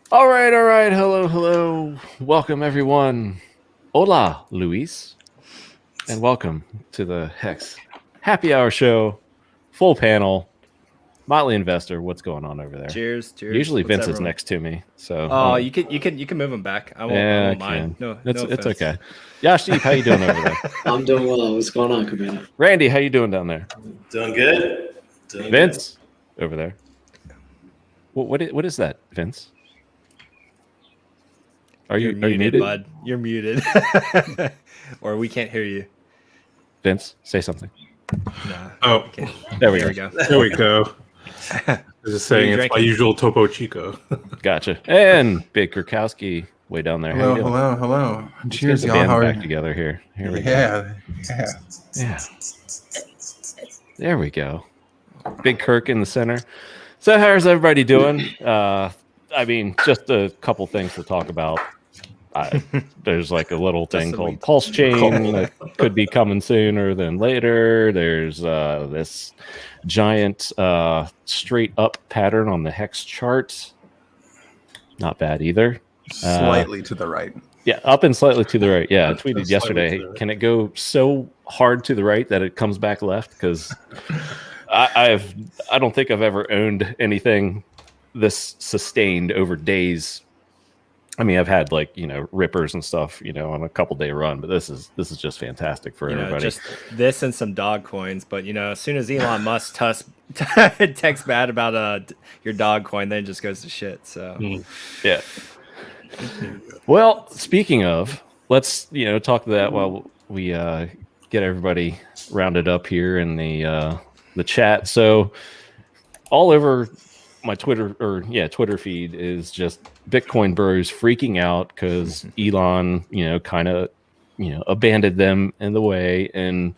All right. Hello. Welcome, everyone. Hola, Luis, and welcome to the HEX Happy Hour Show. Full panel. Motley Investor. What's going on over there? Cheers. Usually What's Vince is everyone? next to me, so Oh, you can move him back. I won't mind. No It's offense. okay. Yashdeep, how you doing over there? I'm doing well. What's going on, Cabana? Randy, how you doing down there? Doing good. Vince, over there. What is that, Vince? Are you muted, bud? You're muted, or we can't hear you. Vince, say something. Nah. Oh, Okay. There we There go. we go. there we go. I was just saying it's my drinking? usual Topo Chico. Gotcha. And Big Kurkowski way down there. How you doing? Hello. Let's Cheers, get the y'all. band How are back you? together here. Here we go. Yeah. There we go. Big Kirk in the center. So how's everybody doing? I mean, just a couple things to talk about. There's like a little thing called PulseChain that could be coming sooner than later. There's this giant straight up pattern on the HEX chart. Not bad either. Slightly to the right. Yeah, up and slightly to the right. Yeah, I tweeted Slightly to yesterday. the right. Can it go so hard to the right that it comes back left? Because I don't think I've ever owned anything this sustained over days. I mean, I've had like rippers and stuff on a couple day run, but this is just fantastic for everybody. Just this and some dog coins. But as soon as Elon Musk texts bad about your dog coin, then it just goes to shit. So Yeah. Well, speaking of, let's talk to that while we get everybody rounded up here in the chat. So all over my Twitter feed is just Bitcoin bros freaking out because Elon kind of abandoned them in the way, and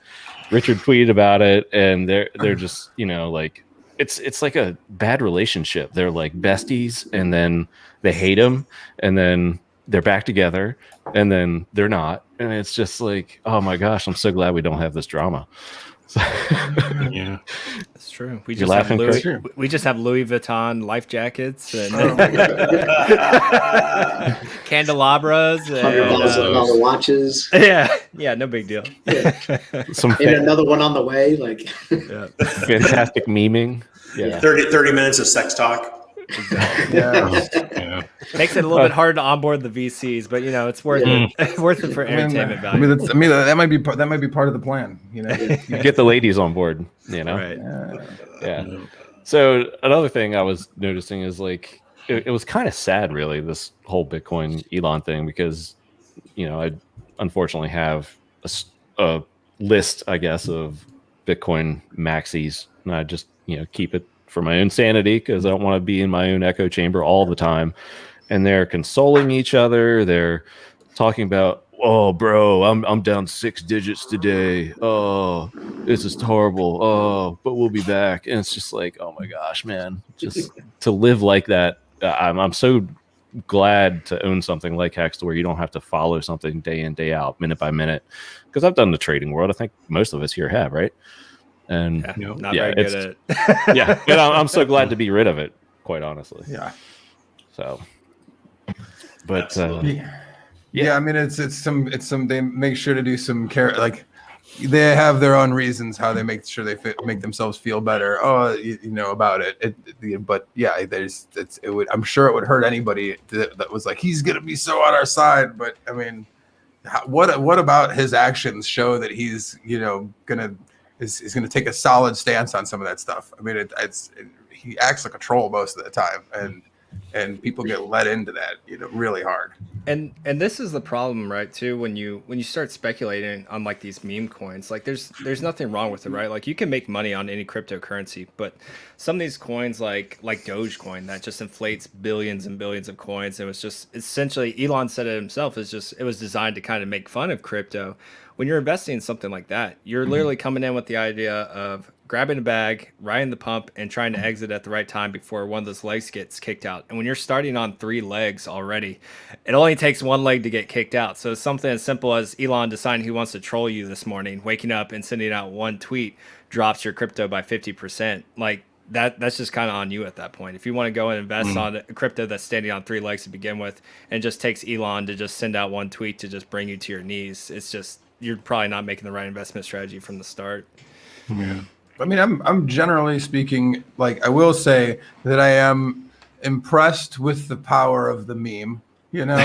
Richard tweeted about it, and they're just like it's like a bad relationship. They're like besties, and then they hate him, and then they're back together, and then they're not, and it's just like, oh my gosh, I'm so glad we don't have this drama. Yeah, that's true. We You're just have laughing, we just have Louis Vuitton life jackets and candelabras and $100 watches. yeah, no big deal. Some And another one on the way. Like, fantastic memeing. Yeah. 30 minutes of sex talk. yeah. Makes it a little bit hard to onboard the VCs, but it's worth it. Worth it for entertainment value. That might be part of the plan. You get the ladies on board. Right. Yeah. So another thing I was noticing is like it was kind of sad, really, this whole Bitcoin Elon thing, because I unfortunately have a list, I guess, of Bitcoin maxis, and I just keep it for my own sanity because I don't want to be in my own echo chamber all the time. And they're consoling each other. They're talking about, oh, bro, I'm down 6 digits today. Oh, this is horrible. Oh, but we'll be back. And it's just like, oh my gosh, man, just to live like that. I'm so glad to own something like HEX where you don't have to follow something day in, day out, minute by minute. Because I've done the trading world. I think most of us here have, right? And not very good at it. Yeah, but I'm so glad to be rid of it, quite honestly. Yeah. So, but yeah, I mean, it's some they make sure to do some care, like they have their own reasons how they make sure they make themselves feel better. Oh, about it. But yeah, I'm sure it would hurt anybody that was like, he's gonna be so on our side. But I mean, what about his actions show that he's is going to take a solid stance on some of that stuff? I mean, he acts like a troll most of the time, and people get led into that, really hard. And this is the problem, right? Too, when you start speculating on like these meme coins, like there's nothing wrong with it, right? Like you can make money on any cryptocurrency, but some of these coins, like Dogecoin, that just inflates billions and billions of coins. It was just essentially, Elon said it himself, it was designed to kind of make fun of crypto. When you're investing in something like that, you're literally coming in with the idea of grabbing a bag, riding the pump, and trying to exit at the right time before one of those legs gets kicked out. And when you're starting on 3 legs already, it only takes 1 leg to get kicked out. So something as simple as Elon deciding he wants to troll you this morning, waking up and sending out 1 tweet drops your crypto by 50%. Like, that's just kind of on you at that point. If you want to go and invest on a crypto that's standing on 3 legs to begin with, and it just takes Elon to just send out one tweet to just bring you to your knees, it's just, you're probably not making the right investment strategy from the start. Yeah. I mean, I'm generally speaking, like, I will say that I am impressed with the power of the meme. You know,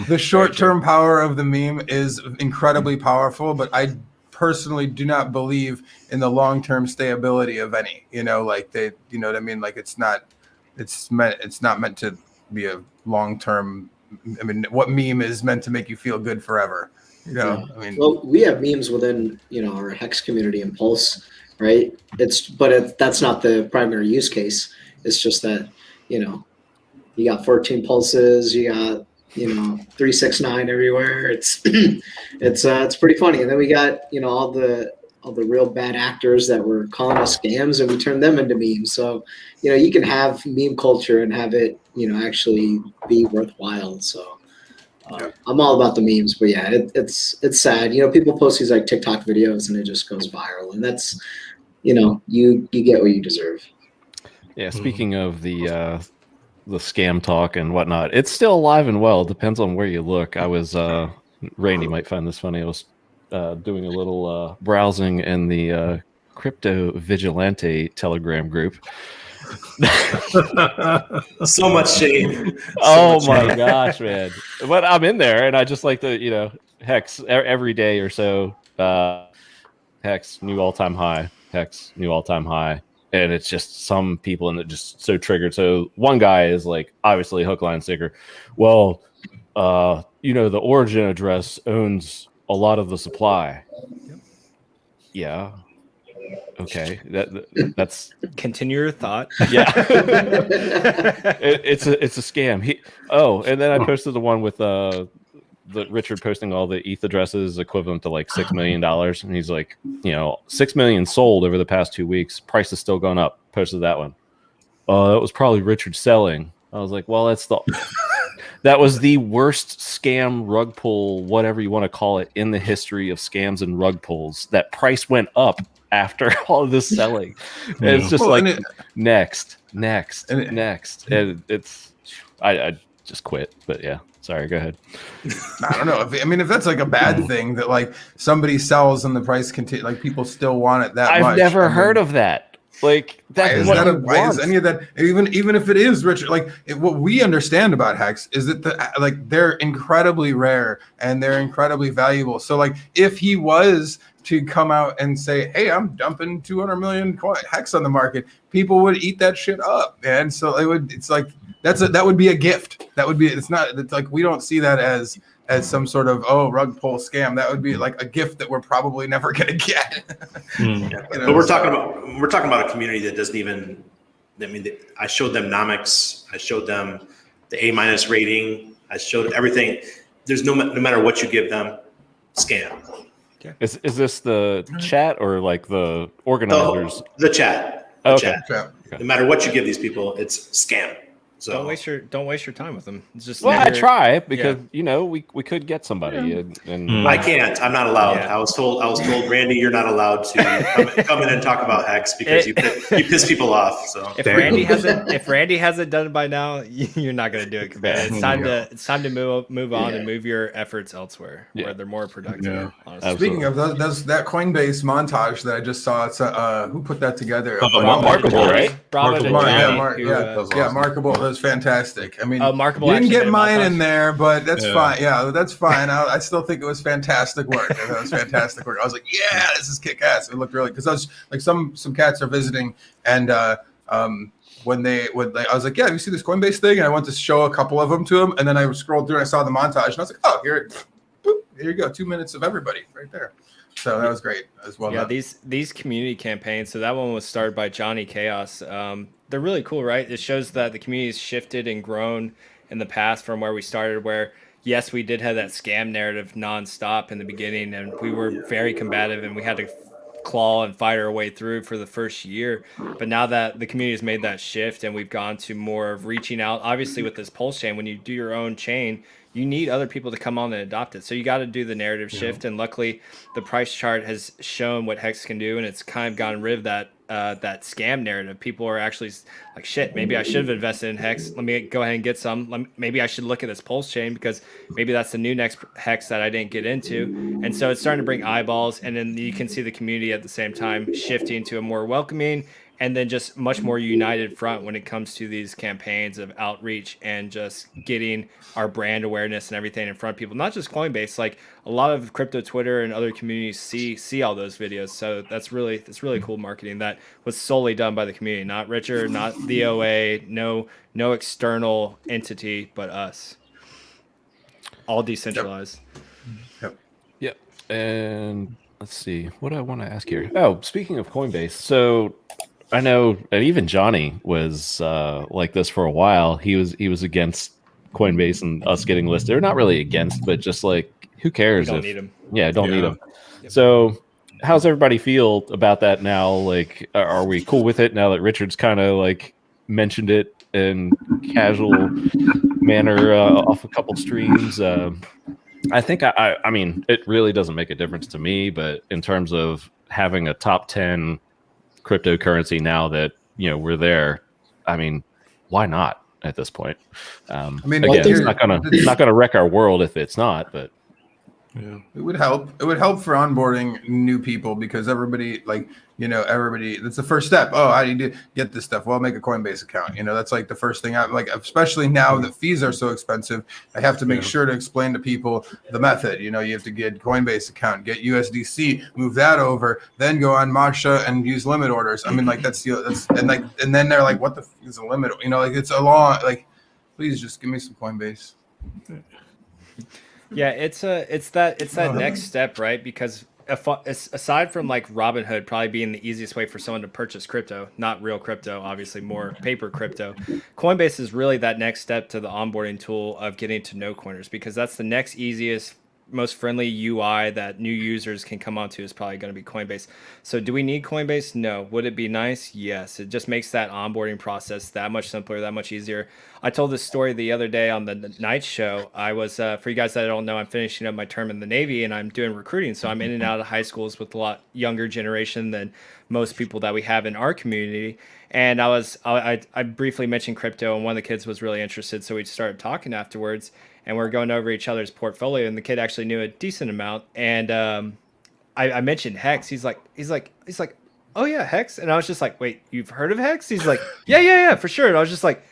the short-term power of the meme is incredibly powerful, but I personally do not believe in the long-term stability of any. You know, like you know what I mean? Like it's not meant to be a long-term. I mean, what meme is meant to make you feel good forever? You know, Yeah. I mean, Well, we have memes within, our HEX community and Pulse, right? That's not the primary use case. It's just that, you got 14 pulses, you got, 369 everywhere. It's pretty funny. And then we got, all the real bad actors that were calling us scams, and we turned them into memes. So, you can have meme culture and have it, actually be worthwhile. So I'm all about the memes, but yeah, it's sad. People post these like TikTok videos and it just goes viral, and that's, you get what you deserve. Yeah. Speaking of the scam talk and whatnot, it's still alive and well. Depends on where you look. I was Randy might find this funny. I was doing a little browsing in the crypto vigilante Telegram group. So much shame. Oh my gosh, man! But I'm in there, and I just like to, Hex every day or so. Hex new all-time high. Hex new all-time high. And it's just some people, and it just so triggered. So one guy is like, obviously hook, line, sinker. Well, the origin address owns a lot of the supply. Yep. Yeah. Okay. That's continue your thought. Yeah. It's a scam. And then I posted the one with the Richard posting all the ETH addresses equivalent to like $6 million. And he's like, 6 million sold over the past 2 weeks. Price is still going up. Posted that one. That was probably Richard selling. I was like, well, that was the worst scam rug pull, whatever you want to call it, in the history of scams and rug pulls. That price went up after all of this selling. And it's just next. And it's, I just quit, but yeah. Sorry, go ahead. I don't know. If that's like a bad thing that like somebody sells and the price continue, like people still want it that much. I've never heard of that. Like that's why is any of that? Even if it is Richard, like what we understand about HEX is that they're incredibly rare and they're incredibly valuable. So like if he was to come out and say, "Hey, I'm dumping 200 million HEX on the market," people would eat that shit up, and so it's like. That would be a gift. It's like we don't see that as some sort of rug pull scam. That would be like a gift that we're probably never gonna get. But we're talking about a community that doesn't even. I mean, I showed them nomics. I showed them the A- rating. I showed everything. There's no matter what you give them, scam. Yeah. Is this the chat or like the organizers? The chat. Okay. No matter what you give these people, it's scam. So don't waste your time with them. It's just I try because we could get somebody and I can't. I'm not allowed. Yeah. I was told Randy, you're not allowed to come in and talk about HEX because you piss people off. So if Randy hasn't done it by now, you're not going to do it. It's time to move on and move your efforts elsewhere where they're more productive. Yeah. Speaking of those, that Coinbase montage that I just saw, it's who put that together? Markable, right? Markable. Was fantastic. I mean, Markable you didn't get mine in there, but that's fine. Yeah, that's fine. I still think it was fantastic work. It was fantastic work. I was like, yeah, this is kick ass. It looked really because I was like some cats are visiting, and when they I was like, yeah, you see this Coinbase thing? And I went to show a couple of them to them, and then I scrolled through and I saw the montage, and I was like, oh, here you go, 2 minutes of everybody right there. So that was great as well. Yeah, these community campaigns. So that one was started by Johnny Chaos. They're really cool, right? It shows that the community has shifted and grown in the past from where we started, where yes, we did have that scam narrative nonstop in the beginning, and we were very combative and we had to claw and fight our way through for the first year. But now that the community has made that shift and we've gone to more of reaching out, obviously with this PulseChain, when you do your own chain, you need other people to come on and adopt it. So you got to do the narrative shift. And luckily, the price chart has shown what HEX can do, and it's kind of gotten rid of that that scam narrative. People are actually like, shit, maybe I should have invested in HEX. Let me go ahead and get some. Maybe I should look at this PulseChain because maybe that's the new next HEX that I didn't get into. And so it's starting to bring eyeballs, and then you can see the community at the same time shifting to a more welcoming and then just much more united front when it comes to these campaigns of outreach and just getting our brand awareness and everything in front of people. Not just Coinbase, like a lot of crypto Twitter and other communities see all those videos. So that's really cool marketing that was solely done by the community, not Richard, not the OA, no external entity but us. All decentralized. Yep. And let's see, what do I want to ask here? Oh, speaking of Coinbase, so I know that even Johnny was like this for a while. He was against Coinbase and us getting listed. Or not really against, but just like, who cares? Don't need them. Yeah, don't need them. Yep. So how's everybody feel about that now? Like, are we cool with it now that Richard's kind of like mentioned it in casual manner off a couple streams? I think I mean, it really doesn't make a difference to me, but in terms of having a top 10 cryptocurrency now that we're there, I mean, why not at this point? I mean, again, it's not gonna wreck our world if it's not, but it would help. It would help for onboarding new people because everybody, like, everybody, that's the first step. Oh, I need to get this stuff. Well, make a Coinbase account. That's like the first thing. I'm like, especially now that fees are so expensive, I have to make sure to explain to people the method. You have to get Coinbase account, get USDC, move that over, then go on Masha and use limit orders. I mean, like and then they're like, what the f is a limit? Like it's a long, like, please just give me some Coinbase. Yeah, it's that next step, right? Because aside from like Robinhood probably being the easiest way for someone to purchase crypto, not real crypto, obviously more paper crypto, Coinbase is really that next step to the onboarding tool of getting to know coiners, because that's the next easiest, most friendly UI that new users can come onto is probably going to be Coinbase. So do we need Coinbase? No. Would it be nice? Yes. It just makes that onboarding process that much simpler, that much easier. I told this story the other day on the night show. I was, for you guys that don't know, I'm finishing up my term in the Navy and I'm doing recruiting. So I'm in and out of high schools with a lot younger generation than most people that we have in our community. And I briefly mentioned crypto, and one of the kids was really interested. So we started talking afterwards, and we're going over each other's portfolio, and the kid actually knew a decent amount. And I mentioned HEX. He's like, oh yeah, HEX. And I was just like, wait, you've heard of HEX? He's like, yeah, for sure. And I was just like,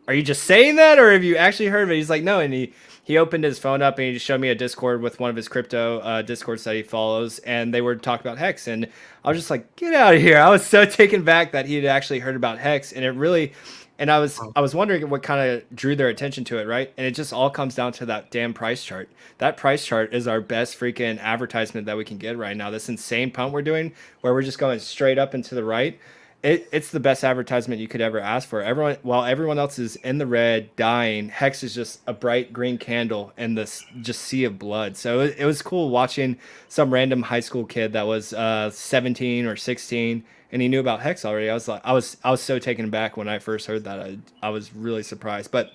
are you just saying that, or have you actually heard of it? He's like, no. And he opened his phone up and he just showed me a Discord with one of his crypto Discords that he follows, and they were talking about HEX. And I was just like, get out of here. I was so taken back that he had actually heard about HEX, and it really. And I was wondering what kind of drew their attention to it, right? And it just all comes down to that damn price chart. That price chart is our best freaking advertisement that we can get right now. This insane pump we're doing, where we're just going straight up and to the right. It's the best advertisement you could ever ask for. While everyone else is in the red, dying, HEX is just a bright green candle in this just sea of blood. So it was cool watching some random high school kid that was 17 or 16. And he knew about HEX already. I was so taken aback when I first heard that. I was really surprised. But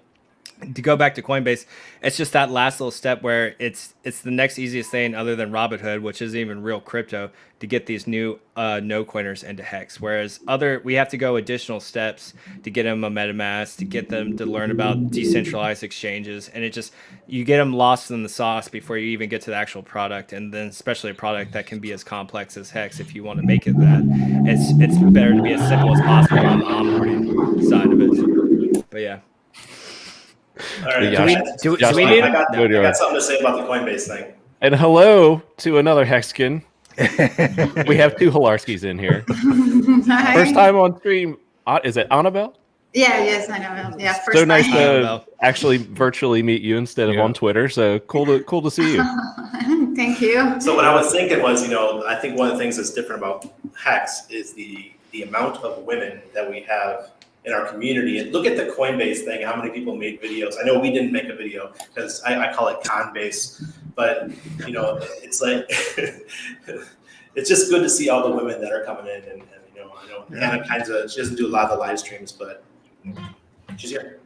to go back to Coinbase, it's just that last little step where it's the next easiest thing other than Robinhood, which isn't even real crypto, to get these new no coiners into HEX. Whereas we have to go additional steps to get them a MetaMask, to get them to learn about decentralized exchanges, and you get them lost in the sauce before you even get to the actual product. And then especially a product that can be as complex as HEX, if you want to make it that, it's better to be as simple as possible on the onboarding side of it. But yeah. All right. Do we need? I got something to say about the Coinbase thing. And hello to another Hexkin. We have two Hilarskis in here. Hi. First time on stream. Is it Annabelle? Yes, Annabelle. Yeah, first so nice time. to actually virtually meet you instead of on Twitter. So cool to see you. Thank you. So what I was thinking was, I think one of the things that's different about HEX is the amount of women that we have in our community. And look at the Coinbase thing, how many people made videos. I know we didn't make a video because I call it Conbase, but it's like, it's just good to see all the women that are coming in, and I know Hannah she doesn't do a lot of the live streams, but she's here.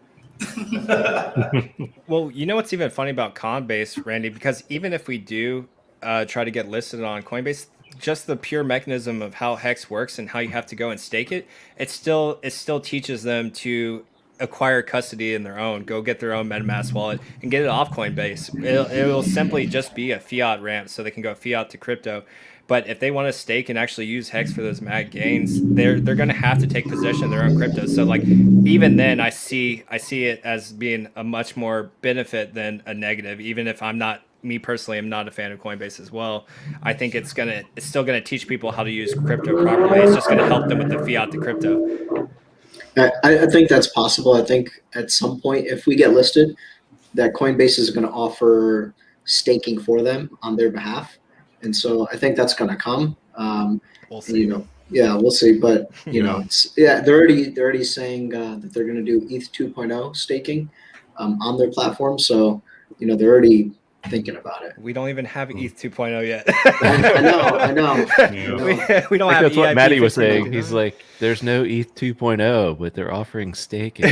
Well, you know what's even funny about Coinbase, Randy? Because even if we do try to get listed on Coinbase, just the pure mechanism of how HEX works and how you have to go and stake it, it still teaches them to acquire custody in their own, go get their own MetaMask wallet and get it off Coinbase. It will simply just be a fiat ramp, so they can go fiat to crypto. But if they want to stake and actually use HEX for those mad gains, they're going to have to take possession of their own crypto. So like even then, I see it as being a much more benefit than a negative. Even if me personally, I'm not a fan of Coinbase as well. I think it's still gonna teach people how to use crypto properly. It's just gonna help them with the fiat to crypto. I think that's possible. I think at some point, if we get listed, that Coinbase is going to offer staking for them on their behalf, and so I think that's going to come. We'll see. We'll see. But they're already saying that they're going to do ETH 2.0 staking on their platform. So they're already thinking about it. We don't even have ETH 2.0 yet. I know. We don't have. That's what EIP Maddie was 15.0. saying. He's like, "There's no ETH 2.0, but they're offering staking."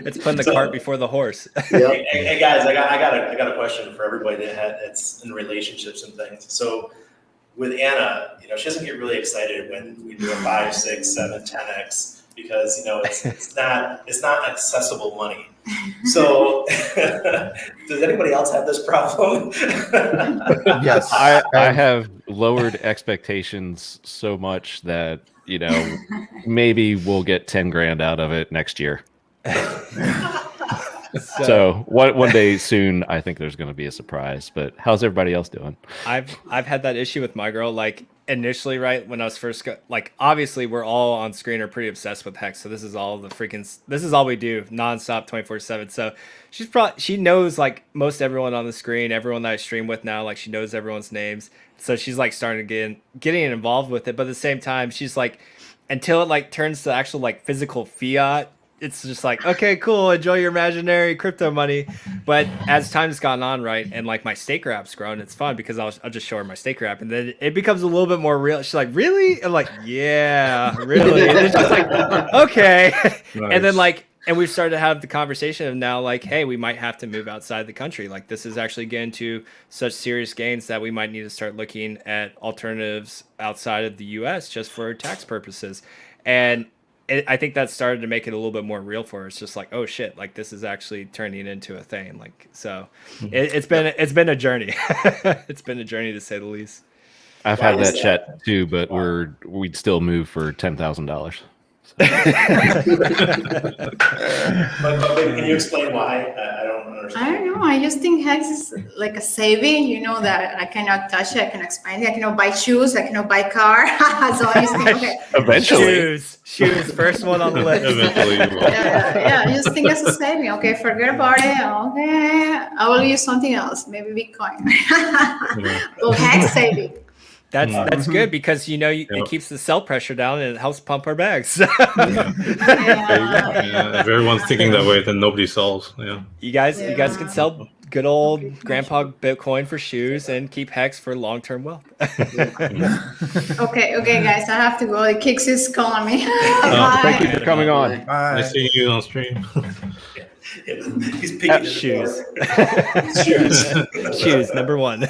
It's putting the cart before the horse. Yep. Hey guys, I got a question for everybody that's in relationships and things. So with Anna, she doesn't get really excited when we do a 5, 6, 7, 10x because it's not accessible money. So does anybody else have this problem? Yes. I have lowered expectations so much that maybe we'll get 10 grand out of it next year. So one day soon, I think there's going to be a surprise. But how's everybody else doing? I've had that issue with my girl. Like initially, right when I was first obviously we're all on screen are pretty obsessed with HEX. So this is all we do nonstop 24/7. So she knows like most everyone on the screen, everyone that I stream with now. Like she knows everyone's names. So she's like starting to getting involved with it. But at the same time, she's like until it like turns to actual like physical fiat. It's just like, okay, cool. Enjoy your imaginary crypto money. But as time's gone on, right, and like my staker app's grown, it's fun because I'll just show her my staker app, and then it becomes a little bit more real. She's like, really? I'm like, yeah, really. And it's just like, okay. Nice. And then and we've started to have the conversation of now like, hey, we might have to move outside the country. Like this is actually getting to such serious gains that we might need to start looking at alternatives outside of the US just for tax purposes. And I think that started to make it a little bit more real for her. It's just like, oh shit, like this is actually turning into a thing. Like, so it's been a journey. It's been a journey to say the least. I've had that chat too, but we'd still move for $10,000. But can you explain why? I don't understand. I don't know. I just think HEX is like a saving, that I cannot touch it, I cannot expand it, I cannot buy shoes, I cannot buy car. So I just think, okay. Eventually. Shoes, first one on the list. Eventually, you will. Yeah, I just think it's a saving. Okay, forget about it. Okay, I will use something else, maybe Bitcoin. Well, HEX saving. That's good because it keeps the sell pressure down and it helps pump our bags. Yeah, if everyone's thinking that way, then nobody sells. Yeah. You guys can sell good old grandpa Bitcoin for shoes and keep HEX for long-term wealth. Okay, guys, I have to go. The Kicks is calling me. Thank you for coming on. Bye. Nice seeing you on stream. He's picking Shoes. Shoes. Shoes, number one.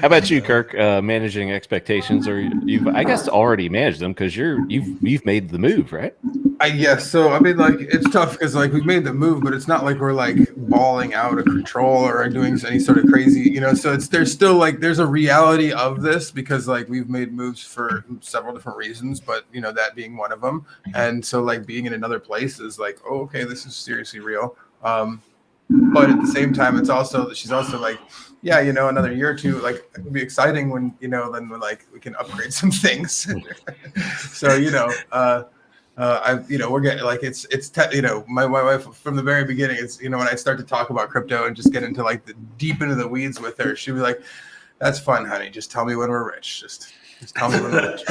How about you, Kirk? Managing expectations, or you've, I guess, already managed them because you've made the move, right? Yes. So I mean, like it's tough because like we've made the move, but it's not like we're like balling out of control or doing any sort of crazy, So there's still like there's a reality of this because like we've made moves for several different reasons, but that being one of them. And so like being in another place is like, oh, okay, this is seriously real. But at the same time, she's also like, yeah, another year or two, like it'll be exciting when then like we can upgrade some things. So we're getting like my wife from the very beginning. It's when I start to talk about crypto and just get into like the deep into the weeds with her, she'll be like, "That's fun, honey. Just tell me when we're rich. Just tell me when we're rich."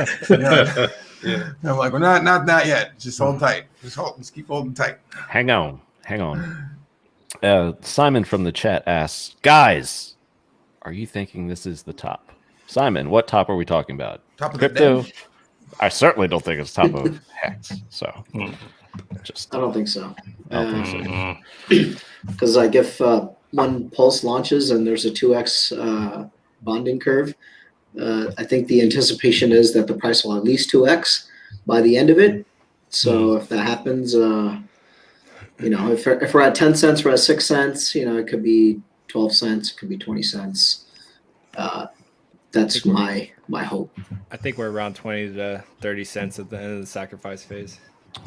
Yeah. And I'm like, "We're not that yet. Just hold tight. Just keep holding tight." Hang on. Simon from the chat asks, guys, are you thinking this is the top? Simon, what top are we talking about? Top of Crypto? the day. I certainly don't think it's top of HEX. So Just I don't think so. I don't think so. Mhm. Because like if one Pulse launches and there's a 2x bonding curve, I think the anticipation is that the price will at least 2x by the end of it. So if that happens, if we're at 10 cents, we're at 6 cents, it could be 12 cents, it could be 20 cents. That's my hope. I think we're around 20 to 30 cents at the end of the sacrifice phase.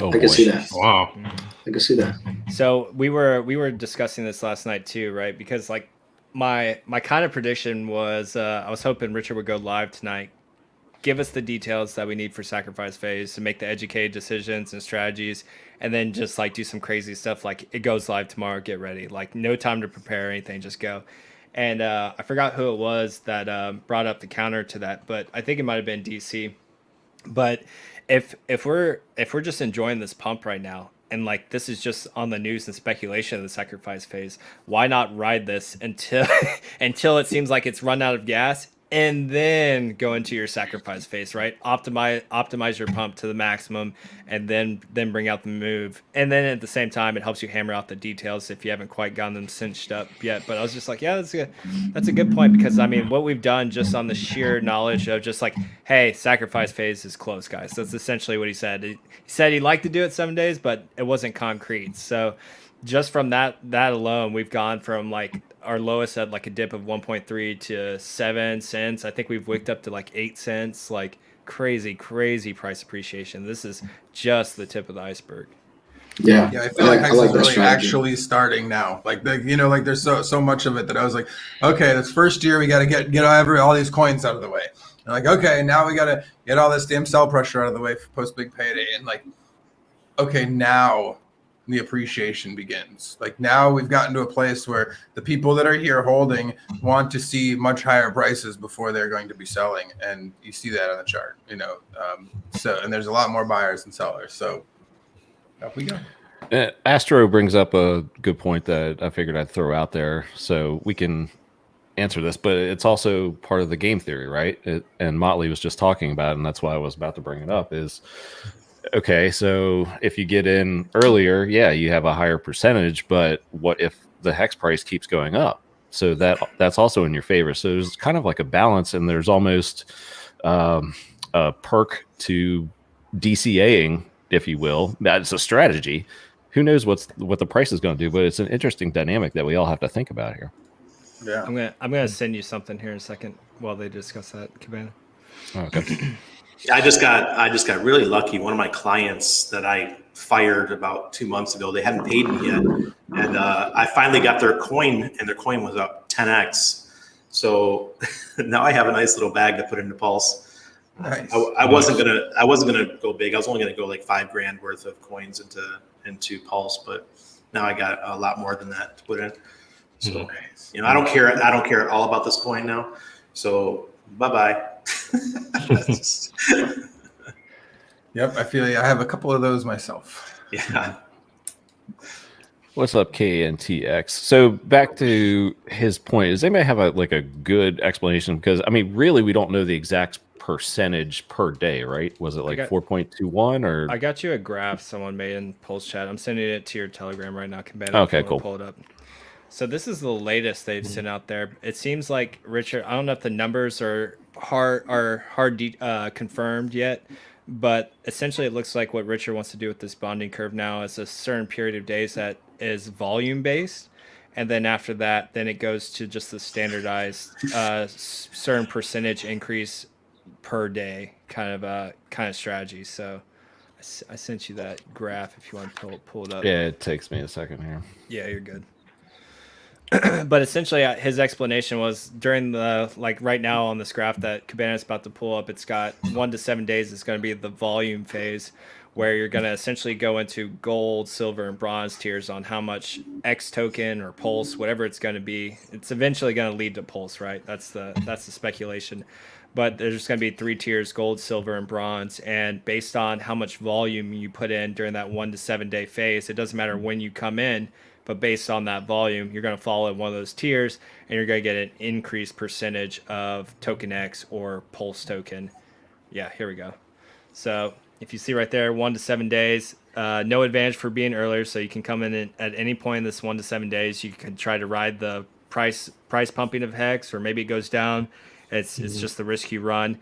Oh, I can see that. Wow. I can see that. So we were discussing this last night too, right? Because like my kind of prediction was I was hoping Richard would go live tonight, give us the details that we need for sacrifice phase to make the educated decisions and strategies, and then just like do some crazy stuff like it goes live tomorrow, get ready, like no time to prepare anything, just go. And I forgot who it was that brought up the counter to that, but I think it might have been DC. But if we're just enjoying this pump right now, and like this is just on the news and speculation of the sacrifice phase, why not ride this until until it seems like it's run out of gas, and then go into your sacrifice phase, right? Optimize your pump to the maximum, and then bring out the move. And then at the same time, it helps you hammer out the details if you haven't quite gotten them cinched up yet. But I was just like, yeah, that's a good point, because I mean, what we've done just on the sheer knowledge of just like, hey, sacrifice phase is close, guys. That's essentially what he said. He said he'd like to do it 7 days, but it wasn't concrete. So just from that alone, we've gone from like our lowest at like a dip of 1.3 to 7 cents. I think we've wicked up to like 8 cents. Like crazy price appreciation. This is just the tip of the iceberg. Yeah, Yeah, I feel like HEX is that really strategy. actually starting now. Like like there's so much of it that I was like, okay, this first year we got to get all these coins out of the way. And like, okay, now we got to get all this damn sell pressure out of the way for post big payday. And like, okay, now the appreciation begins. Like now we've gotten to a place where the people that are here holding want to see much higher prices before they're going to be selling, and you see that on the chart. So and there's a lot more buyers than sellers. So up we go. Astro brings up a good point that I figured I'd throw out there so we can answer this, but it's also part of the game theory, right? And Motley was just talking about it, and that's why I was about to bring it up is, okay, so if you get in earlier, yeah, you have a higher percentage, but what if the HEX price keeps going up? So that's also in your favor. So there's kind of like a balance, and there's almost a perk to DCAing, if you will. That's a strategy. Who knows what the price is going to do, but it's an interesting dynamic that we all have to think about here. Yeah. I'm gonna send you something here in a second while they discuss that, Cabana. Okay. Yeah, I just got really lucky. One of my clients that I fired about 2 months ago, they hadn't paid me yet, and I finally got their coin, and their coin was up 10x. So now I have a nice little bag to put into Pulse. Nice. I wasn't gonna go big. I was only gonna go like $5,000 worth of coins into Pulse, but now I got a lot more than that to put in. So I don't care all about this coin now. So bye. Yep, I feel I have a couple of those myself. Yeah. What's up, KNTX? So back to his point, does anybody have a good explanation? Because I mean, really, we don't know the exact percentage per day, right? Was it like 4.21 or? I got you a graph someone made in Pulse chat. I'm sending it to your Telegram right now, Cabana. Okay, cool. Pull it up. So this is the latest they've sent out there. It seems like Richard, I don't know if the numbers are hard confirmed yet, but essentially it looks like what Richard wants to do with this bonding curve now is a certain period of days that is volume based, and then after that, then it goes to just the standardized certain percentage increase per day kind of strategy. So I sent you that graph if you want to pull it up. Yeah, it takes me a second here. Yeah, you're good. But essentially his explanation was during the, like right now on this graph that Cabana is about to pull up, it's got 1 to 7 days is going to be the volume phase, where you're going to essentially go into gold, silver, and bronze tiers on how much X token or Pulse, whatever it's going to be. It's eventually going to lead to Pulse, right? That's the speculation. But there's going to be 3 tiers, gold, silver, and bronze. And based on how much volume you put in during that 1 to 7 day phase, it doesn't matter when you come in, but based on that volume, you're going to fall in one of those tiers, and you're going to get an increased percentage of token X or Pulse token. Yeah, here we go. So if you see right there, 1 to 7 days, no advantage for being earlier, so you can come in at any point in this 1 to 7 days. You can try to ride the price pumping of HEX, or maybe it goes down. It's just the risk you run.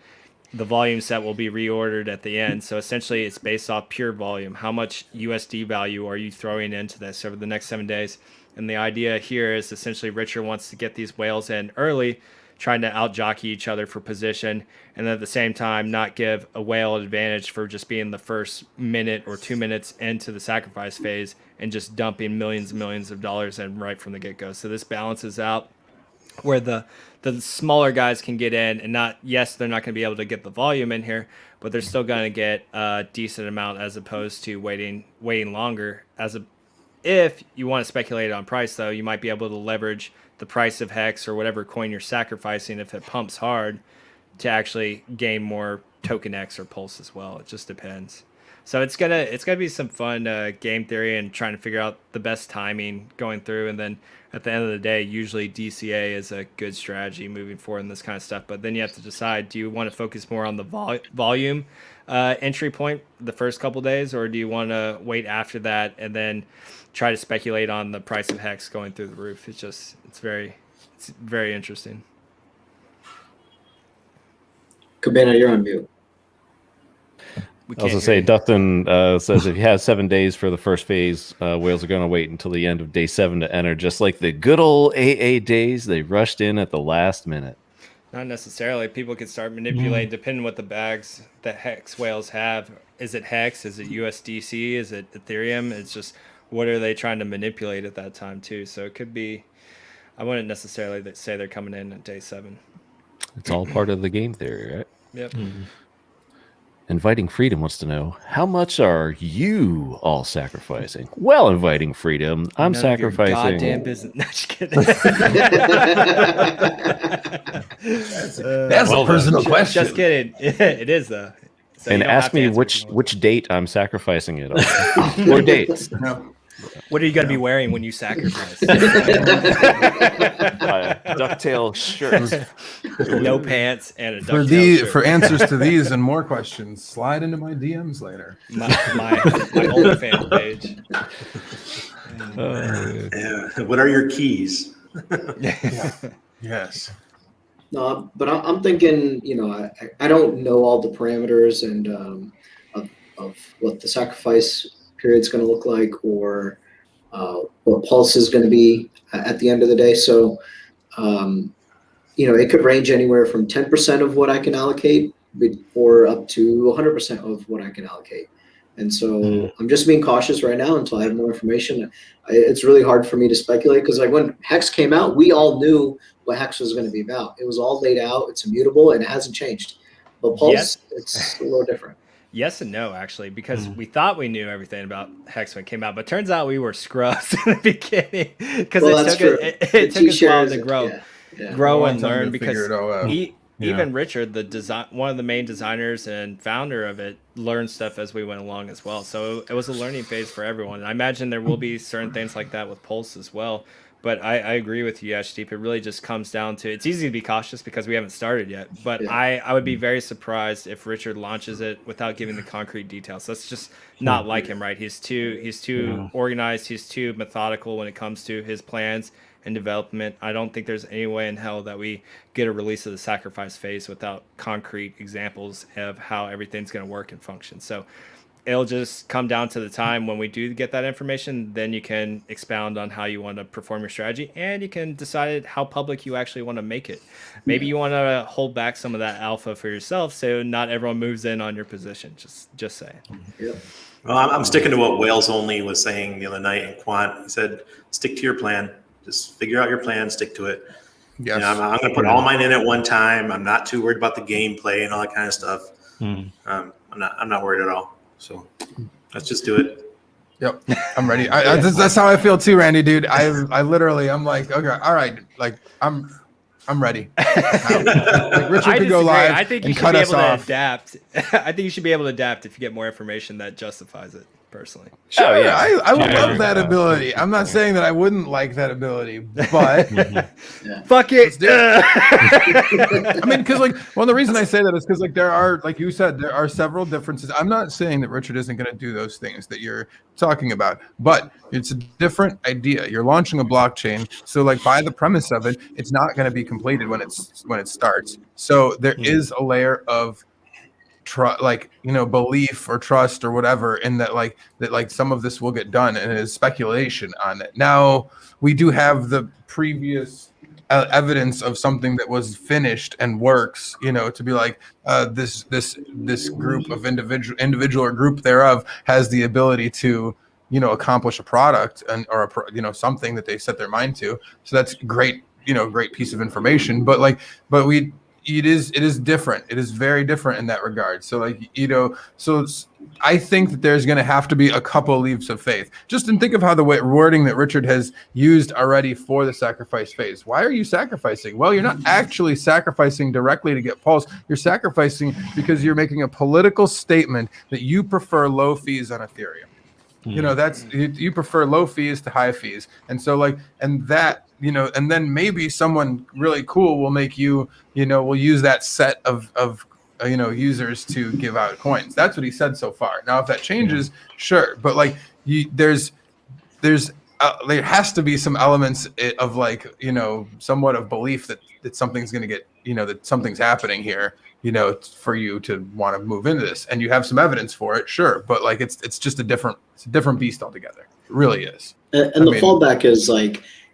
The volume set will be reordered at the end. So essentially it's based off pure volume. How much USD value are you throwing into this over the next 7 days? And the idea here is essentially Richard wants to get these whales in early, trying to out-jockey each other for position, and at the same time not give a whale advantage for just being the first minute or 2 minutes into the sacrifice phase and just dumping millions and millions of dollars in right from the get-go. So this balances out where the smaller guys can get in, and they're not going to be able to get the volume in here, but they're still going to get a decent amount as opposed to waiting longer. If you want to speculate on price, though, you might be able to leverage the price of HEX or whatever coin you're sacrificing if it pumps hard to actually gain more token X or Pulse as well. It just depends. So it's gonna be some fun game theory and trying to figure out the best timing going through. And then at the end of the day, usually DCA is a good strategy moving forward in this kind of stuff. But then you have to decide: do you want to focus more on the volume entry point the first couple days, or do you want to wait after that and then try to speculate on the price of HEX going through the roof? It's very interesting. Cabana, you're on mute. I was gonna say, Dustin says if you have 7 days for the first phase, whales are gonna wait until the end of day 7 to enter, just like the good old AA days. They rushed in at the last minute. Not necessarily. People can start manipulating depending on what the bags that HEX whales have. Is it HEX? Is it USDC? Is it Ethereum? It's just what are they trying to manipulate at that time too. So it could be. I wouldn't necessarily say they're coming in at day 7. It's all part of the game theory, right? Yep. Inviting Freedom wants to know, how much are you all sacrificing? Well, Inviting Freedom, I'm None of your sacrificing. goddamn business. No, just kidding. That's a personal question. Just kidding. It is though. So and ask me which date I'm sacrificing it on. Or dates. No. What are you going to be wearing when you sacrifice? Ducktail shirt. No pants and a For ducktail shirt. for answers to these and more questions, slide into my DMs later. my OnlyFans page. Yeah. What are your keys? Yes. No, but I'm thinking, I don't know all the parameters and of what the sacrifice period's going to look like, or what Pulse is going to be at the end of the day. So, it could range anywhere from 10% of what I can allocate or up to 100% of what I can allocate. And so I'm just being cautious right now until I have more information. It's really hard for me to speculate because when HEX came out, we all knew what HEX was going to be about. It was all laid out. It's immutable and it hasn't changed. But Pulse, It's a little different. Yes and no, actually, because we thought we knew everything about HEX when it came out, but turns out we were scrubs in the beginning because it took us a while to grow and learn. Because even Richard, one of the main designers and founder of it, learned stuff as we went along as well. So it was a learning phase for everyone. And I imagine there will be certain things like that with Pulse as well. But I agree with you, Yashdeep. It really just comes down to, it's easy to be cautious because we haven't started yet. But I would be very surprised if Richard launches it without giving the concrete details. That's just not like him, right? He's too organized. He's too methodical when it comes to his plans and development. I don't think there's any way in hell that we get a release of the sacrifice phase without concrete examples of how everything's going to work and function. So it'll just come down to the time when we do get that information. Then you can expound on how you want to perform your strategy, and you can decide how public you actually want to make it. Maybe you want to hold back some of that alpha for yourself, so not everyone moves in on your position. Just saying. Yeah. Well, I'm sticking to what Whales Only was saying the other night in Quant. He said, stick to your plan. Just figure out your plan, stick to it. Yes. I'm going to put all mine in at one time. I'm not too worried about the gameplay and all that kind of stuff. I'm not worried at all. So let's just do it. Yep, I'm ready. That's how I feel too, Randy, dude. I literally, I'm like, okay, all right, like I'm ready. Like Richard could go live. I think you and should cut be us able to off. adapt. I think you should be able to adapt if you get more information that justifies it. personally. Sure, Oh, yeah. I would Yeah. love that ability. I'm not saying that I wouldn't like that ability, but Fuck it. Let's do I mean, because like, well, the reason I say that is because like there are, like you said, there are several differences. I'm not saying that Richard isn't going to do those things that you're talking about, but it's a different idea. You're launching a blockchain, so like by the premise of it, it's not going to be completed when it starts. So there is a layer of belief or trust or whatever in that some of this will get done, and it is speculation on it. Now we do have the previous evidence of something that was finished and works, to be like this group of individual or group thereof has the ability to accomplish a product or something that they set their mind to. So that's great, great piece of information. But it is different. It is very different in that regard. So I think that there's going to have to be a couple leaps of faith. Just think of how the wording that Richard has used already for the sacrifice phase. Why are you sacrificing? Well, you're not actually sacrificing directly to get Pulse. You're sacrificing because you're making a political statement that you prefer low fees on Ethereum. That's you prefer low fees to high fees. And so and then maybe someone really cool will make will use that set of users to give out coins. That's what he said so far. Now, if that changes, sure. But there has to be some elements of somewhat of belief that something's going to get, that something's happening here, for you to want to move into this, and you have some evidence for it, sure. But it's just a different beast altogether. It really is. And the fallback is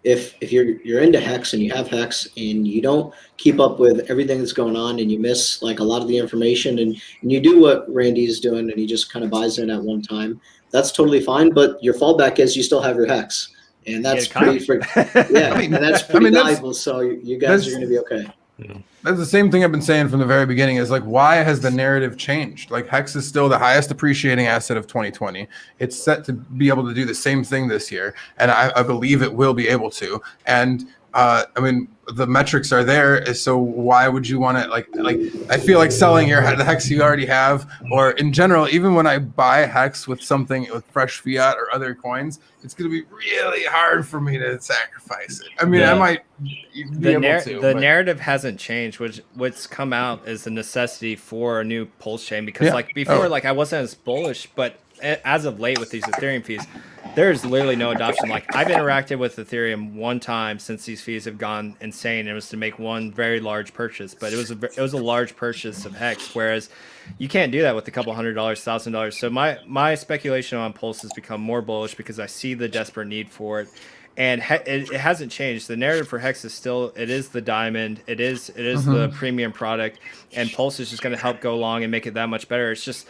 if you're into HEX and you have HEX and you don't keep up with everything that's going on and you miss a lot of the information and you do what Randy's doing and he just kind of buys in at one time, that's totally fine. But your fallback is you still have your HEX, and that's pretty and that's pretty valuable. So you guys are going to be okay. That's the same thing I've been saying from the very beginning is why has the narrative changed? HEX is still the highest appreciating asset of 2020. It's set to be able to do the same thing this year, and I believe it will be able to. And the metrics are there, so why would you want to I feel like selling the HEX you already have, or in general, even when I buy HEX with something with fresh fiat or other coins, it's going to be really hard for me to sacrifice it. I might be able to. The narrative hasn't changed. What's come out is the necessity for a new PulseChain, because before, I wasn't as bullish, but as of late with these Ethereum fees, there's literally no adoption. I've interacted with Ethereum one time since these fees have gone insane. It was to make one very large purchase, but it was a large purchase of HEX, whereas you can't do that with a couple $100, $1,000. So my speculation on Pulse has become more bullish because I see the desperate need for it. And it hasn't changed. The narrative for HEX is still, it is the diamond. It is the premium product, and Pulse is just going to help go along and make it that much better. It's just,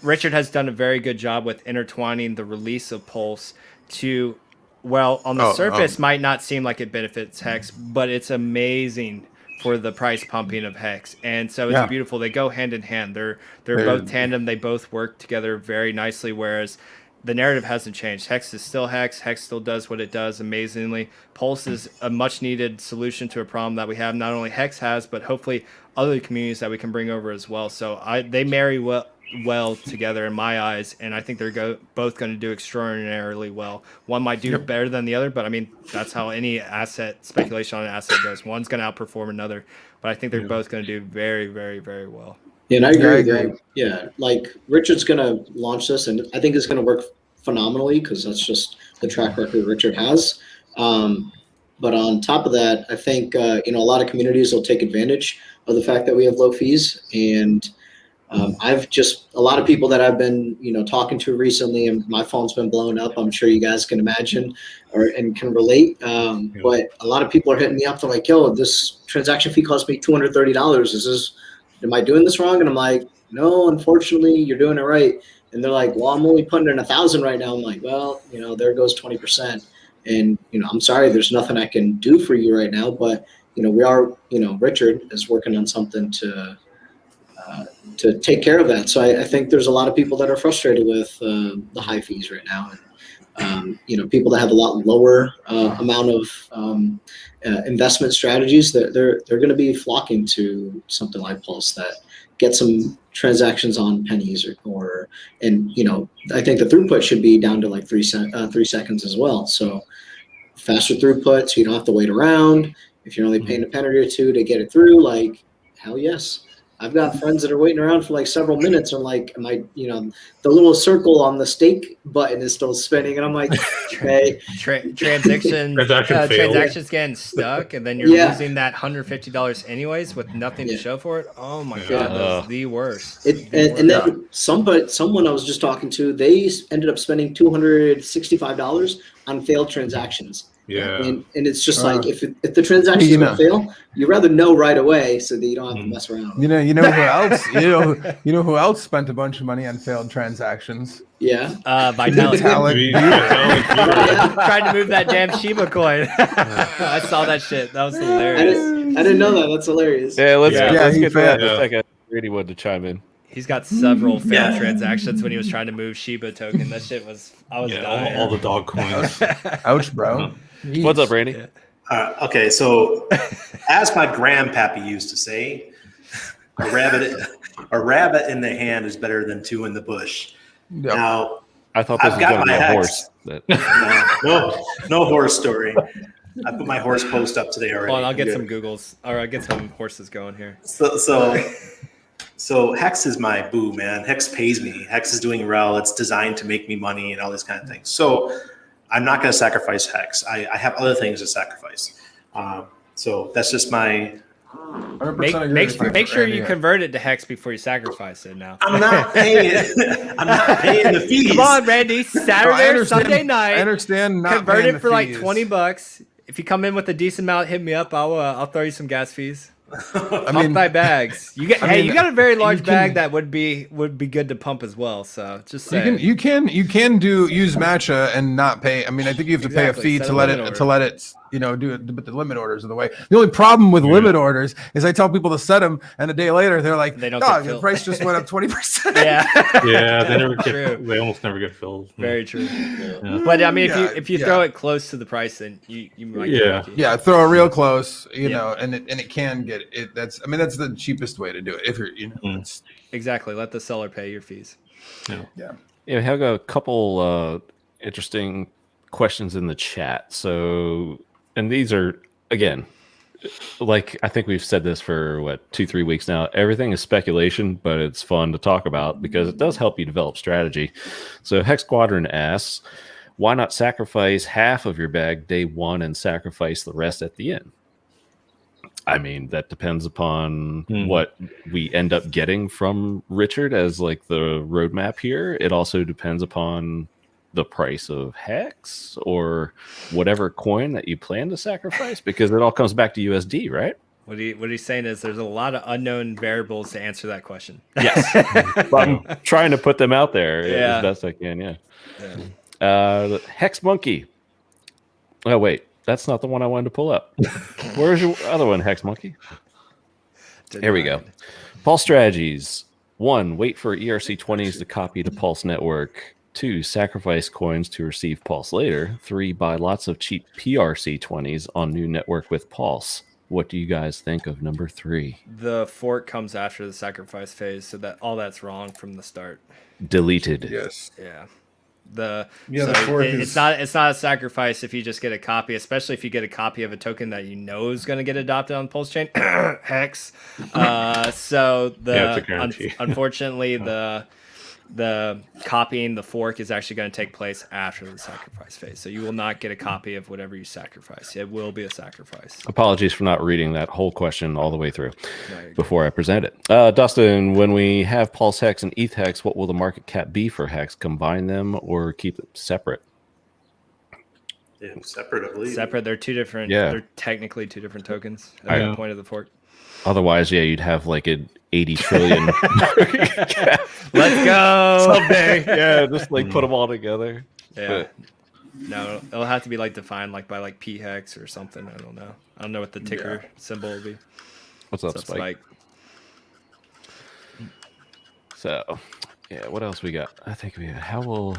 Richard has done a very good job with intertwining the release of Pulse to, on the surface might not seem like it benefits HEX, but it's amazing for the price pumping of HEX. And so it's beautiful. They go hand in hand. They're both tandem. They both work together very nicely, whereas the narrative hasn't changed. HEX is still HEX. HEX still does what it does amazingly. Pulse is a much needed solution to a problem that we have. Not only HEX has, but hopefully other communities that we can bring over as well. So they marry well together in my eyes, and I think they're both going to do extraordinarily well. One might do better than the other, but that's how any speculation on an asset goes. One's going to outperform another, but I think they're both going to do very, very, very well. Yeah, and I agree with that. Yeah, Richard's going to launch this, and I think it's going to work phenomenally because that's just the track record Richard has. But on top of that, I think a lot of communities will take advantage of the fact that we have low fees, and a lot of people that I've been talking to recently, and my phone's been blowing up. I'm sure you guys can imagine and can relate. But a lot of people are hitting me up. They're like, "Yo, this transaction fee cost me $230. Am I doing this wrong?" And I'm like, "No, unfortunately, you're doing it right." And they're like, "Well, I'm only putting in 1,000 right now." I'm like, "Well, there goes 20%. And I'm sorry, there's nothing I can do for you right now. But we are, Richard is working on something to take care of that." So I think there's a lot of people that are frustrated with the high fees right now, and people that have a lot lower amount of investment strategies, that they're going to be flocking to something like Pulse that get some transactions on pennies and I think the throughput should be down to like 3 seconds as well. So faster throughput, so you don't have to wait around. If you're only paying a penny or two to get it through, like, hell yes. I've got friends that are waiting around for like several minutes. I'm like, the little circle on the stake button is still spinning, and I'm like, okay. Transactions getting stuck, and then you're losing that $150 anyways with nothing to show for it. Oh my god, that's the worst. And then someone I was just talking to, they ended up spending $265 on failed transactions. Yeah, and it's just like if the transactions will fail, you rather know right away so that you don't have to mess around. You know who else? You know who else spent a bunch of money on failed transactions? Yeah, Vitality. Tried to move that damn Shiba coin. I saw that shit. That was hilarious. I didn't know that. That's hilarious. Yeah, let's get that in a second. Randy wanted to chime in. He's got several failed transactions when he was trying to move Shiba token. That shit was, I was dying. All the dog coins. Ouch, bro. What's up, Randy? Okay, so as my grandpappy used to say, a rabbit in the hand is better than two in the bush. Yep. Now, I thought this was going to be a horse. No horse story. I put my horse post up today already. Hold on, I'll get some Googles, or I'll get some horses going here. So HEX is my boo, man. HEX pays me. HEX is doing well. It's designed to make me money and all these kind of things. So I'm not going to sacrifice HEX. I have other things to sacrifice. So that's just my. Make sure you convert it to HEX before you sacrifice it. Now I'm not paying it. I'm not paying the fees. Come on, Randy. Saturday or Sunday night. I understand. Not convert it for like fees. $20. If you come in with a decent amount, hit me up. I'll throw you some gas fees. I mean, pump thy bags. You got a very large bag that would be good to pump as well. So just saying. You can use matcha and not pay. I mean, I think you have to pay a fee to let it do it. But the limit orders are the way. The only problem with limit orders is I tell people to set them, and a day later they're like, "Dog, the price just went up 20%." Yeah, they almost never get filled. Very true. Yeah. But I mean, if you throw it close to the price, then you might throw it real close, and it can get it. That's the cheapest way to do it. If you're exactly, let the seller pay your fees. Yeah. We have a couple interesting questions in the chat. So. And these are, again, like I think we've said this for 2-3 weeks now. Everything is speculation, but it's fun to talk about because it does help you develop strategy. So Hex Squadron asks, why not sacrifice half of your bag day one and sacrifice the rest at the end? I mean, that depends upon what we end up getting from Richard as like the roadmap here. It also depends upon the price of HEX or whatever coin that you plan to sacrifice, because it all comes back to USD, right? What he's saying is there's a lot of unknown variables to answer that question. Yes. I'm trying to put them out there as best I can. Hex Monkey. Oh, wait. That's not the one I wanted to pull up. Where's your other one, Hex Monkey? Here we go. Pulse strategies. 1, wait for ERC20s to copy to Pulse Network. 2, sacrifice coins to receive Pulse later. 3, buy lots of cheap PRC20s on new network with Pulse. What do you guys think of number 3? The fork comes after the sacrifice phase, so that all that's wrong from the start. Deleted. Yes. Yeah. The fork it's not a sacrifice if you just get a copy, especially if you get a copy of a token that you know is going to get adopted on PulseChain. HEX. Unfortunately the copying the fork is actually going to take place after the sacrifice phase. So you will not get a copy of whatever you sacrifice. It will be a sacrifice. Apologies for not reading that whole question all the way through before I present it. Dustin, when we have Pulse HEX and ETH HEX, what will the market cap be for HEX? Combine them or keep them separate? Yeah, separate, I believe. Separate. They're two different. Yeah. They're technically two different tokens at that point of the fork. Otherwise, you'd have like an 80 trillion. Let's go someday. Yeah, just like put them all together. Yeah. No, it'll have to be like defined like by like PHEX or something. I don't know. I don't know what the ticker symbol will be. What's up, Spike? So, what else we got? I think we have how will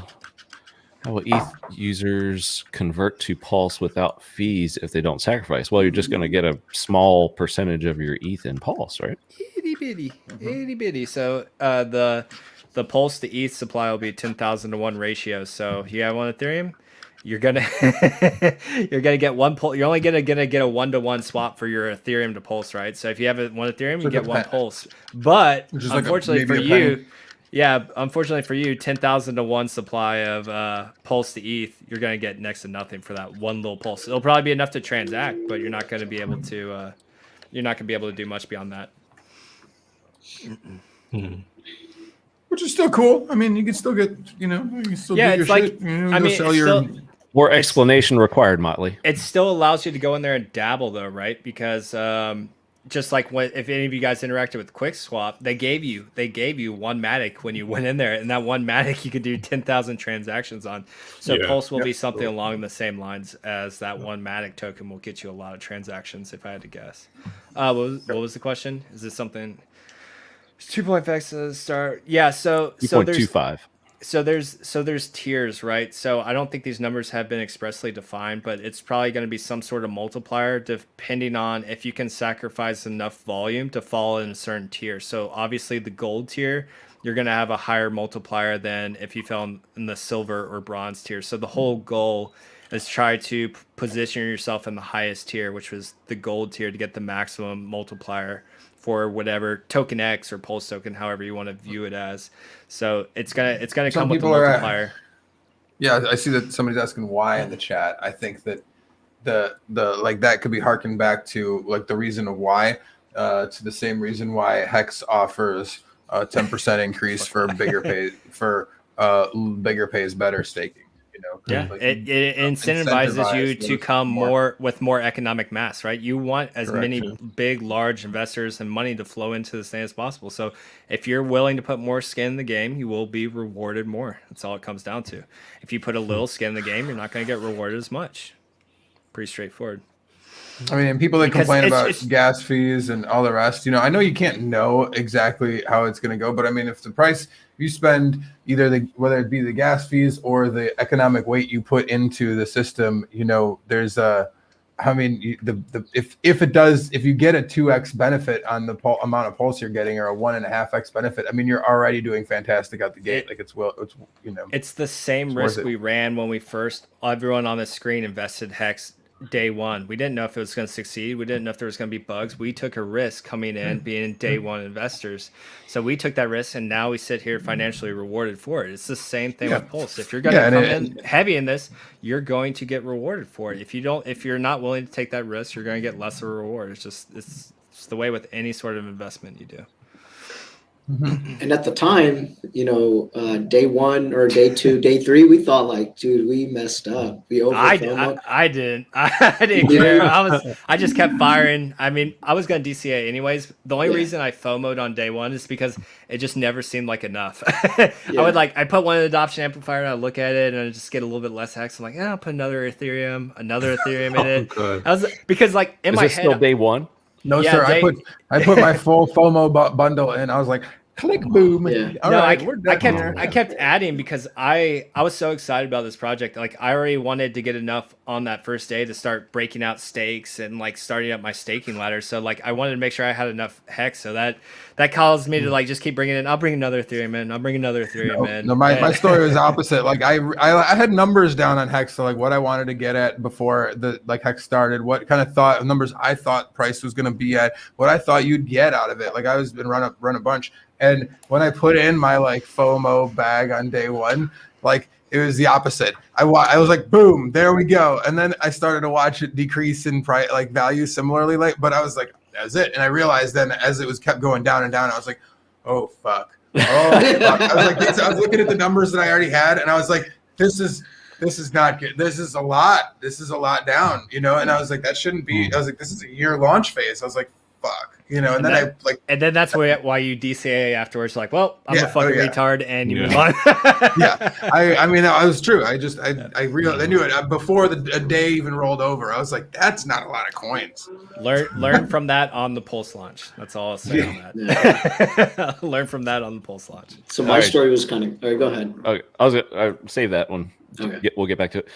ETH users convert to Pulse without fees if they don't sacrifice? Well, you're just going to get a small percentage of your ETH in Pulse, right? Itty itty bitty. So the Pulse to ETH supply will be 10,000 to 1 ratio. So you have one Ethereum, you're gonna get one Pulse. You're only gonna get a 1-to-1 swap for your Ethereum to Pulse, right? So if you have one Ethereum, you get one Pulse. But unfortunately for you, unfortunately for you, 10,000 to 1 supply of Pulse to ETH, you're gonna get next to nothing for that one little Pulse. It'll probably be enough to transact, but you're not gonna be able to. You're not gonna be able to do much beyond that. Which is still cool. I mean, you can still get, you can still do your it's like, shit. You I mean, sell it's your. still, More explanation required, Motley. it still allows you to go in there and dabble, though, right? Because just like if any of you guys interacted with QuickSwap, they gave you one Matic when you went in there, and that one Matic you could do 10,000 transactions on. So Pulse will be something along the same lines as that one Matic token will get you a lot of transactions, if I had to guess. What was the question? Is this something? 2.5 start. Yeah. So 2.25. So there's tiers, right? So I don't think these numbers have been expressly defined, but it's probably going to be some sort of multiplier depending on if you can sacrifice enough volume to fall in a certain tier. So obviously the gold tier, you're going to have a higher multiplier than if you fell in the silver or bronze tier. So the whole goal is try to position yourself in the highest tier, which was the gold tier, to get the maximum multiplier for whatever token X or Pulse token, however you want to view it as. So it's gonna come with a multiplier. Yeah, I see that somebody's asking why in the chat. I think that the like that could be harkened back to like the reason of why, to the same reason why HEX offers a 10% increase for bigger pays better staking. It incentivizes you to come more with more economic mass, right? You want as many big, large investors and money to flow into this thing as possible. So if you're willing to put more skin in the game, you will be rewarded more. That's all it comes down to. If you put a little skin in the game, you're not going to get rewarded as much. Pretty straightforward. I mean, people that complain about gas fees and all the rest, I know you can't know exactly how it's going to go, but I mean, if the price you spend, either whether it be the gas fees or the economic weight you put into the system, there's if you get a 2x benefit on the amount of Pulse you're getting, or a 1.5x benefit, I mean, you're already doing fantastic out the gate. It's the same risk we ran when we first, everyone on the screen invested HEX day one. We didn't know if it was going to succeed. We didn't know if there was going to be bugs. We took a risk coming in, being day one investors. So we took that risk, and now we sit here financially rewarded for it. It's the same thing with Pulse. If you're going to come in heavy in this, you're going to get rewarded for it. If you're not willing to take that risk, you're going to get less of a reward. It's the way with any sort of investment you do. And at the time, day one or day two, day three, we thought like, dude, we messed up. We I didn't care. I just kept firing. I mean, I was going to DCA anyways. The only reason I FOMO'd on day one is because it just never seemed like enough. I put one adoption amplifier and I look at it and I just get a little bit less hex. I'm like, I'll put another Ethereum in it. Because like in my head, still day one? No, sir. I put my full FOMO bundle in. I was like, click, boom. Yeah. I kept adding because I was so excited about this project. Like I already wanted to get enough on that first day to start breaking out stakes and like starting up my staking ladder. So like I wanted to make sure I had enough HEX. So that caused me to like just keep bringing in. I'll bring another Ethereum in. I'll bring another Ethereum in. No, my story was opposite. Like I had numbers down on HEX, so like what I wanted to get at before the HEX started, what kind of numbers I thought price was going to be at, what I thought you'd get out of it. Like I was been run a bunch. And when I put in my like FOMO bag on day one, like it was the opposite. I was like, boom, there we go. And then I started to watch it decrease in price, like value similarly, but I was like, that's it. And I realized then as it was kept going down and down, I was like, oh fuck. I was looking at the numbers that I already had, and I was like, this is not good. This is a lot. This is a lot down, And I was like, that shouldn't be. I was like, this is a year launch phase. I was like, fuck. And then that's why you DCA afterwards. Like, well, I'm a fucking retard, and you move on. I mean, that was true. I knew it before a day even rolled over. I was like, that's not a lot of coins. Learn from that on the Pulse launch. That's all I'll say on that. Learn from that on the Pulse launch. So my story was kind of. All right, go ahead. Okay, I'll save that one. Okay. We'll get back to it.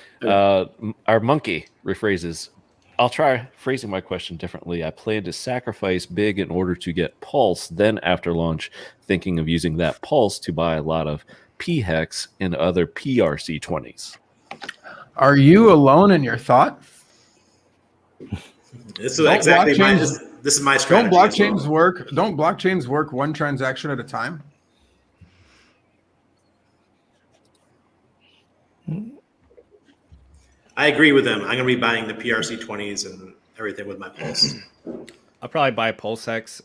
Our monkey rephrases. I'll try phrasing my question differently. I plan to sacrifice big in order to get Pulse. Then after launch, thinking of using that Pulse to buy a lot of PHEX and other PRC20s. Are you alone in your thought? This is exactly my. This is my strategy. Don't blockchains work one transaction at a time? I agree with them. I'm going to be buying the PRC20s and everything with my Pulse. I'll probably buy PulseX.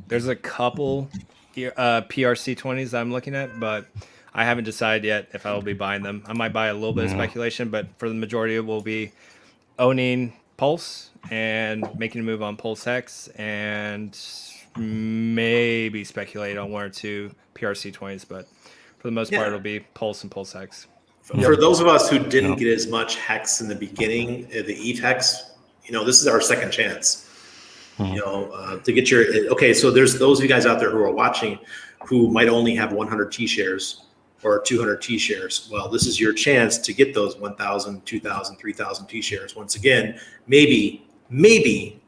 There's a couple PRC20s I'm looking at, but I haven't decided yet if I will be buying them. I might buy a little bit of speculation, but for the majority, it will be owning Pulse and making a move on PulseX and maybe speculate on 1 or 2 PRC20s, but for the most part, it'll be Pulse and PulseX. For those of us who didn't get as much HEX in the beginning, the ETH HEX, this is our second chance. To get your So there's those of you guys out there who are watching who might only have 100 T shares or 200 T shares. Well, this is your chance to get those 1,000, 2,000, 3,000 T shares. Once again, maybe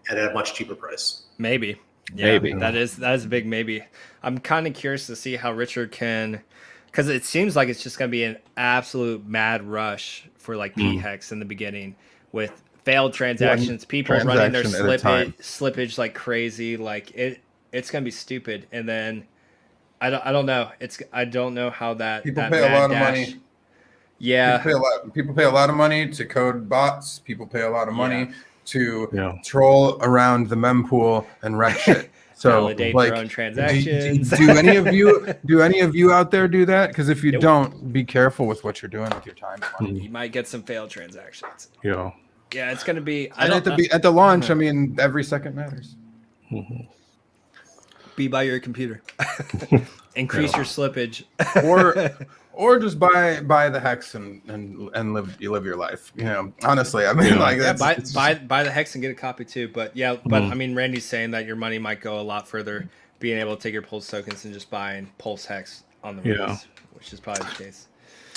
at a much cheaper price. Maybe. Yeah, maybe. That is a big maybe. I'm kind of curious to see how Richard can. Because it seems like it's just going to be an absolute mad rush for like PHEX in the beginning with failed transactions, people running their slippage like crazy. Like it's going to be stupid. And then I don't know. I don't know how that people that pay a lot of money. Yeah, people pay a lot of money to code bots. People pay a lot of money to troll around the mempool and wreck shit. So, validate their own transactions. Do any of you out there do that? Because if you don't, be careful with what you're doing with your time. You might get some failed transactions. Yeah, it's going to be. At the launch, I mean, every second matters. Be by your computer. Increase your slippage, or just buy the HEX and live your life. Honestly, I mean, like that's buy the HEX and get a copy too. But I mean, Randy's saying that your money might go a lot further being able to take your Pulse tokens and just buying Pulse HEX on the release, which is probably the case.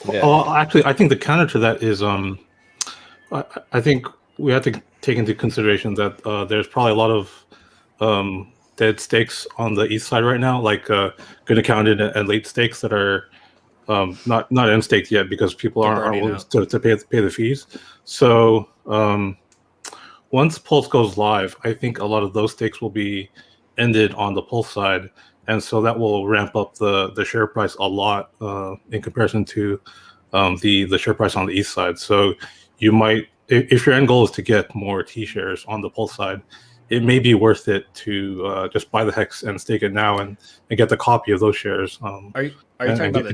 Yeah. Well, actually, I think the counter to that is I think we have to take into consideration that there's probably a lot of dead stakes on the east side right now, like good accounted and late stakes that are not end staked yet because people aren't willing to pay the fees. So once Pulse goes live, I think a lot of those stakes will be ended on the Pulse side, and so that will ramp up the share price a lot in comparison to the share price on the east side. So you might, if your end goal is to get more T shares on the Pulse side, it may be worth it to just buy the HEX and stake it now and get the copy of those shares. Are you talking about the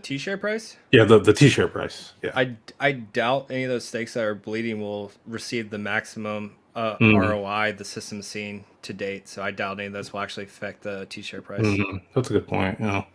T share price? Yeah, the T share price. Yeah. I doubt any of those stakes that are bleeding will receive the maximum ROI the system's seen to date. So I doubt any of those will actually affect the T share price. That's a good point. Yeah.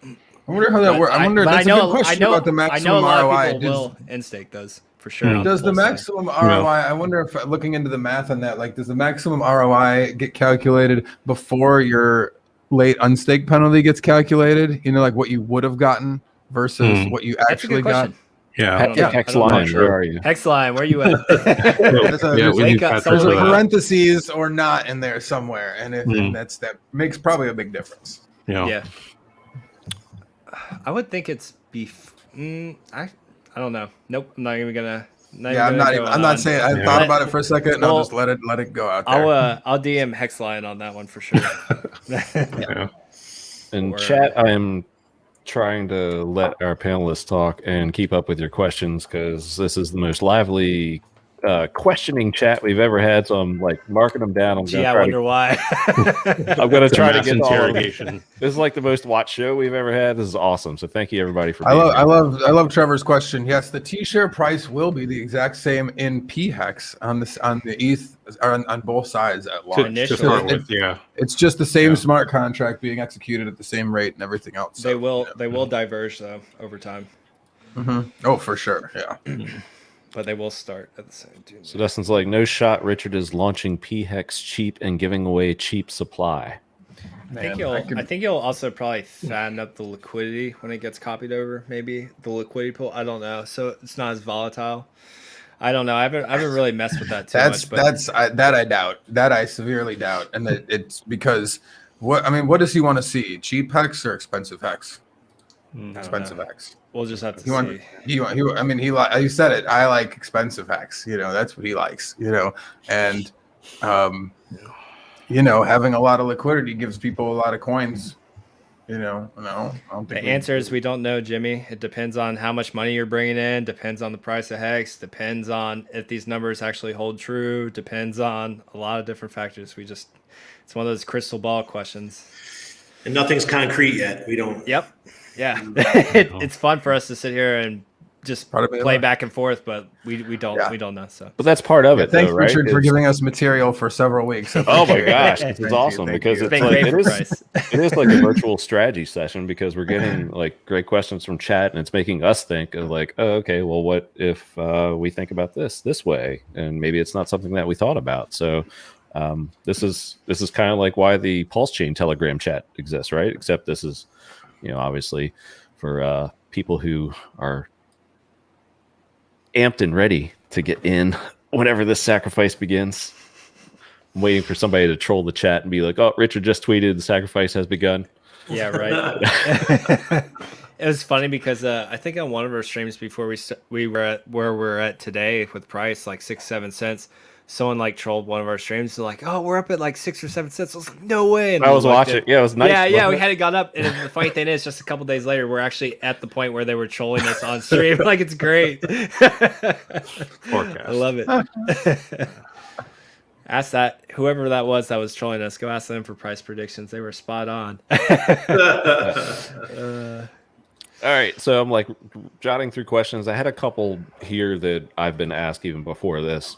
I wonder how that works. I wonder. That's a good question about the maximum ROI. I know a lot of people will end stake those. For sure. Does the maximum ROI, I wonder if looking into the math on that, like does the maximum ROI get calculated before your late unstake penalty gets calculated? Like what you would have gotten versus what you actually got? Yeah. Hex line, where are you? Hex line, where are you at? There's a parentheses or not in there somewhere. And that makes probably a big difference. Yeah. I would think it's beef. I don't know. Nope. I'm not even gonna. I'm not saying. I thought about it for a second, and I'll just let it go out there. I'll DM Hexline on that one for sure. In chat, I am trying to let our panelists talk and keep up with your questions because this is the most lively questioning chat we've ever had. So I'm like marking them down. I wonder why. I'm going to try to get interrogation. This is like the most watched show we've ever had. This is awesome. So thank you everybody for. I love Trevor's question. Yes, the T-share price will be the exact same in PHEX on the ETH or on both sides at launch. It's just the same smart contract being executed at the same rate and everything else. They will diverge though over time. Oh, for sure. Yeah. But they will start at the same time. So Dustin's like, no shot. Richard is launching PHEX cheap and giving away cheap supply. I think you'll also probably fatten up the liquidity when it gets copied over. Maybe the liquidity pool. I don't know. So it's not as volatile. I don't know. I haven't really messed with that too much. But I doubt. That I severely doubt, and that it's because what does he want to see? Cheap hex or expensive hex? Expensive hex. We'll just have to see. He said it. I like expensive hex. That's what he likes. And having a lot of liquidity gives people a lot of coins. No, I don't think the answer is we don't know, Jimmy. It depends on how much money you're bringing in, depends on the price of hex, depends on if these numbers actually hold true, depends on a lot of different factors. It's one of those crystal ball questions. And nothing's concrete yet. We don't. Yep. Yeah. It's fun for us to sit here and just play back and forth, but we don't know. So, but that's part of it. Thanks, though, right? Richard, for giving us material for several weeks. Oh my gosh, this is awesome because it's it is like a virtual strategy session because we're getting like great questions from chat and it's making us think of like, oh, okay, well, what if we think about this way, and maybe it's not something that we thought about. So this is kind of like why the PulseChain Telegram chat exists, right? Except this is, obviously for people who are amped and ready to get in whenever this sacrifice begins. I'm waiting for somebody to troll the chat and be like, "Oh, Richard just tweeted the sacrifice has begun." Yeah, right. It was funny because I think on one of our streams before we were at where we're at today with price like 6-7 cents, someone like trolled one of our streams. They're like, "Oh, we're up at like 6 or 7 cents." I was like, "No way!" And I was watching. Yeah, it was nice. Yeah, we had it gone up. And the funny thing is, just a couple days later, we're actually at the point where they were trolling us on stream. Like, it's great. Forecast. I love it. Ask that whoever that was trolling us. Go ask them for price predictions. They were spot on. All right, so I'm like jotting through questions. I had a couple here that I've been asked even before this.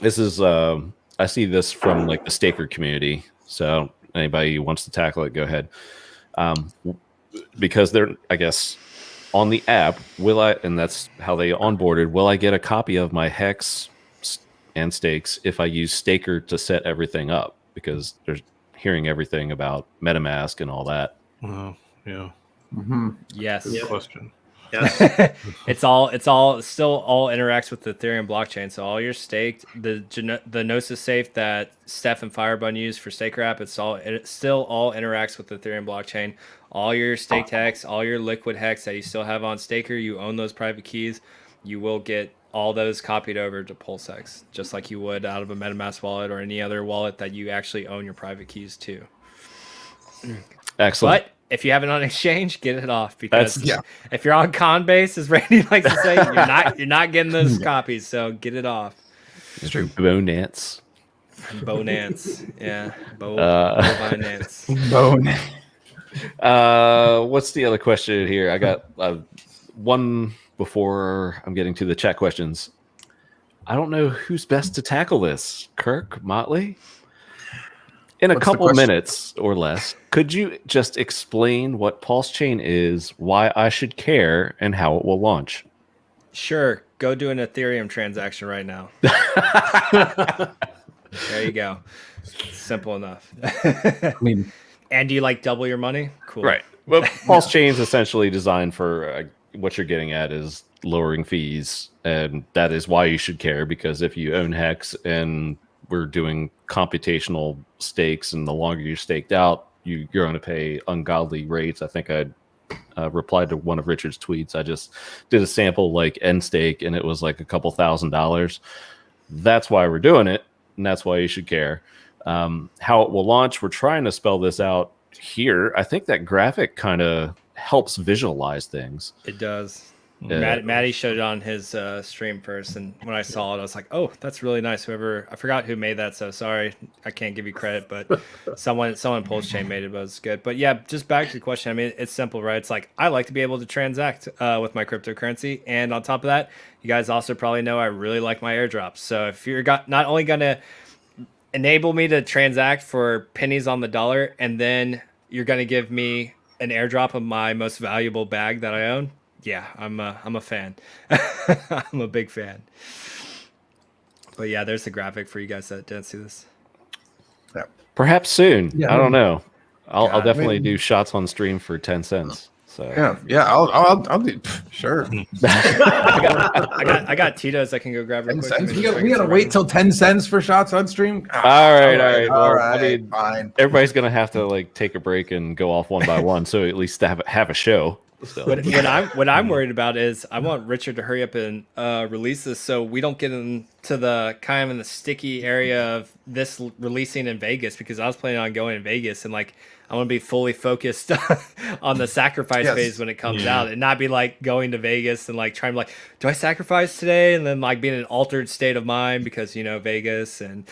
This is I see this from like the staker community. So anybody who wants to tackle it, go ahead. Because they're, I guess, on the app, and that's how they onboarded, will I get a copy of my HEX and stakes if I use Staker to set everything up? Because they're hearing everything about MetaMask and all that. Yeah. Mm-hmm. Yes. Good question. Yes. It's still all interacts with the Ethereum blockchain. So all your staked, the Gnosis safe that Steph and Firebun use for Staker app, it still all interacts with the Ethereum blockchain. All your staked hex, all your liquid hex that you still have on Staker, you own those private keys. You will get all those copied over to PulseX, just like you would out of a MetaMask wallet or any other wallet that you actually own your private keys to. Excellent. But if you have it on exchange, get it off, because if you're on Coinbase, as Randy likes to say, you're not getting those copies. So get it off. It's true. Bonance. Yeah. Bonance. What's the other question here? I got one before I'm getting to the chat questions. I don't know who's best to tackle this. Kurk, Motley? In a couple minutes or less, could you just explain what PulseChain is, why I should care, and how it will launch? Sure. Go do an Ethereum transaction right now. There you go. Simple enough. And do you like double your money? Cool. Right. Well, PulseChain is essentially designed for what you're getting at is lowering fees, and that is why you should care, because if you own HEX and we're doing computational stakes, and the longer you're staked out, you're going to pay ungodly rates. I think I replied to one of Richard's tweets. I just did a sample like end stake, and it was like a couple $1,000s. That's why we're doing it, and that's why you should care. How it will launch, we're trying to spell this out here. I think that graphic kind of helps visualize things. It does. Maddie showed it on his stream first, and when I saw it, I was like, "Oh, that's really nice." I forgot who made that, so sorry, I can't give you credit, but someone PulseChain made it, but it's good. But yeah, just back to the question. I mean, it's simple, right? It's like I like to be able to transact with my cryptocurrency, and on top of that, you guys also probably know I really like my airdrops. So if you're not only gonna enable me to transact for pennies on the dollar, and then you're gonna give me an airdrop of my most valuable bag that I own. Yeah, I'm a fan. I'm a big fan. But yeah, there's the graphic for you guys that didn't see this. Perhaps soon. I don't know. I'll definitely do shots on stream for 10 cents. So yeah, I'll do sure. I got Tito's I can go grab real 10 quick. cents. to We make sure I gotta get wait some till 10 cents for shots on stream. all right. Well, I mean, fine. everybody's gonna have to like take a break and go off one by one, so at least to have a show. So. What I'm worried about is I want Richard to hurry up and release this so we don't get into the kind of in the sticky area of this releasing in Vegas, because I was planning on going in Vegas and like I want to be fully focused on the sacrifice phase when it comes out, and not be like going to Vegas and like trying to like, do I sacrifice today, and then like be in an altered state of mind because Vegas and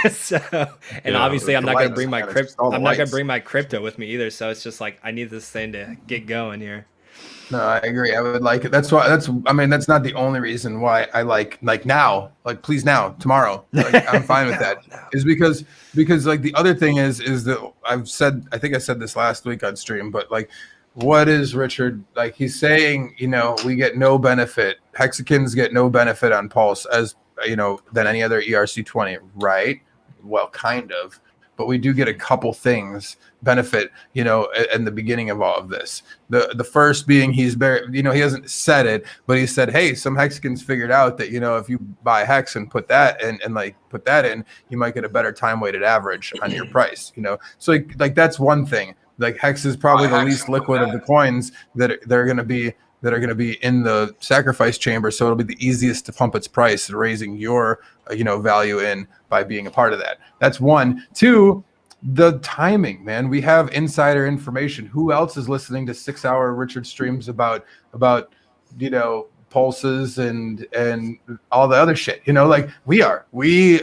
so, and obviously I'm not going to bring my crypto. I'm not going to bring my crypto with me either. So it's just like I need this thing to get going here. No, I agree. I would like it. That's not the only reason why I like now, like please now, tomorrow. Like, I'm fine with that. Is because like the other thing is that I think I said this last week on stream, but like, what is Richard, like he's saying, we get no benefit. Hexicans get no benefit on Pulse as, than any other ERC20, right? Well, kind of. But we do get a couple things benefit, in the beginning of all of this. The first being he's very, he hasn't said it, but he said, hey, some Hexicans figured out that, if you buy Hex and put that in, you might get a better time weighted average on your price, So like that's one thing. Like Hex is probably the least liquid of the coins that are going to be in the sacrifice chamber, so it'll be the easiest to pump its price, raising your value in by being a part of that. That's one. Two, the timing, man. We have insider information. Who else is listening to 6-hour Richard streams about pulses and all the other shit? Like we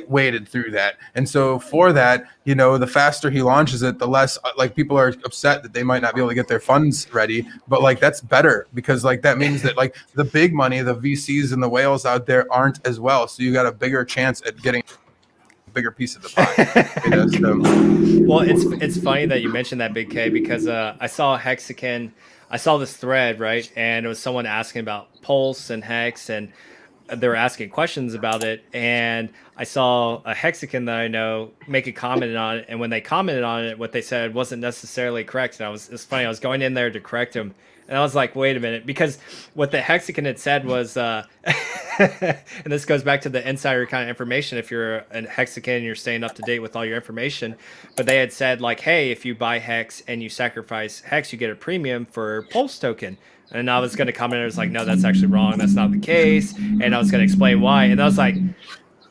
waded through that, and so for that, the faster he launches it, the less like people are upset that they might not be able to get their funds ready. But like that's better, because like that means that like the big money, the VCs and the whales out there aren't as well, so you got a bigger chance at getting a bigger piece of the pie. Well, it's funny that you mentioned that, Big K, because I saw this thread, right? And it was someone asking about Pulse and Hex, and they were asking questions about it. And I saw a Hexican that I know make a comment on it. And when they commented on it, what they said wasn't necessarily correct. And it's funny. I was going in there to correct him. And I was like, wait a minute, because what the Hexican had said was, and this goes back to the insider kind of information. If you're a Hexican and you're staying up to date with all your information, but they had said like, hey, if you buy Hex and you sacrifice Hex, you get a premium for Pulse token. And I was going to comment, I was like, no, that's actually wrong. That's not the case. And I was going to explain why. And I was like,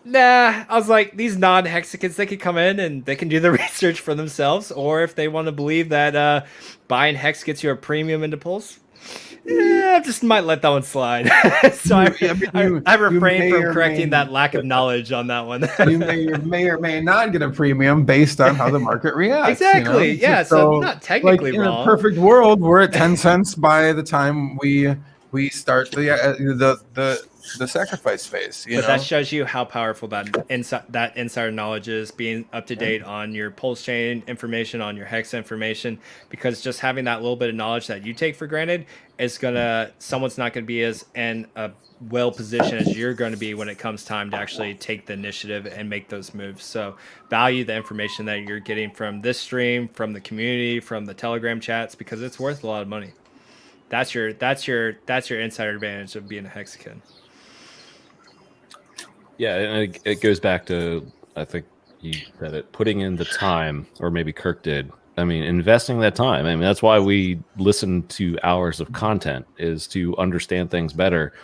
nah, I was like, these non-Hexicans, they could come in and they can do the research for themselves. Or if they want to believe that buying Hex gets you a premium into Pulse, I just might let that one slide. So I refrain from correcting that lack of knowledge on that one. You may or may not get a premium based on how the market reacts. Exactly. Yeah. So not technically like, wrong. In a perfect world, we're at 10 cents by the time we start the sacrifice phase. But that shows you how powerful that insider knowledge is, being up to date on your PulseChain information, on your Hex information, because just having that little bit of knowledge that you take for granted is someone's not gonna be as well positioned as you're going to be when it comes time to actually take the initiative and make those moves. So value the information that you're getting from this stream, from the community, from the Telegram chats, because it's worth a lot of money. That's your insider advantage of being a Hexican. Yeah, and it goes back to, I think you said it, putting in the time, or maybe Kurk did. I mean, investing that time. I mean, that's why we listen to hours of content, is to understand things better.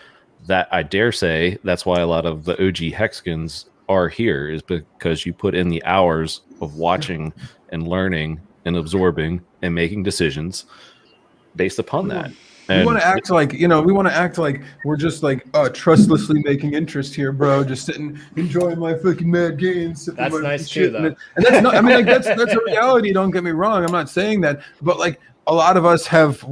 That, I dare say, that's why a lot of the OG Hexicans are here, is because you put in the hours of watching and learning and absorbing and making decisions based upon that. We want to act like, we're just like trustlessly making interest here, bro. Just sitting, enjoying my fucking mad gains. That's nice too, though. And that's not, I mean, like that's a reality. Don't get me wrong. I'm not saying that, but like a lot of us have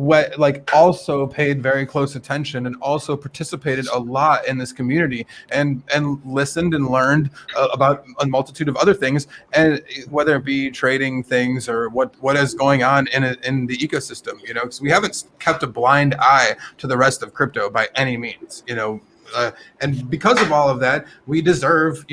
also paid very close attention and also participated a lot in this community and listened and learned about a multitude of other things, and whether it be trading things or what is going on in the ecosystem, because we haven't kept a blind eye to the rest of crypto by any means. and because of all of that, you deserve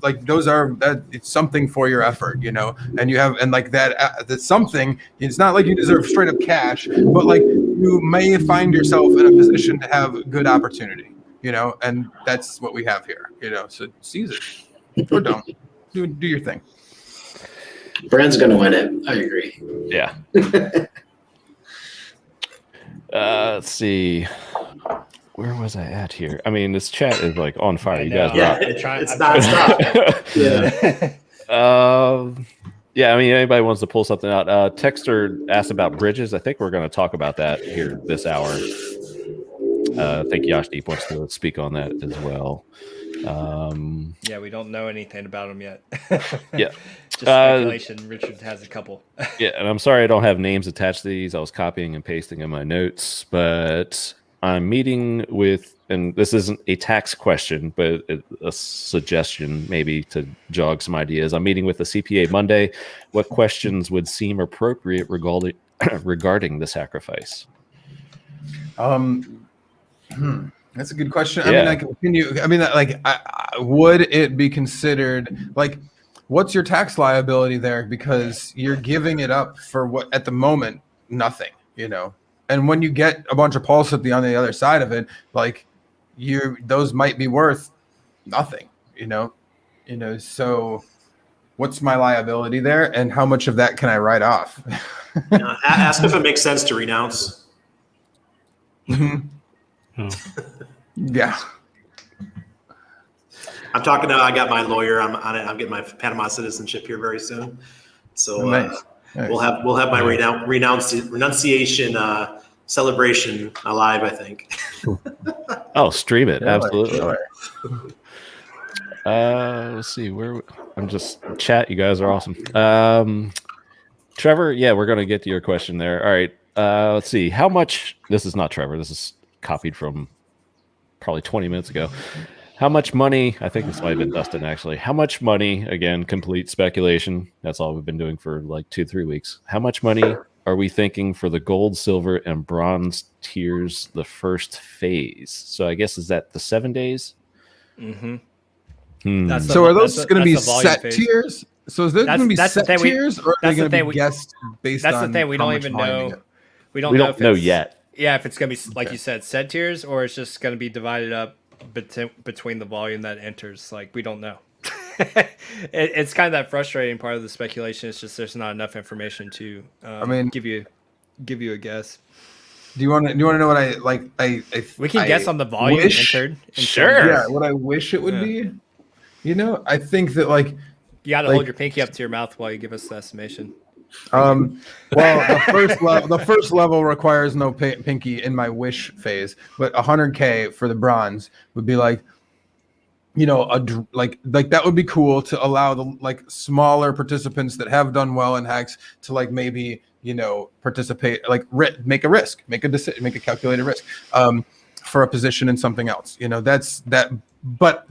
like it's something for your effort, and you have, and like that's something. It's not like you deserve straight up cash, but like you may find yourself in a position to have good opportunity, and that's what we have here, so seize it or don't. Do your thing. Brand's gonna win it. I agree. Yeah. Let's see. Where was I at here? I mean, this chat is like on fire. You guys rock. It's nonstop. Yeah. I mean, anybody wants to pull something out? Texter asked about bridges. I think we're going to talk about that here this hour. I think Yashdeep wants to speak on that as well. Yeah, we don't know anything about them yet. Yeah. Just speculation. Richard has a couple. Yeah, and I'm sorry I don't have names attached to these. I was copying and pasting in my notes, but I'm meeting with, and this isn't a tax question, but a suggestion maybe to jog some ideas. I'm meeting with the CPA Monday. What questions would seem appropriate regarding the sacrifice? That's a good question. Yeah. Would it be considered like, what's your tax liability there? Because you're giving it up for what at the moment, nothing, and when you get a bunch of pulse on the other side of it, like those might be worth nothing, so what's my liability there and how much of that can I write off? Ask if it makes sense to renounce. Mm-hmm. Yeah. I'm talking to, I got my lawyer. I'm on it. I'm getting my Panama citizenship here very soon. So Nice. we'll have my renunciation celebration live, I think. Oh, stream it. Sure, Absolutely. sure. Let's see where I'm just chat. You guys are awesome. Trevor, yeah, we're going to get to your question there. All right. Let's see how much, this is not Trevor. This is copied from probably 20 minutes ago. How much money, I think this might have been Dustin actually, how much money, again, complete speculation, that's all we've been doing for like 2-3 weeks. How much money are we thinking for the gold, silver, and bronze tiers, the first phase? So I guess, is that the 7 days? Mm-hmm. So are those going to be set tiers? So is there going to be set tiers, or are they going to be guessed based on? That's the thing, we don't even know. We don't know yet. Yeah, if it's going to be, like you said, set tiers, or it's just going to be divided up between the volume that enters. Like, we don't know. It's kind of that frustrating part of the speculation. It's just there's not enough information to give you a guess. Do you want to know what I like? We can guess on the volume entered. Sure. Yeah, what I wish it would be. I think that like you got to hold your pinky up to your mouth while you give us the estimation. Well, the first level requires no pinky in my wish phase, but 100K for the bronze would be like, like that would be cool to allow the like smaller participants that have done well in HEX to like maybe participate, like make a risk, make a decision, make a calculated risk for a position in something else. That's that. But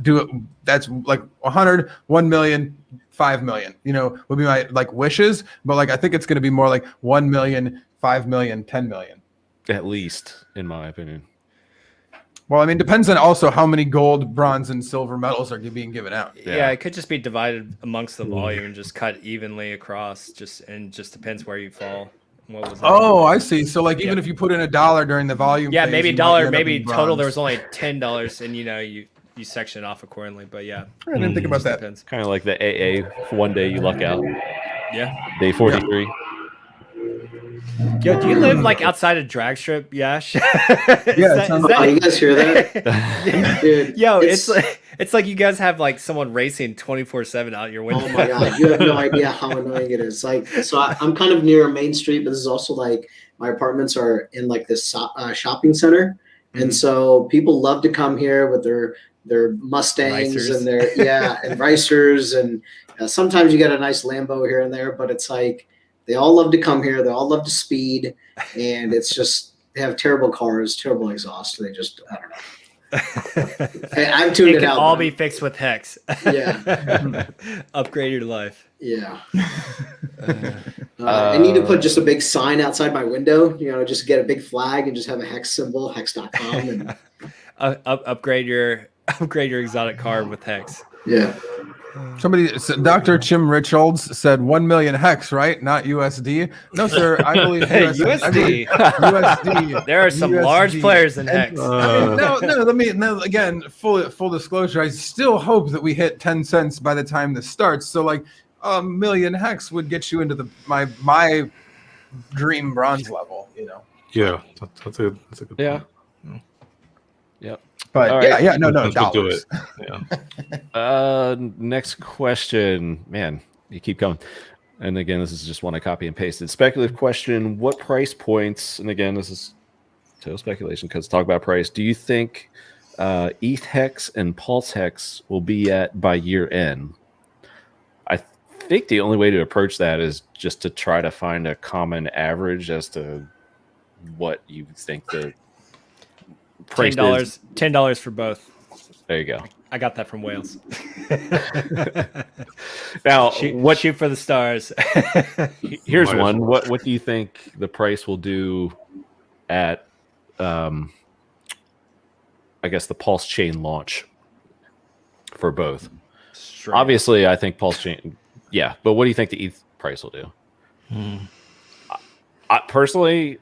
that's like 100, 1 million, 5 million, would be my like wishes. But like, I think it's going to be more like 1 million, 5 million, 10 million. At least, in my opinion. Well, I mean, depends on also how many gold, bronze, and silver medals are being given out. Yeah, it could just be divided amongst the volume and just cut evenly across. Just depends where you fall. What was that? Oh, I see. So like, even if you put in $1 during the volume, yeah, phase, maybe you $1, might maybe end up in total there bronze. was only $10, and you section it off accordingly. But yeah, I didn't think about that. depends. Kind of like the AA, one day you luck out. Yeah. Day 43. Yo, do you live like outside of drag strip, Yash? Yeah, it sounds Oh, you guys hear that? Dude, Yo, it's like you guys have like someone racing 24/7 out your window. oh my god, you have no idea how annoying it is. Like, so I'm kind of near Main Street, but this is also like my apartments are in like this shopping center, and so people love to come here with their Mustangs Ricers. and their and ricers, and sometimes you get a nice Lambo here and there, but it's like they all love to come here. They all love to speed, and it's just they have terrible cars, terrible exhaust. They just I don't know. I've tuned It it can out. all though. be fixed with HEX. Yeah. Upgrade your life. Yeah. I need to put just a big sign outside my window, just get a big flag and just have a HEX symbol, hex.com. And upgrade your exotic card with Hex. Yeah. Somebody, Dr. Chim Richards said 1 million hex, right? Not USD. No, sir. I believe USD. USD. There are some USD. large players in Hex. No. Let me again. Full disclosure. I still hope that we hit 10 cents by the time this starts. So like a million hex would get you into my dream bronze level. You know. Yeah, that's a good Yeah. point. Yep. But All yeah, right. no, Let's do dollars. it. Yeah. Next question. Man, you keep coming. And again, this is just one I copy and pasted. Speculative question. What price points, and again, this is total speculation because talk about price. Do you think ETH Hex and Pulse Hex will be at by year end? I think the only way to approach that is just to try to find a common average as to what you think the price is. $10 for both. There you go. I got that from Wales. Now, shoot for the stars. Here's Might as one. well. What do you think the price will do at I guess the PulseChain launch for both? Straight. Obviously, I think PulseChain, yeah, but what do you think the ETH price will do? I personally,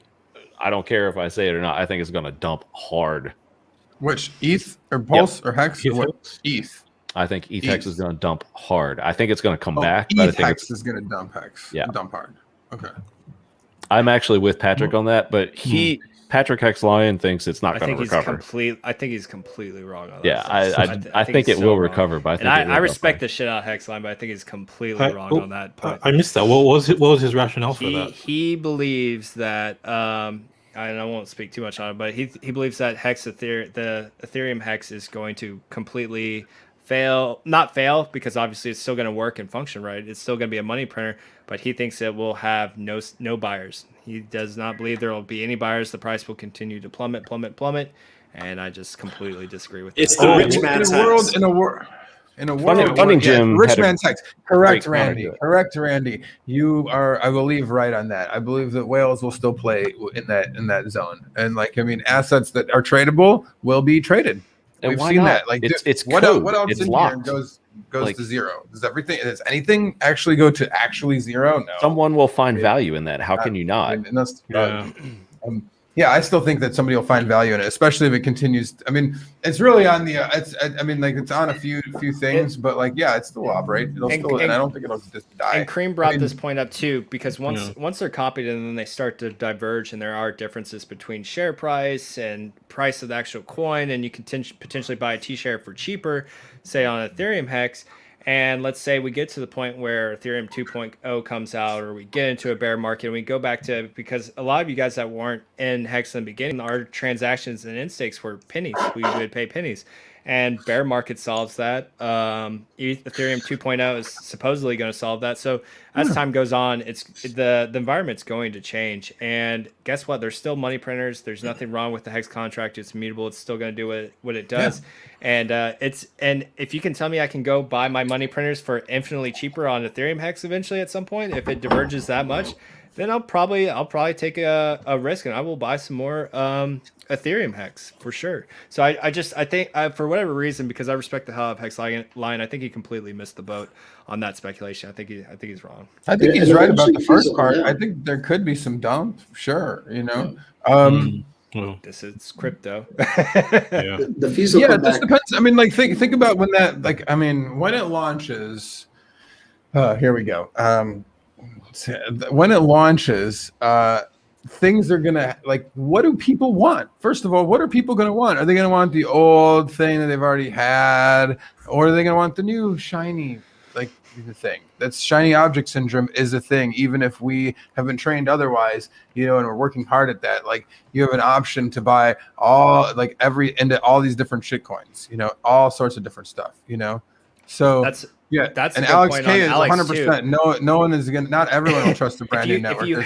I don't care if I say it or not. I think it's going to dump hard. Which ETH or Pulse or Hex? ETH. Or what? ETH. I think ETH Hex is going to dump hard. I think it's going to come Oh, back. But I ETH think Hex is going to dump Hex. Yeah. Dump hard. Okay. I'm actually with Patrick on that, but Patrick Hex Lion thinks it's not going to recover. I think he's completely wrong on that. Yeah, stuff. I think he's it so will wrong. recover, but I respect the shit out of Hexline, but I think he's completely wrong on that point. I missed that. What was his rationale for that? He believes that I won't speak too much on it, but he believes that the Ethereum Hex is going to completely not fail because obviously it's still going to work and function right. It's still going to be a money printer, but he thinks it will have no buyers. He does not believe there will be any buyers. The price will continue to plummet, and I just completely disagree with that. It's the rich man's Hex. In a world, Funding Jim rich had a man's Hex. Correct, great counter Randy. to it. Correct, Randy. You are, I believe, right on that. I believe that whales will still play in that zone, and assets that are tradable will be traded. And We've why seen not? that. Like, It's what code. else It's in locked. here goes Like- to zero? Does anything actually go to actually zero? No. Someone will find value in that. How can you not? And that's, Yeah. I still think that somebody will find value in it, especially if it continues. I mean, it's really on the. It's on a few things, but it still will operate. It'll and I don't think it'll just die. And Cream brought this point up too, because once they're copied and then they start to diverge, and there are differences between share price and price of the actual coin, and you can potentially buy a T-share for cheaper, say on Ethereum Hex. And let's say we get to the point where Ethereum 2.0 comes out, or we get into a bear market, and we go back to, because a lot of you guys that weren't in Hex in the beginning, our transactions and in-stakes were pennies. We would pay pennies. And bear market solves that. Ethereum 2.0 is supposedly going to solve that. So as time goes on, it's the environment's going to change. And guess what? There's still money printers. There's nothing wrong with the Hex contract. It's immutable. It's still going to do what it does. Yeah. And if you can tell me I can go buy my money printers for infinitely cheaper on Ethereum Hex eventually at some point, if it diverges that much, then I'll probably take a risk, and I will buy some more Ethereum Hex for sure. So I think for whatever reason, because I respect the hell of Hex line, I think he completely missed the boat on that speculation. I think he's wrong. I think Yeah, he's and right about the eventually first fizzle part. out. I think there could be some dump, sure. This is crypto. Yeah. The fees will Yeah, come it just back. depends. I mean, think about when that, when it launches. Here we go. When it launches, things are gonna what do people want? First of all, what are people gonna want? Are they gonna want the old thing that they've already had, or are they gonna want the new shiny the thing? That's shiny object syndrome is a thing, even if we have been trained otherwise, and we're working hard at that. You have an option to buy all into all these different shit coins, all sorts of different stuff, So That's yeah, that's and a good Alex point K on is Alex, 100%. No one is gonna. Not everyone will trust the brand new if network. you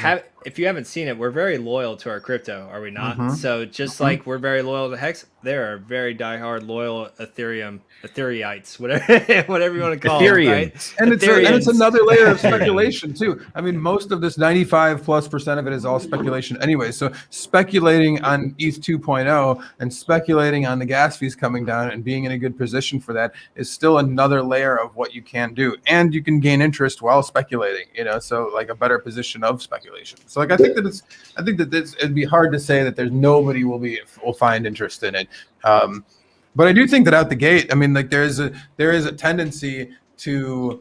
if you haven't seen it, we're very loyal to our crypto, are we not? Mhm. So just like we're very loyal to Hex, there are very diehard loyal Etheryites, whatever you want to call them, right? And it's another layer of Ethereum. speculation too. I mean, most of this 95+% of it is all speculation anyway. So speculating on ETH 2.0 and speculating on the gas fees coming down and being in a good position for that is still another layer of what you can do. And you can gain interest while speculating, so like a better position of speculation. So like I think that it'd be hard to say that there's nobody will find interest in it. But I do think that out the gate, I mean, like there is a tendency to,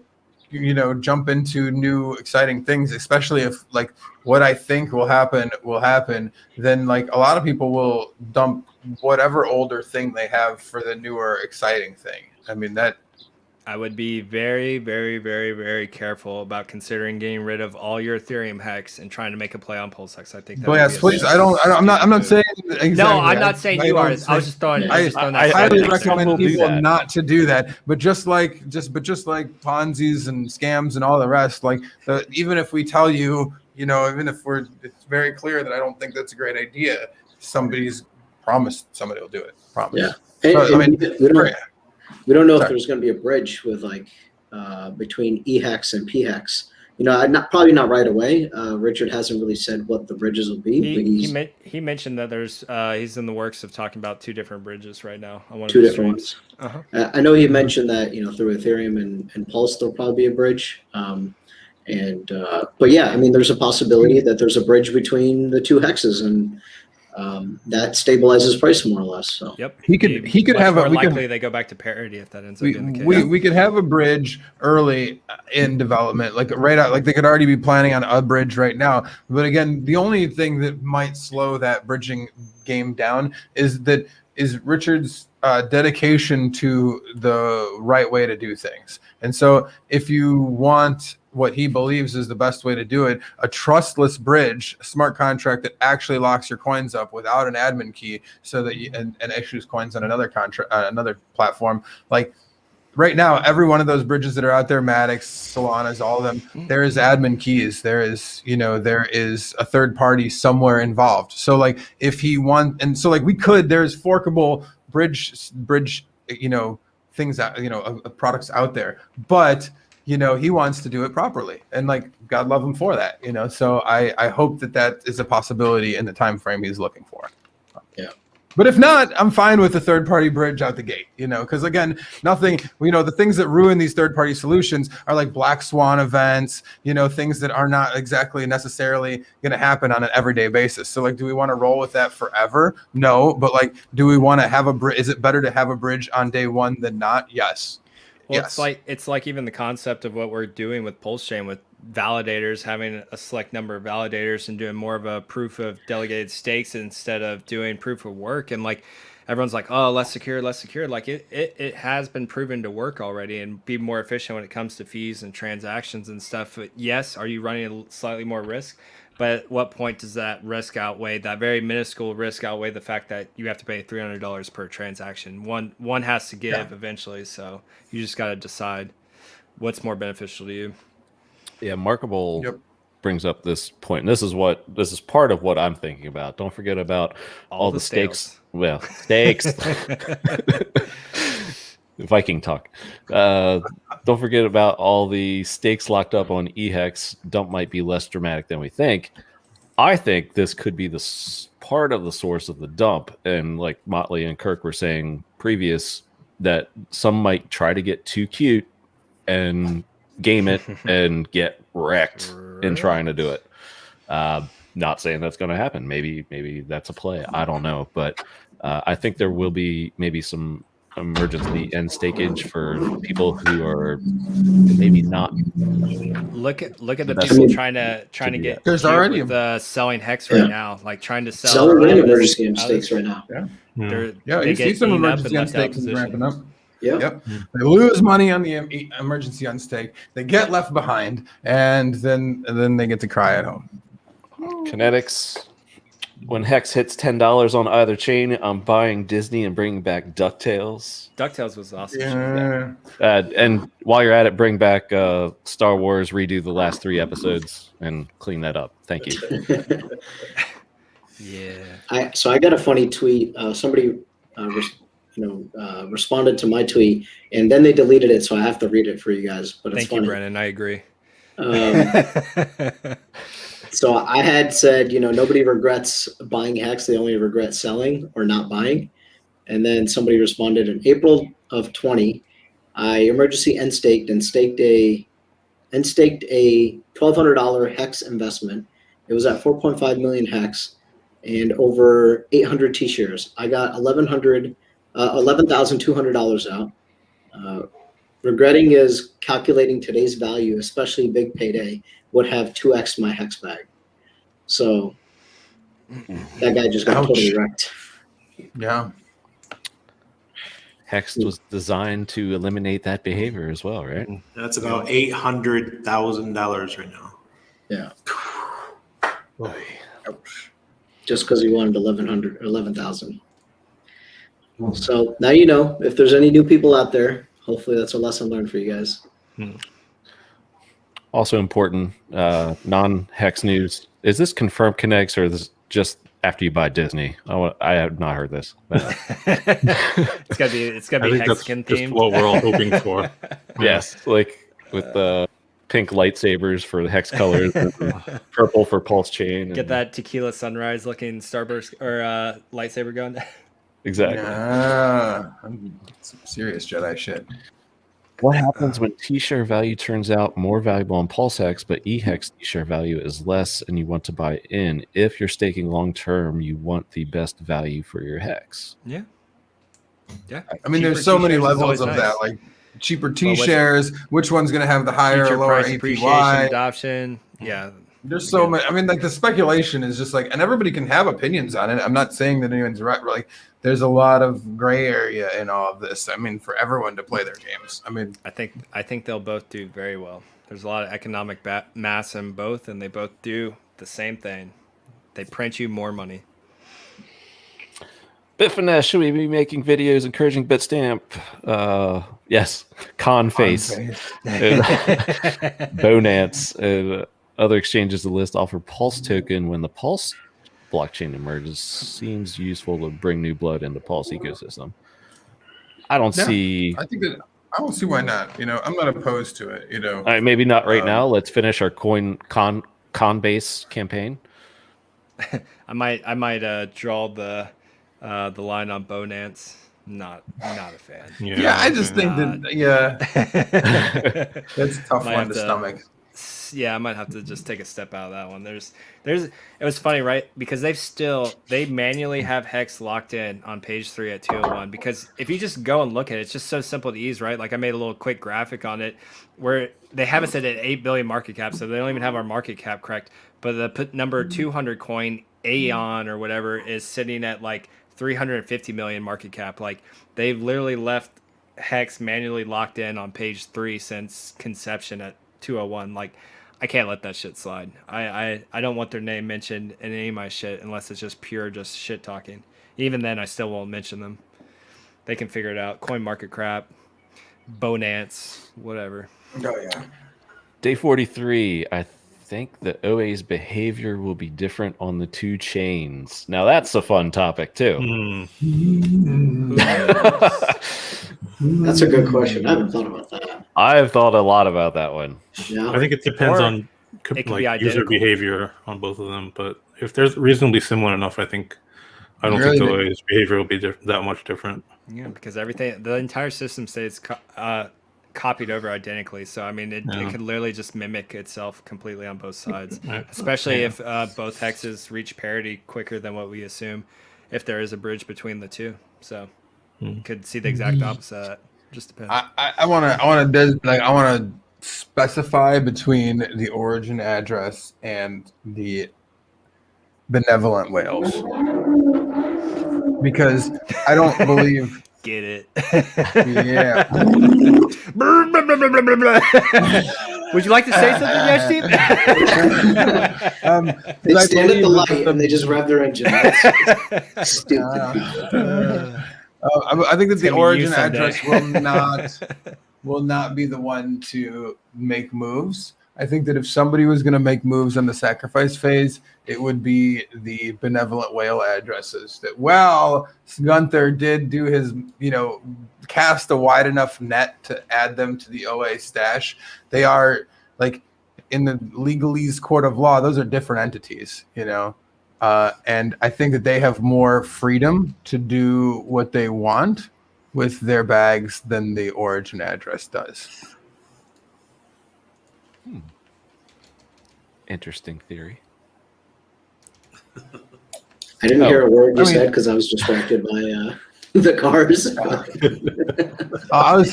jump into new exciting things, especially if like what I think will happen. Then like a lot of people will dump whatever older thing they have for the newer exciting thing. I mean, that I would be very, very, very, very careful about considering getting rid of all your Ethereum hex and trying to make a play on PulseX. I think that. But yes, please. I'm not saying. Exactly. No, I'm not saying you are. I was just throwing. I highly recommend people that. not to do that. But just like Ponzi's and scams and all the rest, like even if we tell you, even if it's very clear that I don't think that's a great idea, somebody's promised somebody will do it. Promise. Yeah. I mean, we don't know if there's going to be a bridge with between EHEX and PHEX. Probably not right away. Richard hasn't really said what the bridges will be. He mentioned that there's he's in the works of talking about 2 different bridges right now. Two different ones. I know he mentioned that through Ethereum and Pulse there'll probably be a bridge. But yeah, I mean, there's a possibility that there's a bridge between the 2 hexes and. That stabilizes price more or less. So yep, he could have more likely they go back to parity if that ends up being the case. We could have a bridge early in development, like right out, like they could already be planning on a bridge right now. But again, the only thing that might slow that bridging game down is Richard's dedication to the right way to do things. And so if you want what he believes is the best way to do it, a trustless bridge, a smart contract that actually locks your coins up without an admin key, so that and issues coins on another contract, another platform. Like right now, every one of those bridges that are out there, Maddox, Solana's, all of them, there is admin keys. There is a third party somewhere involved. So like if he and so like there's forkable bridge, things that, products out there, but he wants to do it properly, and like God love him for that, So I hope that is a possibility in the time frame he's looking for. Yeah. But if not, I'm fine with the third-party bridge out the gate, because again, nothing, the things that ruin these third-party solutions are like black swan events, things that are not exactly necessarily going to happen on an everyday basis. So like, do we want to roll with that forever? No, but like, do we want to have a bridge? Is it better to have a bridge on day one than not? Yes. Well, yes. it's like even the concept of what we're doing with PulseChain with validators, having a select number of validators and doing more of a proof of delegated stakes instead of doing proof of work. And like everyone's like, oh, less secure. Like it has been proven to work already and be more efficient when it comes to fees and transactions and stuff. But yes, are you running slightly more risk? But at what point does that risk outweigh, that very minuscule risk outweigh the fact that you have to pay $300 per transaction? One has to give eventually, so you just got to decide what's more beneficial to you. Yeah, Markable brings up this point, and this is part of what I'm thinking about. Don't forget about all the stakes. Well, stakes. Viking talk. Don't forget about all the stakes locked up on EHEX. Dump might be less dramatic than we think. I think this could be the part of the source of the dump. And like Motley and Kurk were saying previous, that some might try to get too cute and game it and get wrecked in trying to do it. Not saying that's going to happen. Maybe that's a play. I don't know. But I think there will be maybe some emergency end stakeage for people who are maybe not. Look at the people trying to get. There's already selling hex right now, like trying to sell. Selling emergency end stakes right now. You see some emergency end stakes ramping up. Yep. They lose money on the emergency on stake. They get left behind, and then they get to cry at home. Kinetics when Hex hits $10 on either chain, I'm buying Disney and bringing back DuckTales. DuckTales was awesome. Yeah. And while you're at it, bring back Star Wars, redo the last 3 episodes, and clean that up. Thank you. Yeah. So I got a funny tweet. Somebody, responded to my tweet, and then they deleted it, so I have to read it for you guys. But it's Thank funny. you, Brennan. I agree. So I had said, nobody regrets buying Hex. They only regret selling or not buying. And then somebody responded in April of 20, I emergency end staked a $1,200 Hex investment. It was at 4.5 million Hex and over 800 T-shares. I got $11,200 out. Regretting is calculating today's value, especially big payday, would have 2x my Hex bag. So that guy just got totally wrecked. Yeah. Hex was designed to eliminate that behavior as well, right? That's about $800,000 right now. Yeah. Just because he wanted 11,000. So now you know, if there's any new people out there, hopefully that's a lesson learned for you guys. Also important, non-Hex news. Is this confirmed connects or is this just after you buy Disney? I have not heard this. It's gotta be Hexagon just themed. what we're all hoping for. Yes, like with the pink lightsabers for the Hex colors, and purple for PulseChain. Get that tequila sunrise looking starburst or lightsaber going. Exactly. Yeah. Some serious Jedi shit. What happens when T-share value turns out more valuable on PulseHex, but eHex T-share value is less and you want to buy in? If you're staking long-term, you want the best value for your Hex. Yeah. Yeah. I mean, Cheaper there's so many T-shares is levels always of nice. that, like cheaper T-shares, which one's going to have the higher Future or lower price appreciation, APY. adoption. Yeah. There's so much. I mean, like the speculation is just like, and everybody can have opinions on it. I'm not saying that anyone's right. But like, there's a lot of gray area in all of this. I mean, for everyone to play their games. I mean, I think they'll both do very well. There's a lot of economic mass in both, and they both do the same thing. They print you more money. Bitfinesse, should we be making videos encouraging Bitstamp? Yes. Conface. Bonance. And other exchanges the list offer Pulse token when the Pulse blockchain emerges. Seems useful to bring new blood into Pulse ecosystem. I don't see. I think that I don't see why not. I'm not opposed to it. All right, maybe not right now. Let's finish our Coinbase campaign. I might draw the line on Bonance. Not a fan. Yeah, I just think that that's a tough one to stomach. Yeah, I might have to just take a step out of that one. It was funny, right? Because they manually have Hex locked in on page 3 at 201. Because if you just go and look at it, it's just so simple to use, right? Like I made a little quick graphic on it where they have us at 8 billion market cap, so they don't even have our market cap correct. But the number 200 coin Aeon or whatever is sitting at like 350 million market cap. Like they've literally left Hex manually locked in on page 3 since conception at 201. Like I can't let that shit slide. I don't want their name mentioned in any of my shit unless it's just pure just shit talking. Even then, I still won't mention them. They can figure it out. Coin market crap, Bonance, whatever. Oh yeah. Day 43. I think the OA's behavior will be different on the 2 chains. Now that's a fun topic too. That's a good question. I haven't thought about that. I've thought a lot about that one. Yeah. I think it depends on it can be user identical. behavior on both of them. But if they're reasonably similar enough, I don't think the OA's behavior will be that much different. Yeah, because the entire system stays copied over identically. So I mean, it could literally just mimic itself completely on both sides. Especially if both hexes reach parity quicker than what we assume, if there is a bridge between the two. So you could see the exact opposite of that. Just depends. I want to specify between the origin address and the benevolent whales, because I don't believe. Get it? Yeah. Would you like to say something, Yashdeep? They stand at the light and they just rev their engine. That's stupid. I think that the gonna be origin you someday. address will not be the one to make moves. I think that if somebody was going to make moves on the sacrifice phase, it would be the benevolent whale addresses. That, well, Gunther did do his, cast a wide enough net to add them to the OA stash. They are, like, in the legalese court of law, those are different entities, and I think that they have more freedom to do what they want with their bags than the origin address does. Interesting theory. I didn't hear a word you said because I was distracted by the cars. I was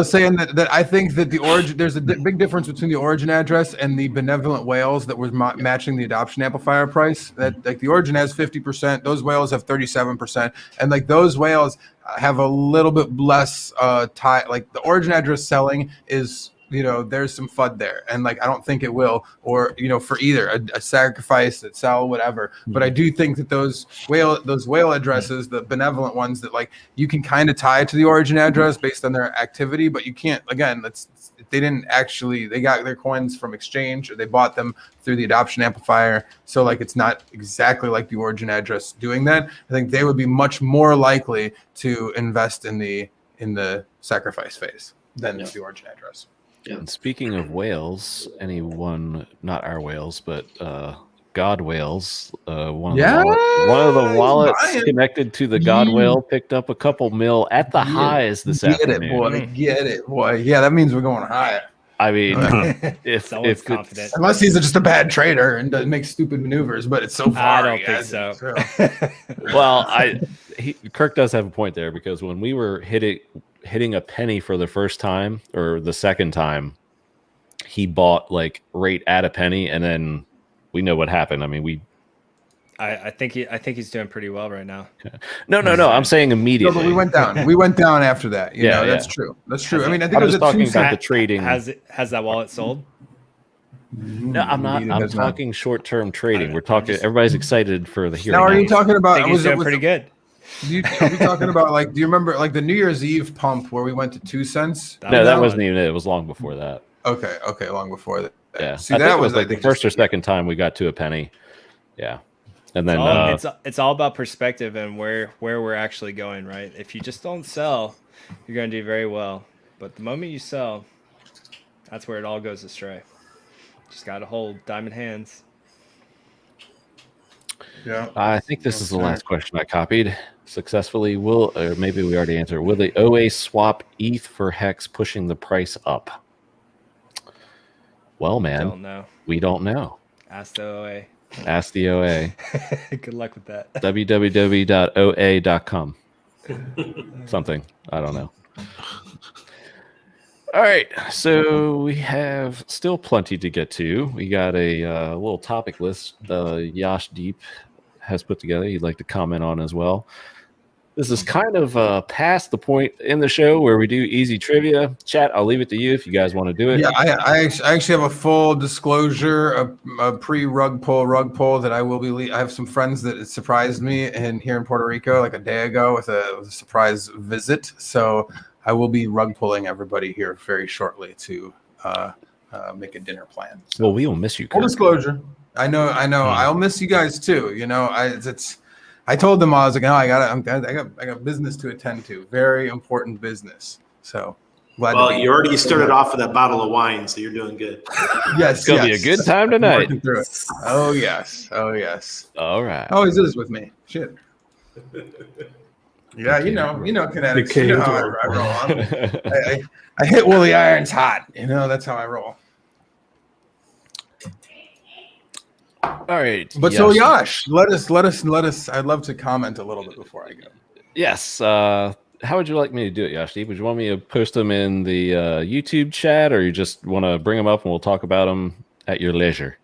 saying that I think that the origin, there's a big difference between the origin address and the benevolent whales that was matching the adoption amplifier price. That, like, the origin has 50%, those whales have 37%, and like those whales have a little bit less tie. Like the origin address selling is, there's some FUD there, and like I don't think it will, or for either a sacrifice, that sell, whatever. But I do think that those whale addresses, the benevolent ones, that like you can kind of tie to the origin address based on their activity, but you can't. Again, they got their coins from exchange, or they bought them through the adoption amplifier. So like it's not exactly like the origin address doing that. I think they would be much more likely to invest in the sacrifice phase than the origin address. Yeah. And speaking of whales, anyone, not our whales, but God whales, one of the wallets connected to the God whale picked up a couple mil at the highs this afternoon. Get it, boy. Yeah, that means we're going higher. I mean, if confident, unless he's just a bad trader and makes stupid maneuvers, but it's so far. I don't think so. Well, Kurk does have a point there, because when we were hitting a penny for the first time or the second time, he bought like right at a penny, and then we know what happened. I mean, I think he's doing pretty well right now. No. I'm saying immediately. No, but we went down. We went down after that. That's true. That's true. I mean, I think I was talking about the trading. Has that wallet sold? No, I'm not. I'm talking short-term trading. We're talking. Everybody's excited for the hearing. Now, are you talking about? I think he's doing pretty good. Are we talking about, like, do you remember like the New Year's Eve pump where we went to 2 cents? No, that wasn't even it. It was long before that. Okay, long before that. Yeah, See, that was like the first or second time we got to a penny. Yeah, and then it's all about perspective and where we're actually going, right? If you just don't sell, you're going to do very well. But the moment you sell, that's where it all goes astray. Just got to hold diamond hands. Yeah, I think this is the last question I copied successfully. Or maybe we already answered. Will the OA swap ETH for HEX, pushing the price up? Well, man, we don't know. Ask the OA. Ask the OA. Good luck with that. www.oa.com. Something. I don't know. All right. So we have still plenty to get to. We got a little topic list Yashdeep has put together. You'd like to comment on as well. This is kind of past the point in the show where we do easy trivia. Chat, I'll leave it to you if you guys want to do it. Yeah, I actually have a full disclosure, a pre-rug pull that I will be. I have some friends that surprised me here in Puerto Rico like a day ago with a surprise visit. So I will be rug pulling everybody here very shortly to make a dinner plan. So, well, we will miss you. Full disclosure. I know. I'll miss you guys too. I told them, I was like, I got business to attend to, very important business. So glad. Well, you already started off with a bottle of wine, so you're doing good. Yes, it's gonna be a good time tonight. Oh yes. All right. Always is with me. Shit. Yeah, you know, kinetics. You know how I roll. I hit Willie Irons hot. That's how I roll. All right. But so Yash, let us. I'd love to comment a little bit before I go. Yes. How would you like me to do it, Yashdeep? Would you want me to post them in the YouTube chat, or you just want to bring them up and we'll talk about them at your leisure?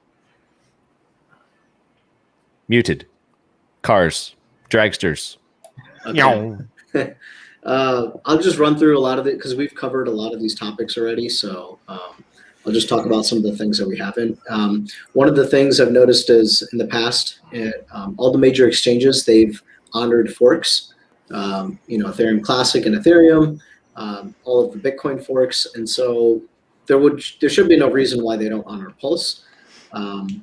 Muted. Cars. Dragsters. Okay. I'll just run through a lot of it because we've covered a lot of these topics already. So I'll just talk about some of the things that we haven't. One of the things I've noticed is in the past, all the major exchanges, they've honored forks, Ethereum Classic and Ethereum, all of the Bitcoin forks. And so there should be no reason why they don't honor Pulse.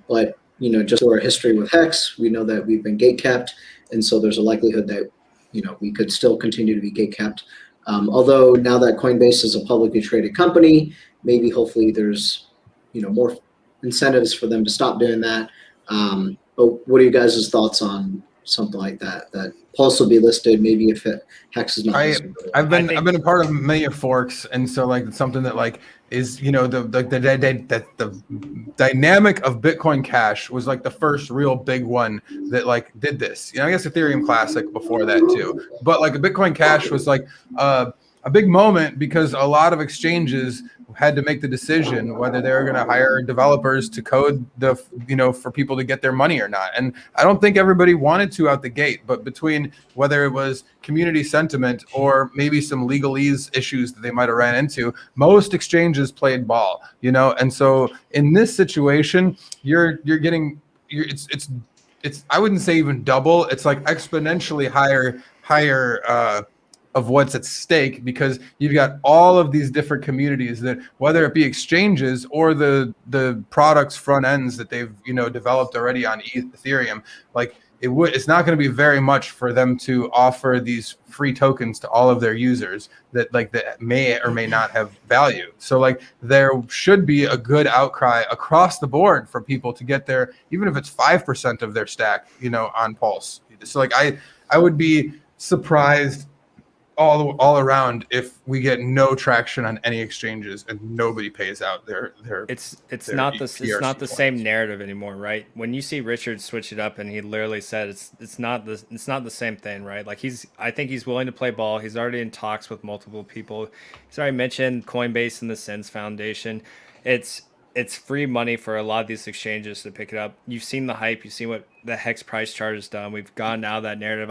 But, just through our history with HEX, we know that we've been gate kept. And so there's a likelihood that, we could still continue to be gate kept. Although now that Coinbase is a publicly traded company, maybe hopefully there's, more incentives for them to stop doing that. But what are you guys' thoughts on something like that? That Pulse will be listed, maybe if HEX is not listed. I've been a part of many forks, and so it's something that is the dynamic of Bitcoin Cash was the first real big one that did this. I guess Ethereum Classic before that too, but a Bitcoin Cash was a big moment because a lot of exchanges had to make the decision whether they were going to hire developers to code for people to get their money or not. And I don't think everybody wanted to out the gate, but between whether it was community sentiment or maybe some legalese issues that they might have ran into, most exchanges played ball, and so in this situation, you're getting it's I wouldn't say even double, it's exponentially higher of what's at stake, because you've got all of these different communities that, whether it be exchanges or the products front ends that they've developed already on Ethereum, it's not going to be very much for them to offer these free tokens to all of their users that that may or may not have value. So there should be a good outcry across the board for people to get their, even if it's 5% of their stack, on Pulse. So I would be surprised all around if we get no traction on any exchanges and nobody pays out their it's their not the PRC same coins. narrative anymore, right? When you see Richard switch it up and he literally said it's not the same thing, right? I think he's willing to play ball. He's already in talks with multiple people. He's already mentioned Coinbase and the Sens Foundation. It's free money for a lot of these exchanges to pick it up. You've seen the hype. You've seen what the HEX price chart has done. We've gotten out of that narrative.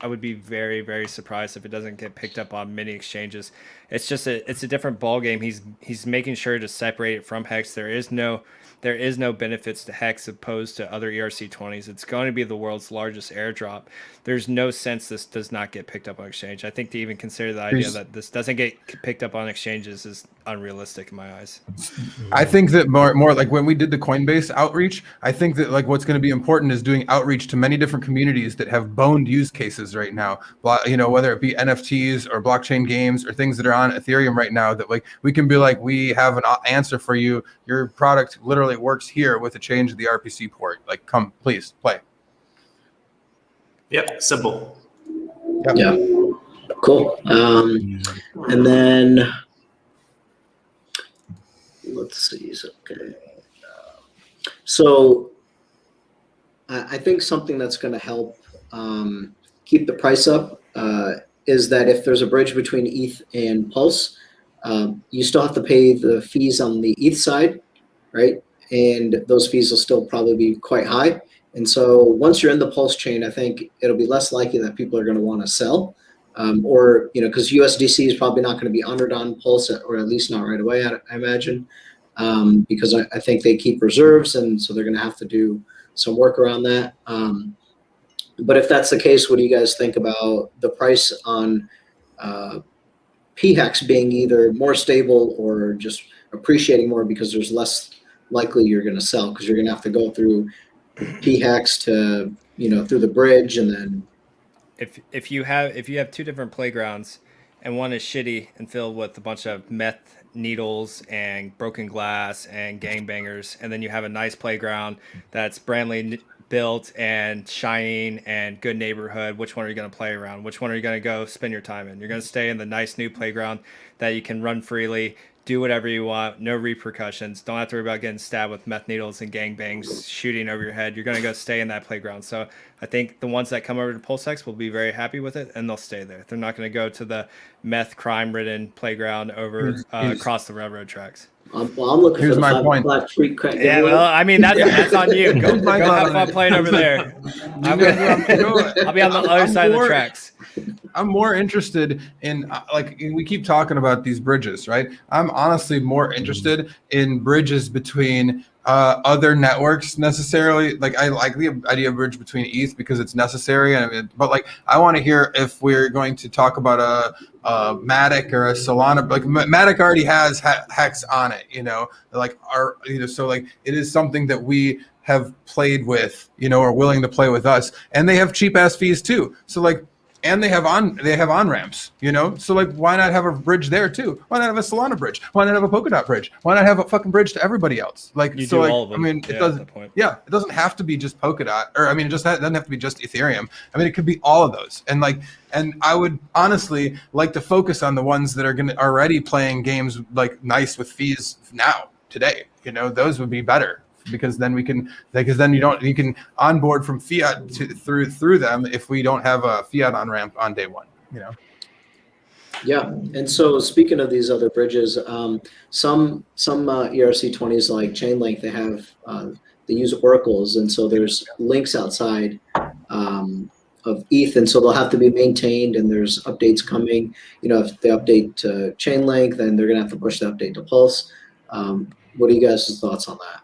I would be very, very surprised if it doesn't get picked up on many exchanges. It's just it's a different ball game. He's making sure to separate it from HEX. There is no benefits to HEX opposed to other ERC20s. It's going to be the world's largest airdrop. There's no sense this does not get picked up on exchange. I think to even consider the idea that this doesn't get picked up on exchanges is unrealistic in my eyes. I think that more when we did the Coinbase outreach, I think that what's going to be important is doing outreach to many different communities that have boned use cases right now. Whether it be NFTs or blockchain games or things that are on Ethereum right now, that we can be we have an answer for you. Your product literally works here with a change of the RPC port. Come, please play. Yep, simple. Yep. Yeah, cool. And then let's see. Okay. So I think something that's going to help keep the price up is that if there's a bridge between ETH and Pulse, you still have to pay the fees on the ETH side, right? And those fees will still probably be quite high. And so once you're in the Pulse chain, I think it'll be less likely that people are going to want to sell, or because USDC is probably not going to be honored on Pulse, or at least not right away, I imagine, because I think they keep reserves, and so they're going to have to do some work around that. But if that's the case, what do you guys think about the price on PHEX being either more stable or just appreciating more because there's less likely you're going to sell because you're going to have to go through PHEX to through the bridge, and then if you have two different playgrounds and one is shitty and filled with a bunch of meth needles and broken glass and gangbangers, and then you have a nice playground that's brandly built and shining and good neighborhood, which one are you going to play around? Which one are you going to go spend your time in? You're going to stay in the nice new playground that you can run freely, do whatever you want, no repercussions, don't have to worry about getting stabbed with meth needles and gangbangs shooting over your head. You're going to go stay in that playground. So I think the ones that come over to PulseX will be very happy with it, and they'll stay there. They're not going to go to the meth crime-ridden playground over across the railroad tracks. I'm looking Here's for my point. Black free crack. Yeah, well, I mean, that's on you. Go have fun playing over there. I'll be on the other side of the tracks. I'm more interested in we keep talking about these bridges, right? I'm I'm honestly more interested in bridges between other networks necessarily. Like I like the idea of bridge between ETH because it's necessary, but like I want to hear if we're going to talk about a Matic or a Solana. Like Matic already has HEX on it, so like it is something that we have played with, or willing to play with us, and they have cheap ass fees too. So like. And they have on ramps, so like why not have a bridge there too? Why not have a Solana bridge? Why not have a Polkadot bridge? Why not have a fucking bridge to everybody else? Like You so do like all of them. I mean it doesn't it doesn't have to be just Polkadot, or I mean it doesn't have to be just Ethereum. I mean it could be all of those. And I would honestly like to focus on the ones that are already playing games like nice with fees now today. Those would be better. Because then you can onboard from fiat through them if we don't have a fiat on ramp on day one. Yeah, and so speaking of these other bridges, some ERC20s like Chainlink, they use oracles, and so there's links outside of ETH, and so they'll have to be maintained, and there's updates coming. If they update to Chainlink, then they're gonna have to push the update to Pulse. What are you guys' thoughts on that?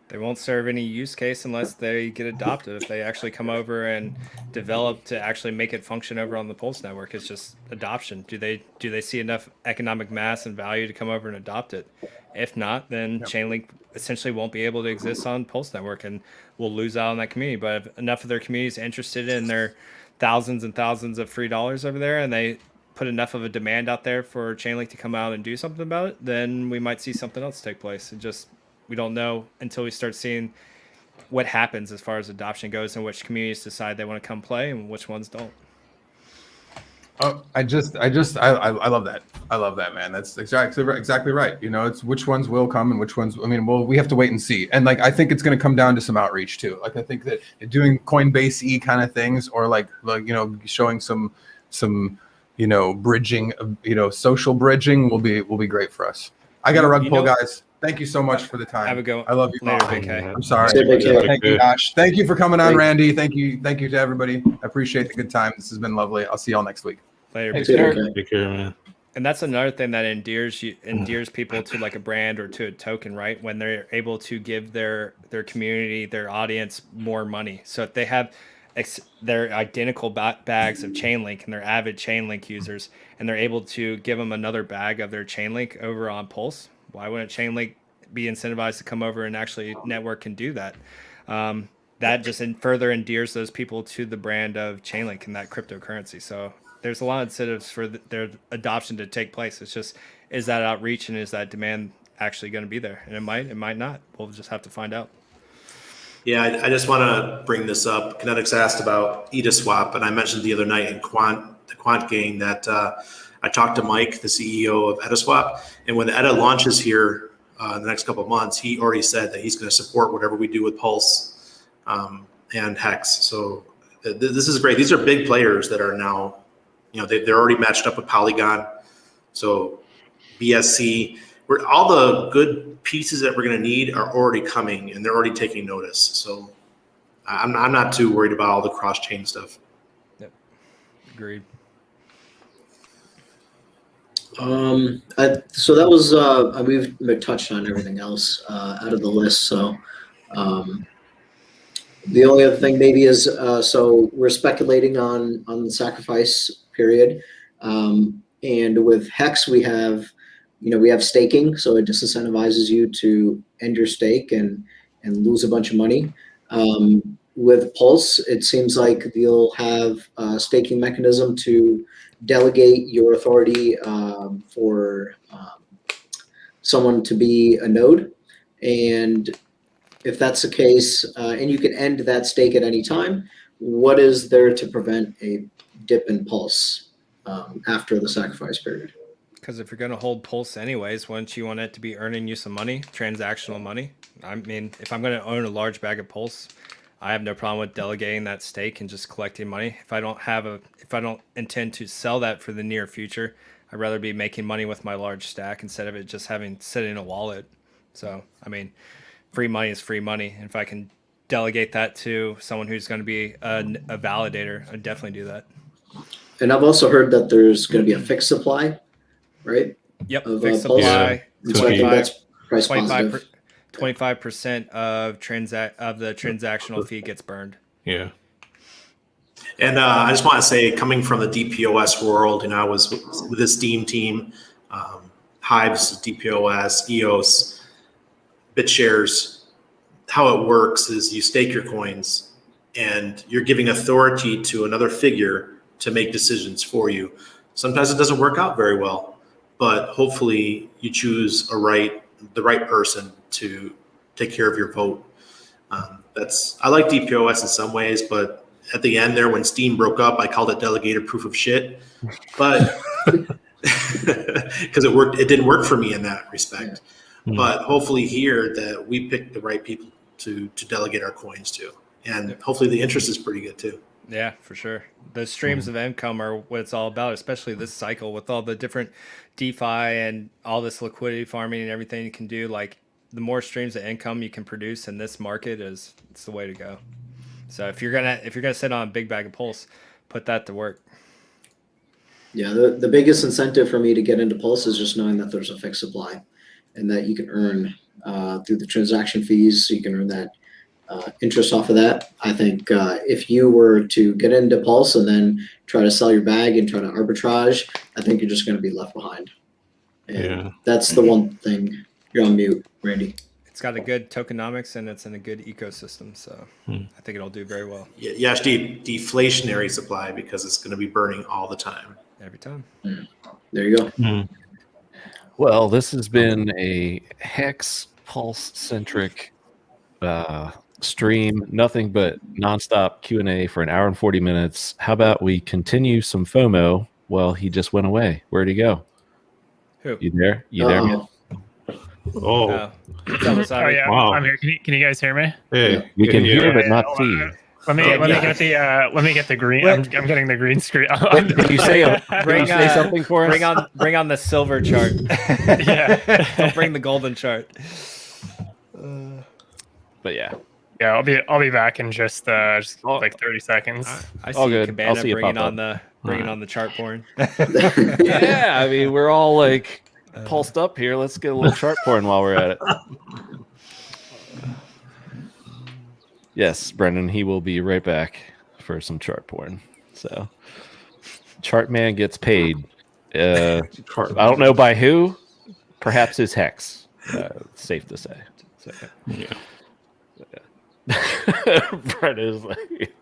They won't serve any use case unless they get adopted. If they actually come over and develop to actually make it function over on the Pulse network, it's just adoption. Do they see enough economic mass and value to come over and adopt it? If not, then Chainlink essentially won't be able to exist on Pulse network, and we'll lose out on that community. But if enough of their community is interested in their thousands and thousands of free dollars over there, and they put enough of a demand out there for Chainlink to come out and do something about it, then we might see something else take place. We don't know until we start seeing what happens as far as adoption goes and which communities decide they want to come play and which ones don't. Oh, I love that. I love that, man. That's exactly right. It's which ones will come and which ones. I mean, we have to wait and see. And I think it's going to come down to some outreach too. I think that doing Coinbase-y kind of things, or showing some bridging, social bridging will be great for us. I got to run, pull, guys. Thank you so much for the time. Have a go. I love you. Later, I'm sorry. Thank you, Josh. Thank you for coming on, Randy. Thank you to everybody. I appreciate the good time. This has been lovely. I'll see y'all next week. Later. Take care, man. And that's another thing that endears people to like a brand or to a token, right? When they're able to give their community, their audience more money. So if they have their identical bags of Chainlink and they're avid Chainlink users, and they're able to give them another bag of their Chainlink over on Pulse, why wouldn't Chainlink be incentivized to come over and actually network and do that? That just further endears those people to the brand of Chainlink and that cryptocurrency. So there's a lot of incentives for their adoption to take place. It's just, is that outreach and is that demand actually going to be there? And it might not. We'll just have to find out. Yeah, I just want to bring this up. Kinetics asked about Etaswap, and I mentioned the other night in the Quant Gang that I talked to Mike, the CEO of Etaswap, and when the ETA launches here in the next couple of months, he already said that he's going to support whatever we do with Pulse and HEX. So this is great. These are big players that are now, they're already matched up with Polygon. So BSC, all the good pieces that we're going to need are already coming, and they're already taking notice. So I'm not too worried about all the cross-chain stuff. Yep. Agreed. So that was we've touched on everything else out of the list. So the only other thing maybe is so we're speculating on the sacrifice period, and with HEX we have staking, so it disincentivizes you to end your stake and lose a bunch of money. With Pulse, it seems like you'll have a staking mechanism to delegate your authority for someone to be a node. And if that's the case, and you can end that stake at any time, what is there to prevent a dip in Pulse after the sacrifice period? Because if you're going to hold Pulse anyways, wouldn't you want it to be earning you some money, transactional money? I mean, if I'm going to own a large bag of Pulse, I have no problem with delegating that stake and just collecting money. If I don't intend to sell that for the near future, I'd rather be making money with my large stack instead of it just sitting in a wallet. So, I mean, free money is free money. And if I can delegate that to someone who's going to be a validator, I'd definitely do that. And I've also heard that there's going to be a fixed supply, right? Yep, of fixed Pulse. supply. And so I think that's price 25 positive. 25% of the transactional fee gets burned. Yeah. And I just want to say, coming from the DPoS world, I was with the Steam team, Hives, DPoS, EOS, BitShares. How it works is you stake your coins and you're giving authority to another figure to make decisions for you. Sometimes it doesn't work out very well, but hopefully you choose the right person to take care of your vote. I like DPoS in some ways, but at the end there, when Steam broke up, I called it delegated proof of shit, but because it didn't work for me in that respect. Yeah. But hopefully here that we picked the right people to delegate our coins to, and hopefully the interest is pretty good too. Yeah, for sure. The streams of income are what it's all about, especially this cycle with all the different DeFi and all this liquidity farming and everything you can do. Like, the more streams of income you can produce in this market it's the way to go. So if you're gonna sit on a big bag of Pulse, put that to work. Yeah, the biggest incentive for me to get into Pulse is just knowing that there's a fixed supply and that you can earn through the transaction fees. So you can earn that interest off of that. I think if you were to get into Pulse and then try to sell your bag and try to arbitrage, I think you're just going to be left behind. And that's the one thing. You're on mute, Randy. It's got a good tokenomics and it's in a good ecosystem. So I think it'll do very well. Yeah, deflationary supply, because it's going to be burning all the time. Every time. There you go. Well, this has been a HEX Pulse-centric stream. Nothing but nonstop Q&A for an hour and 40 minutes. How about we continue some FOMO? Well, he just went away. Where'd he go? Who? You there? You there, man? Oh. Yeah. Wow. I'm here. Can you guys hear me? Hey, We can hear but Yeah, not hold see. on. Let me get the green. I'm getting the green screen. Can you say something for us? Bring on the silver chart. Yeah. Don't bring the golden chart. But yeah. Yeah, I'll be back in just like 30 seconds. I All see good. Cabana I'll see you bringing pop on the chart porn. Yeah, I mean, we're all like pulsed up here. Let's get a little chart porn while we're at it. Yes, Brendan, he will be right back for some chart porn. So, Chart Man gets paid. I don't know by who. Perhaps his HEX. Safe to say. So, Yeah. Brendan is like,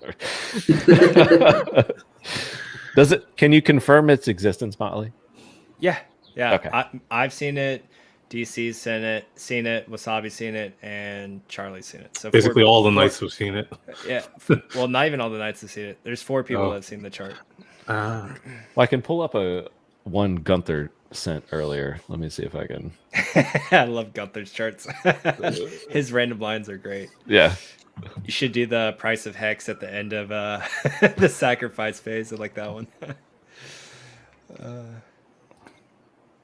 does it? Can you confirm its existence, Motley? Yeah. Okay. I've seen it. DC's seen it. Wasabi's seen it, and Charlie's seen it. So Basically, all the knights have seen it. Yeah. Well, not even all the knights have seen it. There's 4 people that have seen the chart. Well, I can pull up one Gunther sent earlier. Let me see if I can. I love Gunther's charts. His random lines are great. Yeah. You should do the price of HEX at the end of the sacrifice phase. I like that one.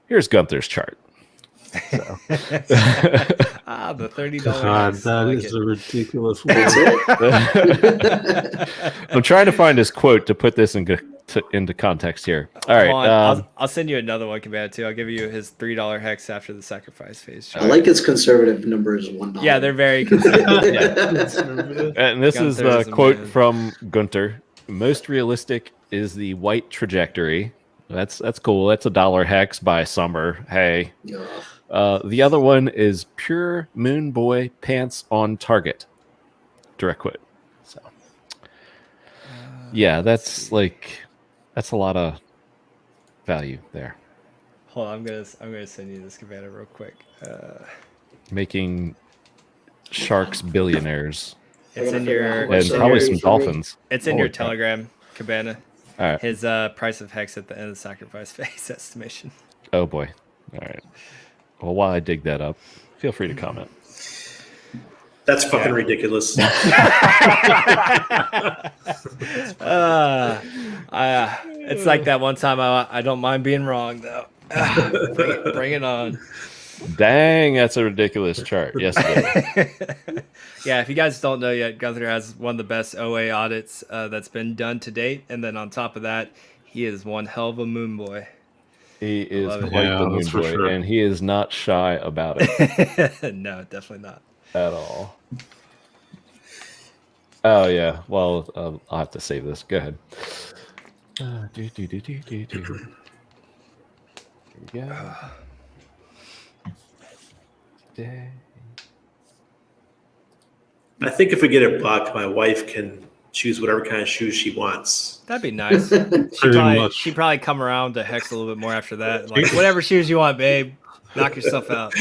Here's Gunther's chart. So. The $30. God, that is a ridiculous one. I'm trying to find his quote to put this into context here. All right. I'll send you another one, Cabana, too. I'll give you his $3 HEX after the sacrifice phase. I like his conservative numbers $1. Yeah, they're very conservative. And this is Gunther the is a quote man. from Gunther. Most realistic is the white trajectory. That's cool. That's $1 HEX by summer. Hey. The other one is pure moon boy pants on target. Direct quote. So yeah, that's a lot of value there. Hold on, I'm gonna send you this, Cabana, real quick. Making sharks billionaires. It's in your And probably some dolphins. It's in Holy your crap. Telegram, Cabana. All right. His price of HEX at the end of the sacrifice phase estimation. Oh boy. All right. Well, while I dig that up, feel free to comment. That's fucking ridiculous. It's like that one time I don't mind being wrong though. Bring it on. Dang, that's a ridiculous chart. Yes, it is. Yeah, if you guys don't know yet, Gunther has one of the best OA audits that's been done to date, and then on top of that, he is one hell of a moon boy. He is love it. quite Yeah, the that's moon for boy, sure. and he is not shy about it No, definitely not. at all. Oh yeah. Well, I'll have to save this. Go ahead. Here we go. Today. I think if we get a buck, my wife can choose whatever kind of shoes she wants. That'd be nice. She'd probably come around to Hex a little bit more after that. Like, whatever shoes you want, babe. Knock yourself out.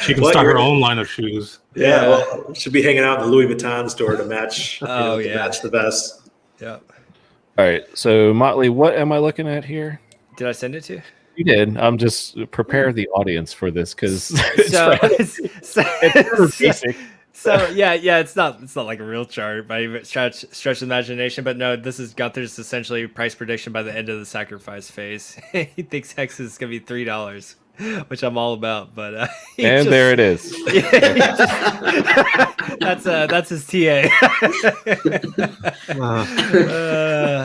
She can start her own line of shoes. Yeah, well, she'll be hanging out in the Louis Vuitton store to match. Oh, to match the vest. Yeah. All right. So Motley, what am I looking at here? Did I send it to you? You did. I'm just prepare the audience for this because it's basic. So yeah, it's not like a real chart by even stretch of imagination, but no, this is Gunther's essentially price prediction by the end of the sacrifice phase. He thinks Hex is gonna be $3, which I'm all about, but there it is. That's his TA.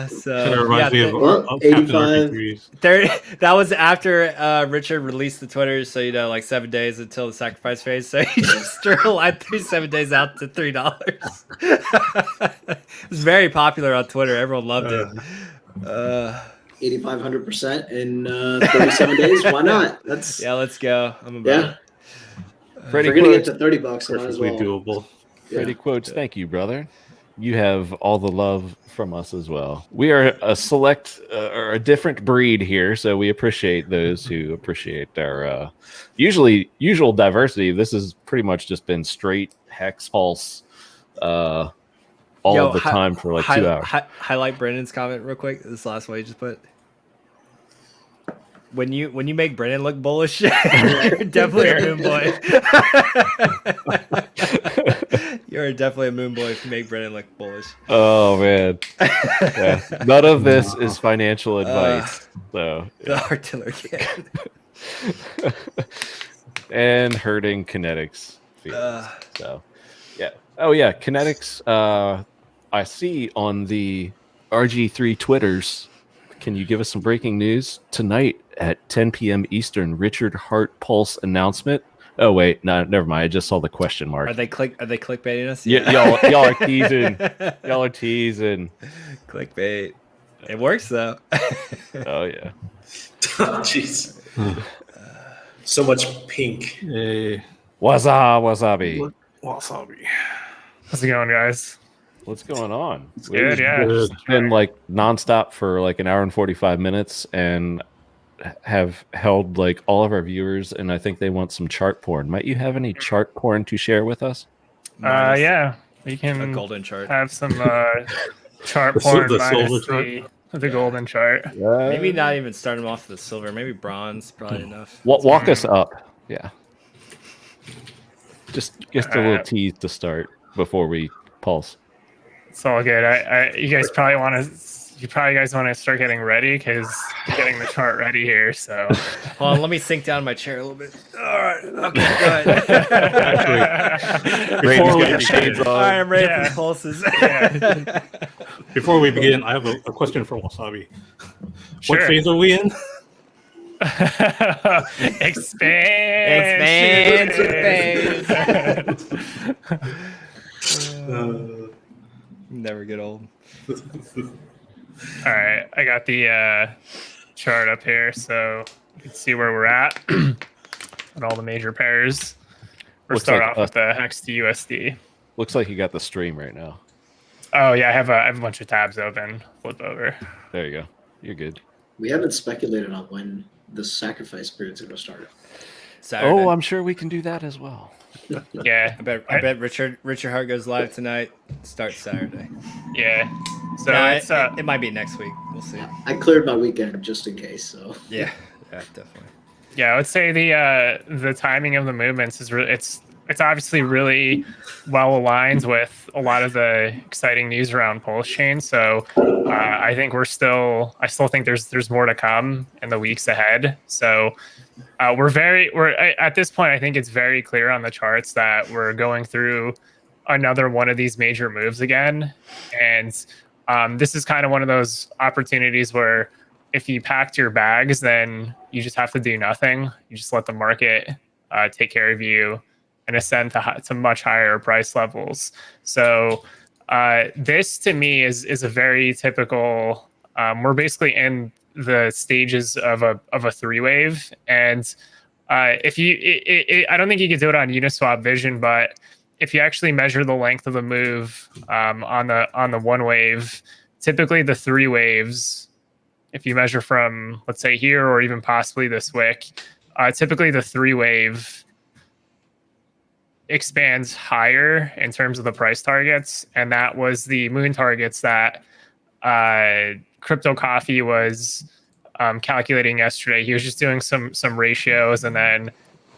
So yeah, 85. that was after Richard released the Twitter, so like 7 days until the sacrifice phase. So he just threw like 7 days out to $3. It was very popular on Twitter. Everyone loved it. 8,500% in 37 days. Why not? That's let's go. I'm about it. If we're gonna get to $30, might as Perfectly well. doable. Freddie quotes, thank you, brother. You have all the love from us as well. We are a select or a different breed here, so we appreciate those who appreciate our usual diversity. This has pretty much just been straight Hex Pulse all of the time for like 2 hours. Highlight Brandon's comment real quick. This last one he just put. When you make Brennan look bullish, you're definitely a moon boy. You're definitely a moon boy if you make Brennan look bullish. Oh man, yeah. None of this is financial advice. So the artillery can. And hurting kinetics. So yeah. Oh yeah, kinetics. I see on the RG3 Twitters. Can you give us some breaking news tonight at 10 p.m. Eastern? Richard Hart Pulse announcement. Oh wait, no, never mind. I just saw the question mark. Are they clickbaiting us? Yeah, y'all are teasing. Y'all are teasing. Clickbait. It works though. Oh yeah. Jeez. So much pink. Hey. Wasabi. Wasabi. How's it going, guys? What's going on? It's good, yeah. It's been like nonstop for like an hour and 45 minutes and have held like all of our viewers, and I think they want some chart porn. Might you have any chart porn to share with us? Yeah, we A can golden chart. have some chart porn The minus silver chart? the golden chart. Maybe not even start them off with the silver. Maybe bronze, probably enough. Walk us up. Yeah. Just a little tease to start before we pulse. It's all good. You guys probably want to start getting ready because getting the chart ready here. So hold on, let me sink down my chair a little bit. All right, okay, go ahead. All right, I'm ready for the pulses. Yeah. Before we begin, I have a question for Wasabi. Sure. What phase are we in? Expand. Never get old. All right, I got the chart up here, so you can see where we're at and all the major pairs. We'll Looks start like off with the HEX to USD. Looks like you got the stream right now. Oh yeah, I have a bunch of tabs open. Flip over. There you go. You're good. We haven't speculated on when the sacrifice period's going to start. Saturday. Oh, I'm sure we can do that as well. Yeah, I bet Richard Hart goes live tonight. Starts Saturday. yeah. So No, it's it might be next week. We'll see. I cleared my weekend just in case. So Yeah, definitely. yeah. I would say the timing of the movements is it's obviously really well aligned with a lot of the exciting news around PulseChain. So I think I still think there's more to come in the weeks ahead. So we're at this point, I think it's very clear on the charts that we're going through another one of these major moves again. And this is kind of one of those opportunities where if you packed your bags, then you just have to do nothing. You just let the market take care of you and ascend to much higher price levels. So this to me is a very typical. We're basically in the stages of a three wave, and if you, I don't think you could do it on Uniswap Vision, but if you actually measure the length of the move on the one wave, typically the three waves, if you measure from, let's say, here or even possibly this wick, typically the three wave expands higher in terms of the price targets, and that was the moon targets that Crypto Coffee was calculating yesterday. He was just doing some ratios and then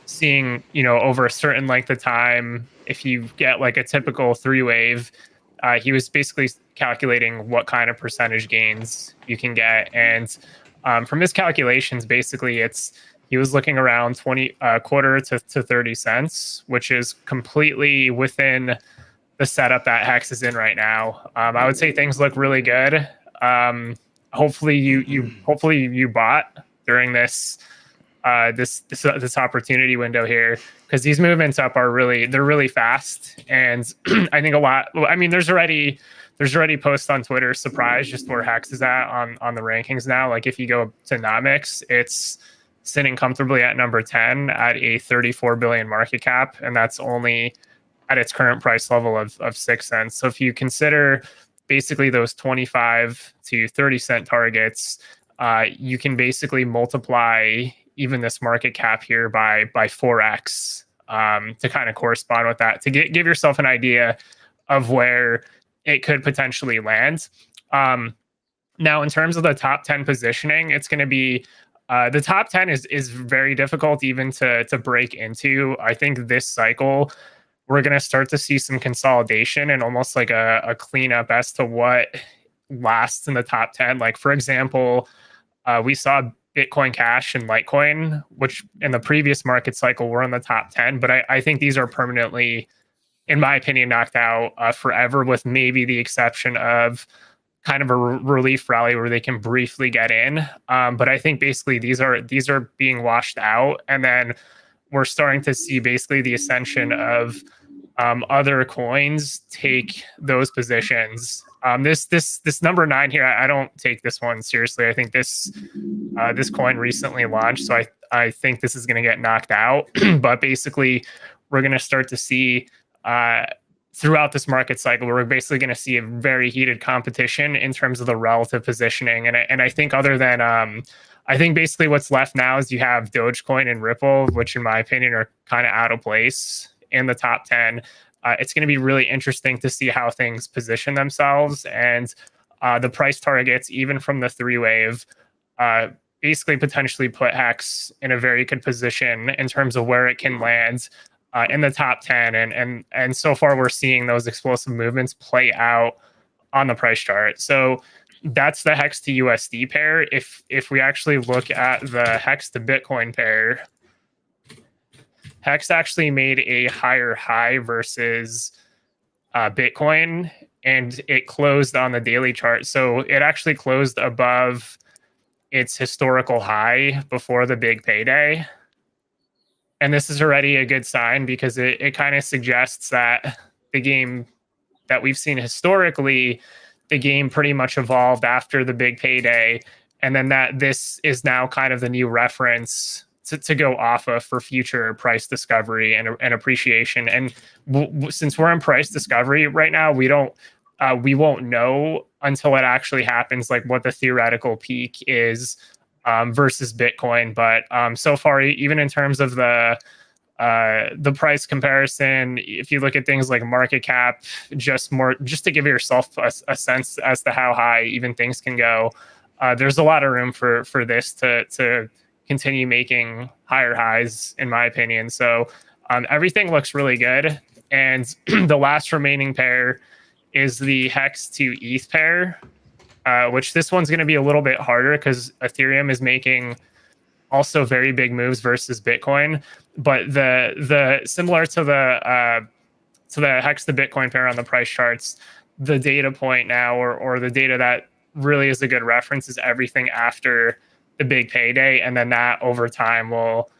seeing, over a certain length of time, if you get like a typical three wave, he was basically calculating what kind of percentage gains you can get. And from his calculations, basically he was looking around 20 quarter to 30 cents, which is completely within the setup that HEX is in right now. I would say things look really good. Hopefully you bought during this opportunity window here, because these movements up they're really fast. And I think there's already posts on Twitter surprise just where HEX is at on the rankings now. Like if you go to Nomics, it's sitting comfortably at number 10 at a 34 billion market cap, and that's only at its current price level of 6 cents. So if you consider basically those 25 to 30 cent targets, you can basically multiply even this market cap here by 4x to kind of correspond with that, to give yourself an idea of where it could potentially land. Now, in terms of the top 10 positioning, it's going to be the top 10 is very difficult even to break into. I think this cycle, we're going to start to see some consolidation and almost like a cleanup as to what lasts in the top 10. Like, for example, we saw Bitcoin Cash and Litecoin, which in the previous market cycle were in the top 10, but I think these are permanently, in my opinion, knocked out forever, with maybe the exception of kind of a relief rally where they can briefly get in. But I think basically these are being washed out, and then we're starting to see basically the ascension of other coins take those positions. This number 9 here, I don't take this one seriously. I think this coin recently launched, so I think this is going to get knocked out. But basically, we're going to start to see throughout this market cycle, we're basically going to see a very heated competition in terms of the relative positioning. And I think other than I think basically what's left now is you have Dogecoin and Ripple, which in my opinion are kind of out of place in the top 10. It's going to be really interesting to see how things position themselves, and the price targets, even from the three wave, basically potentially put HEX in a very good position in terms of where it can land in the top 10. And so far we're seeing those explosive movements play out on the price chart. So that's the HEX to USD pair. If we actually look at the HEX to Bitcoin pair, HEX actually made a higher high versus Bitcoin, and it closed on the daily chart. So it actually closed above its historical high before the big payday. And this is already a good sign, because it kind of suggests that the game that we've seen historically, the game pretty much evolved after the big payday, and then that this is now kind of the new reference to go off of for future price discovery and appreciation. And since we're in price discovery right now, we won't know until it actually happens, like what the theoretical peak is versus Bitcoin. But so far, even in terms of the price comparison, if you look at things like market cap, just to give yourself a sense as to how high even things can go, there's a lot of room for this to continue making higher highs, in my opinion. So everything looks really good. And the last remaining pair is the HEX to ETH pair, which this one's going to be a little bit harder because Ethereum is making also very big moves versus Bitcoin. But the similar to the HEX to Bitcoin pair on the price charts, the data point now, or the data that really is a good reference is everything after the big payday, and then that over time will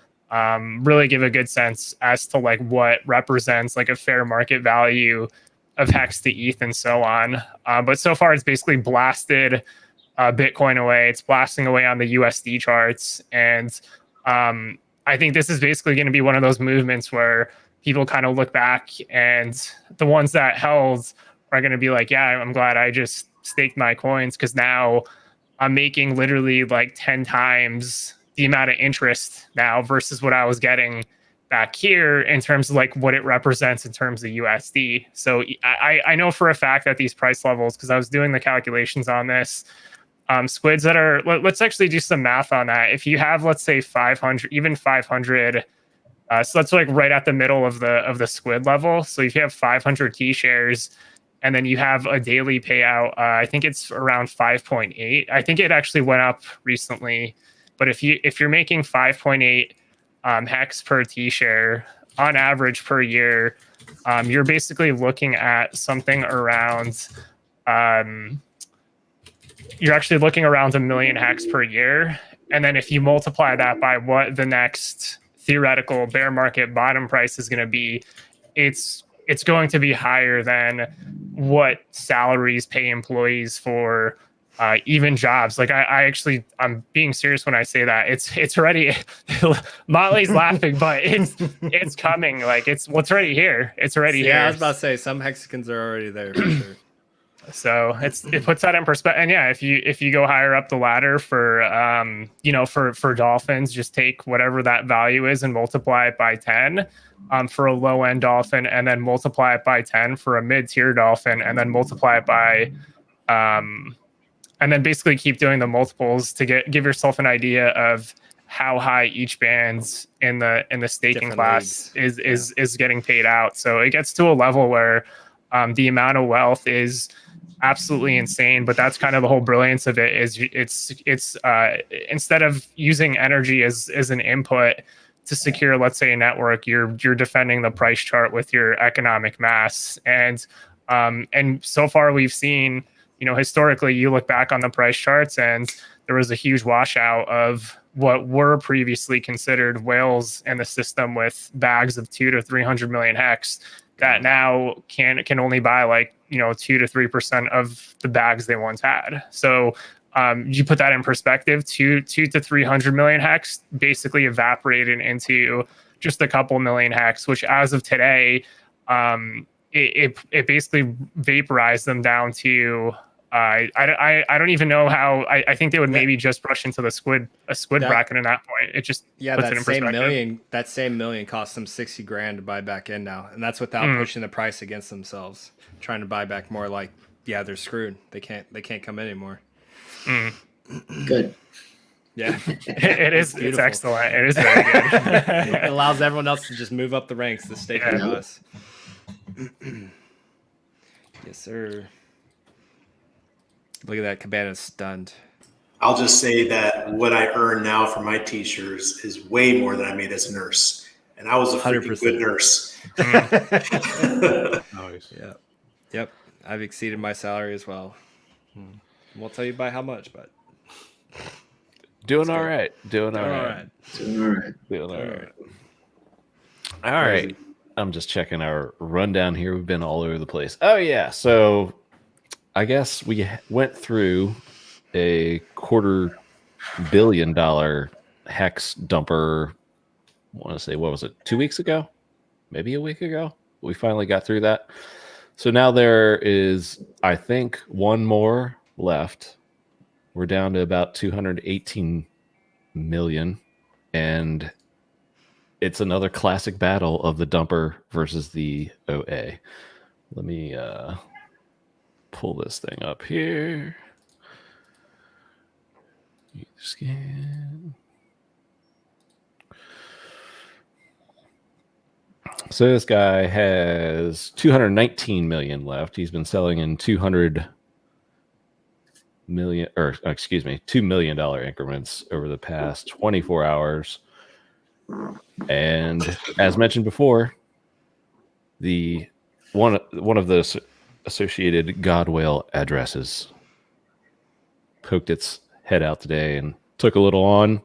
really give a good sense as to like what represents like a fair market value of HEX to ETH and so on. But so far, it's basically blasted Bitcoin away. It's blasting away on the USD charts, and I think this is basically going to be one of those movements where people kind of look back, and the ones that held are going to be like, yeah, I'm glad I just staked my coins, because now I'm making literally like 10 times the amount of interest now versus what I was getting back here in terms of like what it represents in terms of USD. So I know for a fact that these price levels, because I was doing the calculations on this, squids that are, let's actually do some math on that. If you have, let's say 500, even 500, so that's like right at the middle of the squid level. So if you have 500 T shares, and then you have a daily payout, I think it's around 5.8. I think it actually went up recently, but if you're making 5.8 HEX per T share on average per year, you're basically looking at something around. You're actually looking around 1 million HEX per year, and then if you multiply that by what the next theoretical bear market bottom price is going to be, it's going to be higher than what salaries pay employees for even jobs. Like I'm being serious when I say that. It's already Motley's laughing, but it's coming. Like it's already here. It's already here. Yeah, I was about to say some Hexicans are already there for sure. So it puts that in perspective. And yeah, if you go higher up the ladder for for dolphins, just take whatever that value is and multiply it by 10 for a low end dolphin, and then multiply it by 10 for a mid tier dolphin, and then multiply it by and then basically keep doing the multiples to give yourself an idea of how high each band's in the staking Different class is getting paid out. So it gets to a level where the amount of wealth is absolutely insane, but that's kind of the whole brilliance of it. Is it's instead of using energy as an input to secure, let's say, a network, you're defending the price chart with your economic mass. And so far we've seen, historically, you look back on the price charts and there was a huge washout of what were previously considered whales in the system with bags of 200 to 300 million HEX that now can only buy like 2 to 3% of the bags they once had. So you put that in perspective, 2 to 300 million HEX basically evaporated into just a couple million HEX, which as of today, it basically vaporized them down to I don't even know how. I think they would maybe just brush into a squid bracket in that point. It just puts it in perspective. That same million cost them $60,000 to buy back in now, and that's without pushing the price against themselves, trying to buy back more. Like, yeah, they're screwed. They can't come in anymore. Good. Yeah, it is. It's excellent. It is very good. It allows everyone else to just move up the ranks to stay with us. Yes, sir. Look at that. Cabana's stunned. I'll just say that what I earn now for my t-shirts is way more than I made as a nurse. And I was a freaking good nurse. Nice. Yeah. Yep. I've exceeded my salary as well. Won't tell you by how much, but doing all right. Doing all right. All right. I'm just checking our rundown here. We've been all over the place. Oh yeah. So I guess we went through a $250 million HEX dumper. I want to say, what was it? 2 weeks ago? Maybe a week ago? We finally got through that. So now there is, I think, one more left. We're down to about 218 million. And it's another classic battle of the dumper versus the OA. Let me pull this thing up here. Scan. So this guy has 219 million left. He's been selling in $2 million $2 million increments over the past 24 hours. And as mentioned before, the one of the associated God whale addresses poked its head out today and took a little on.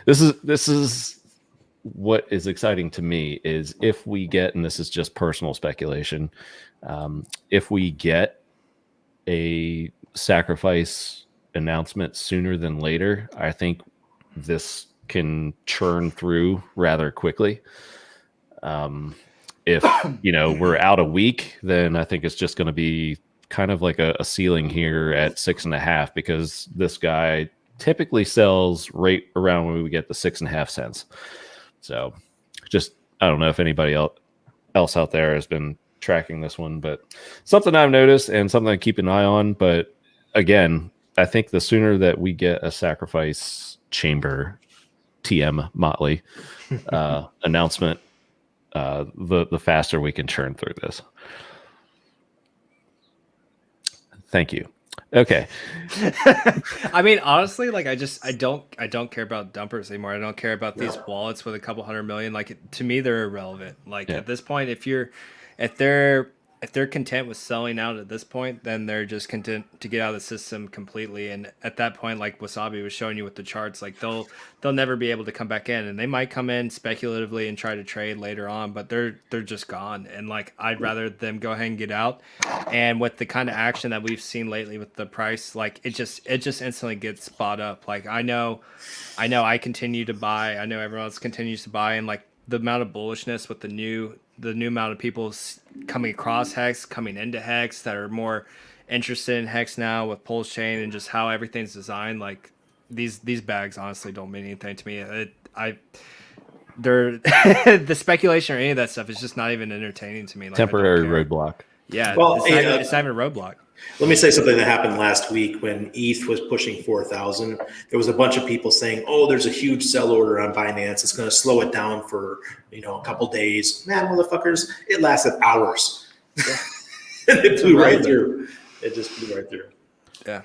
This is what is exciting to me is if we get, and this is just personal speculation, if we get a sacrifice announcement sooner than later, I think this can churn through rather quickly. If we're out a week, then I think it's just going to be kind of like a ceiling here at 6.5, because this guy typically sells right around when we get the 6.5 cents. So just, I don't know if anybody else out there has been tracking this one, but something I've noticed and something I keep an eye on. But again, I think the sooner that we get a sacrifice chamber TM Motley announcement, the faster we can churn through this. Thank you. Okay. I mean, honestly, like I don't care about dumpers anymore. I don't care about these wallets with a couple 100 million. Like to me, they're irrelevant. Like at this point, if they're content with selling out at this point, then they're just content to get out of the system completely. And at that point, like Wasabi was showing you with the charts, like they'll never be able to come back in, and they might come in speculatively and try to trade later on, but they're just gone. And like I'd rather them go ahead and get out. And with the kind of action that we've seen lately with the price, like it just instantly gets bought up. Like I know I continue to buy. I know everyone else continues to buy, and like the amount of bullishness with the new amount of people coming across HEX, coming into HEX that are more interested in HEX now with PulseChain and just how everything's designed. Like these bags honestly don't mean anything to me. They're the speculation or any of that stuff is just not even entertaining to me. Like, temporary roadblock. Yeah, Well, it's not even a roadblock. Let me say something that happened last week when ETH was pushing 4,000. There was a bunch of people saying, "Oh, there's a huge sell order on Binance. It's going to slow it down for a couple days." Man, motherfuckers, it lasted hours. And it flew right through. It just flew right through. Yeah.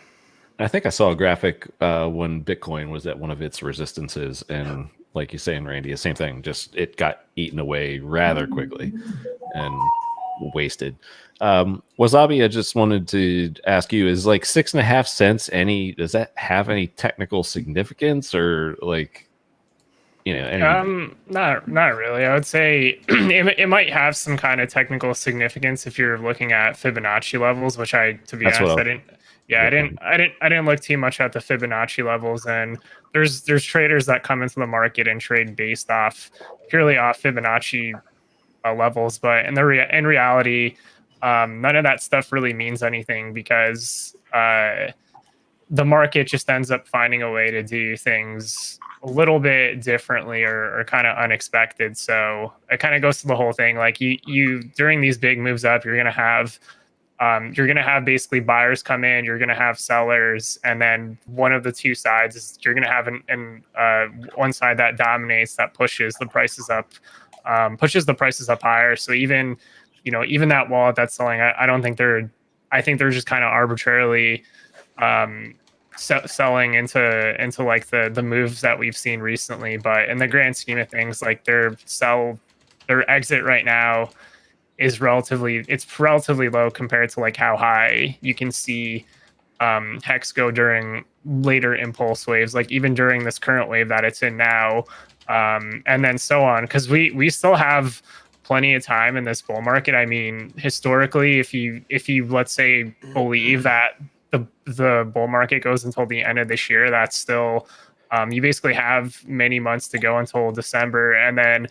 I think I saw a graphic when Bitcoin was at one of its resistances, and like you're saying, Randy, the same thing. Just it got eaten away rather quickly and wasted. Wasabi, I just wanted to ask you, is like 6.5 cents does that have any technical significance, or like not really. I would say it might have some kind of technical significance if you're looking at Fibonacci levels, which I didn't look too much at the Fibonacci levels. And there's traders that come into the market and trade based purely off Fibonacci levels, but in reality, none of that stuff really means anything, because the market just ends up finding a way to do things a little bit differently or kind of unexpected. So it kind of goes to the whole thing. Like you during these big moves up, you're gonna have basically buyers come in, you're gonna have sellers, and then one of the two sides is you're gonna have one side that dominates, that pushes the prices up higher. So even that wallet that's selling, I think they're just kind of arbitrarily selling into like the moves that we've seen recently. But in the grand scheme of things, like their exit right now is relatively low compared to like how high you can see HEX go during later impulse waves, like even during this current wave that it's in now, and then so on, because we still have plenty of time in this bull market. I mean, historically, if you let's say believe that the bull market goes until the end of this year, that's still you basically have many months to go until December, and then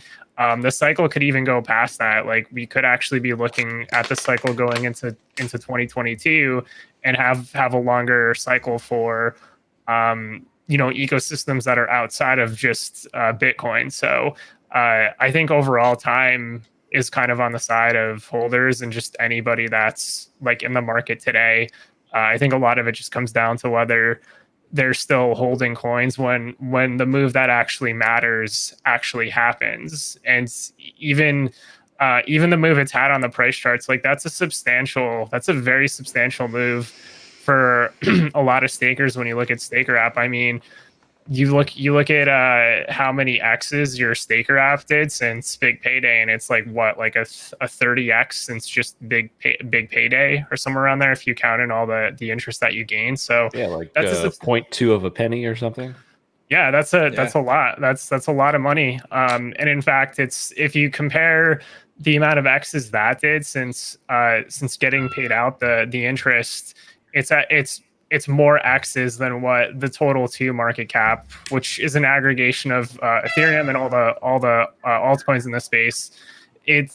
the cycle could even go past that. Like we could actually be looking at the cycle going into 2022 and have a longer cycle for ecosystems that are outside of just Bitcoin. So I think overall time is kind of on the side of holders and just anybody that's like in the market today. I think a lot of it just comes down to whether they're still holding coins when the move that actually matters actually happens. And even the move it's had on the price charts, like that's a very substantial move for a lot of stakers when you look at Staker app. I mean, you look at how many X's your staker app did since big payday, and it's like what, like a 30x since just big payday or somewhere around there if you count in all the interest that you gain. So Yeah, like that's 0.2 of a penny or something. Yeah, that's a lot. That's a lot of money. And in fact, it's, if you compare the amount of X's that did since getting paid out the interest, it's more X's than what the total 2 market cap, which is an aggregation of Ethereum and all the altcoins in the space. It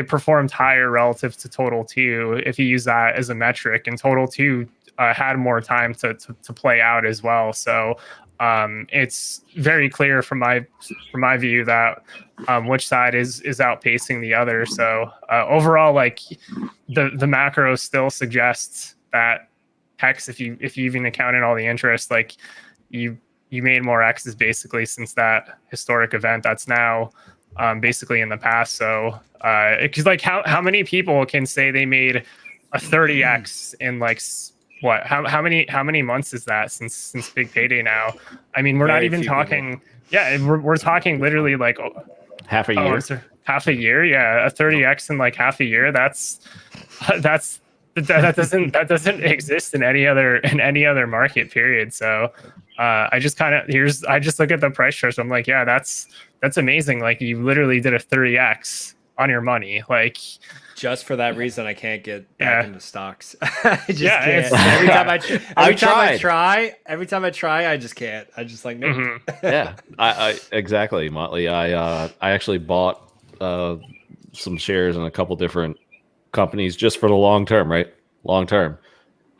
performed higher relative to total 2 if you use that as a metric, and total 2 had more time to play out as well. So it's very clear from my view that which side is outpacing the other. So overall, like the macro still suggests that HEX, if you even account in all the interest, like you made more X's basically since that historic event that's now basically in the past. So because like how many people can say they made a 30x in like what, how many months is that since big payday now? I mean, we're not even talking people. Yeah, we're talking literally like half a year. Half a year, yeah. A 30x in like half a year, that doesn't exist in any other market, period. So I just look at the price chart, so I'm like, yeah, that's amazing. Like you literally did a 30x on your money. Like just for that reason, I can't get back into stocks. I just can't. Every time I try, I just can't. I just like, nope. Mm-hmm. Yeah, I exactly, Motley. I actually bought some shares in a couple different companies just for the long term, right? Long term.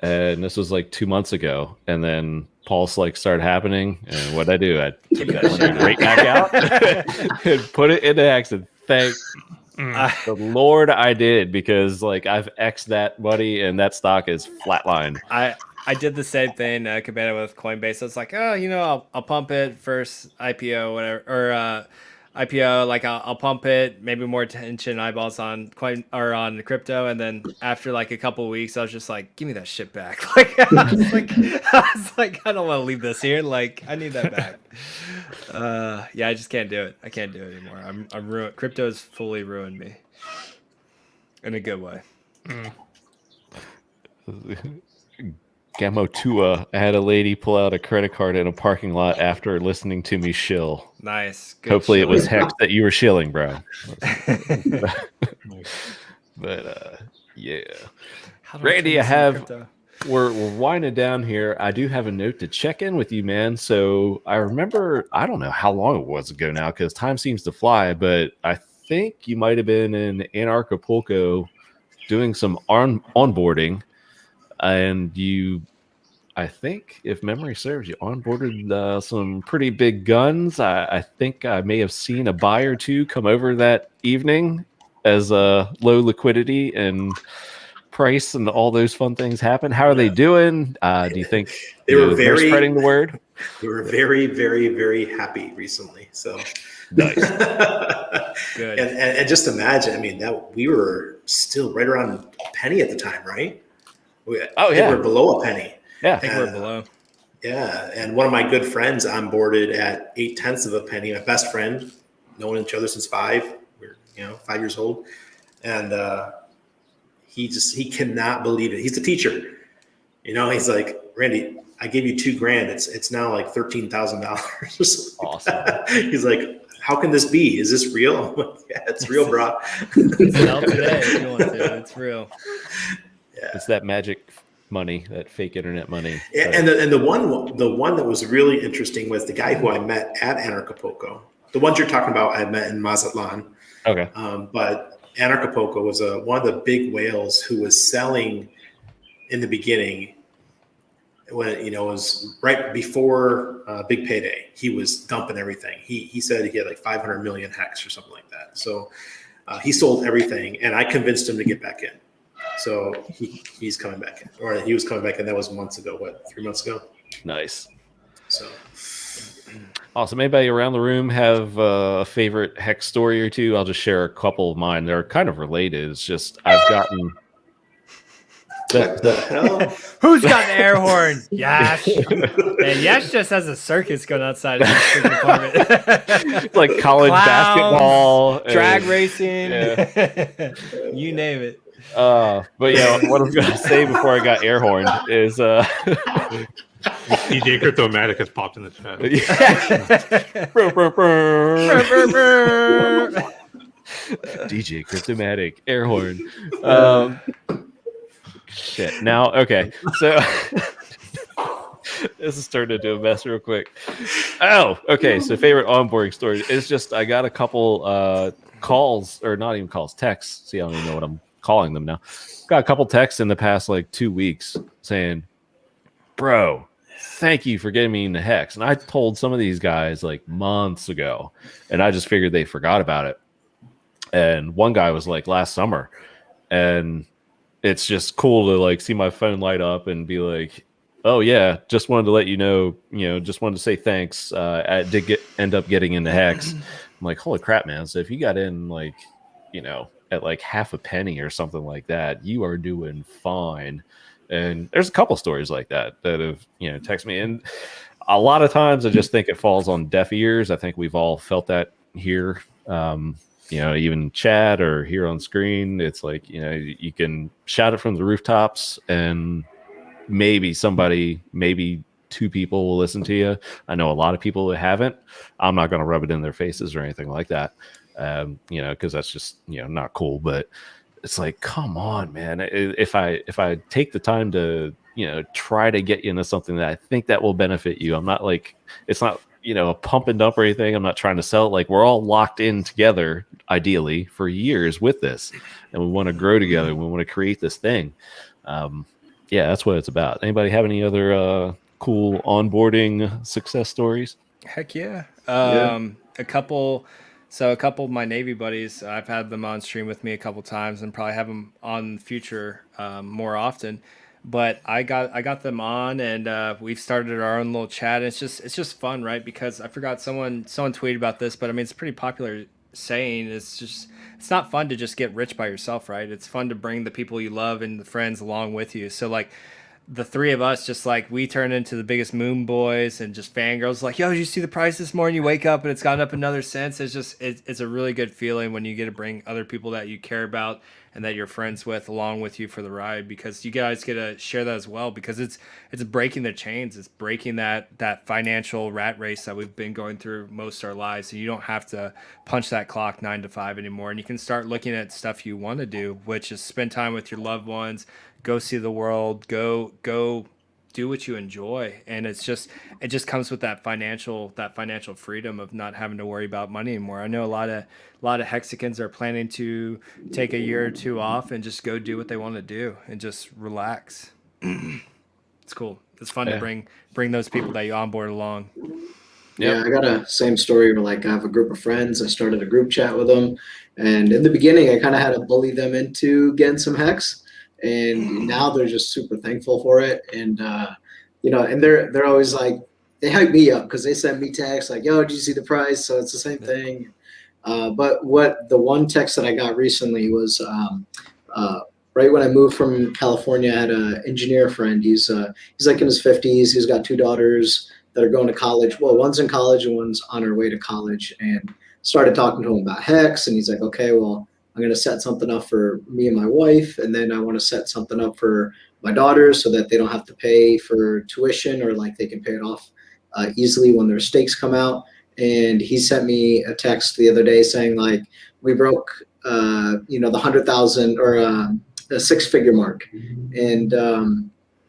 And this was like 2 months ago. And then Pulse like started happening. And what'd I do? I took that right back out and put it into HEX, and thank the Lord I did, because like I've X'd that money and that stock is flatline. I did the same thing, Cabana, with Coinbase. It's like, oh, I'll pump it first IPO, whatever, or IPO, like I'll pump it, maybe more attention, eyeballs on coin or on crypto, and then after like a couple of weeks, I was just like, give me that shit back. Like I was like, I don't want to leave this here. Like I need that back. Yeah, I just can't do it. I can't do it anymore. I'm ruined. Crypto has fully ruined me in a good way. Gamo Tua, I had a lady pull out a credit card in a parking lot after listening to me shill. Nice. Good. Hopefully it was HEX that you were shilling, bro. But yeah. Randy, we're winding down here. I do have a note to check in with you, man. So I remember, I don't know how long it was ago now, because time seems to fly, but I think you might have been in Anarchapulco doing some onboarding. And I think, if memory serves, you onboarded some pretty big guns. I think I may have seen a buy or two come over that evening as low liquidity and price and all those fun things happen. How are they doing? Do you think they're spreading the word? They were very, very, very happy recently. So nice. Good. And just imagine, I mean, that we were still right around a penny at the time, right? We were below a penny. Yeah, I think we're below. Yeah, and one of my good friends onboarded at 0.8 of a penny. My best friend, known each other since 5. We're 5 years old, and he cannot believe it. He's a teacher. He's like, Randy, I gave you $2,000. It's now like $13,000. Awesome. He's like, how can this be? Is this real? Like, yeah, it's real, bro. Sell today if you want to. It's real. Yeah. It's that magic money, that fake internet money. Yeah, and the one that was really interesting was the guy who I met at Anarchapulco. The ones you're talking about, I met in Mazatlan. Okay. But Anarchapulco was one of the big whales who was selling in the beginning when it was right before big payday. He was dumping everything. He said he had like 500 million HEX or something like that. So he sold everything, and I convinced him to get back in. So he's coming back in, or he was coming back in. That was months ago. 3 months ago? Nice. So awesome. Anybody around the room have a favorite HEX story or two? I'll just share a couple of mine. They're kind of related. It's just I've gotten The hell? Who's got the air horn? Yash. And Yash just has a circus going outside of his freaking apartment. Like college Clowns, basketball, drag and- racing, yeah. you name it. But yeah, what I was gonna say before I got air horned is DJ Cryptomatic has popped in the chat. DJ Cryptomatic air horn. Shit. Now, okay. So this is turned into a mess real quick. Oh, okay. So favorite onboarding story is just I got a couple calls, or not even calls, texts. See, I don't even know what I'm calling them now. Got a couple texts in the past like 2 weeks saying, "Bro, thank you for getting me into HEX." And I told some of these guys like months ago, and I just figured they forgot about it. And one guy was like last summer, and it's just cool to like see my phone light up and be like, "Oh yeah, just wanted to let you know, just wanted to say thanks. I did end up getting into HEX." I'm like, "Holy crap, man!" So if you got in like, at like half a penny or something like that, you are doing fine. And there's a couple stories like that have text me, and a lot of times I just think it falls on deaf ears. I think we've all felt that here. Even chat or here on screen, it's like, you can shout it from the rooftops and maybe two people will listen to you. I know a lot of people who haven't. I'm not going to rub it in their faces or anything like that, because that's just, not cool. But it's like, come on, man. If I take the time to, try to get you into something that I think that will benefit you, I'm not like, it's not, a pump and dump or anything. I'm not trying to sell it. Like, we're all locked in together, ideally, for years with this, and we want to grow together. We want to create this thing. Yeah, that's what it's about. Anybody have any other cool onboarding success stories? Heck yeah. A couple of my Navy buddies, I've had them on stream with me a couple times and probably have them on future more often. But I got them on, and we've started our own little chat. It's just fun, right? Because I forgot someone tweeted about this, but I mean, it's a pretty popular saying. It's not fun to just get rich by yourself, right? It's fun to bring the people you love and the friends along with you. So like, the three of us, just like, we turn into the biggest moon boys and just fangirls. Like, yo, did you see the price this morning? You wake up and it's gone up another cent. It's a really good feeling when you get to bring other people that you care about and that you're friends with along with you for the ride, because you guys get to share that as well, because it's breaking the chains. It's breaking that financial rat race that we've been going through most of our lives. So you don't have to punch that clock 9 to 5 anymore. And you can start looking at stuff you want to do, which is spend time with your loved ones, go see the world, go do what you enjoy. And it just comes with that financial freedom of not having to worry about money anymore. I know a lot of Hexicans are planning to take a year or two off and just go do what they want to do and just relax. It's cool. It's fun to bring those people that you onboard along. Yeah, I got a same story where, like, I have a group of friends. I started a group chat with them, and in the beginning I kind of had to bully them into getting some HEX. And now they're just super thankful for it. And, and they're always like, they hype me up because they send me texts like, "Yo, did you see the price?" So it's the same thing. But what the one text that I got recently was right when I moved from California, I had an engineer friend. He's like in his 50s. He's got 2 daughters that are going to college. Well, one's in college and one's on her way to college. And started talking to him about HEX. And he's like, "Okay, well, I'm going to set something up for me and my wife, and then I want to set something up for my daughters so that they don't have to pay for tuition, or like they can pay it off easily when their stakes come out." And he sent me a text the other day saying, like, we broke, the 100,000 or a 6-figure mark. And,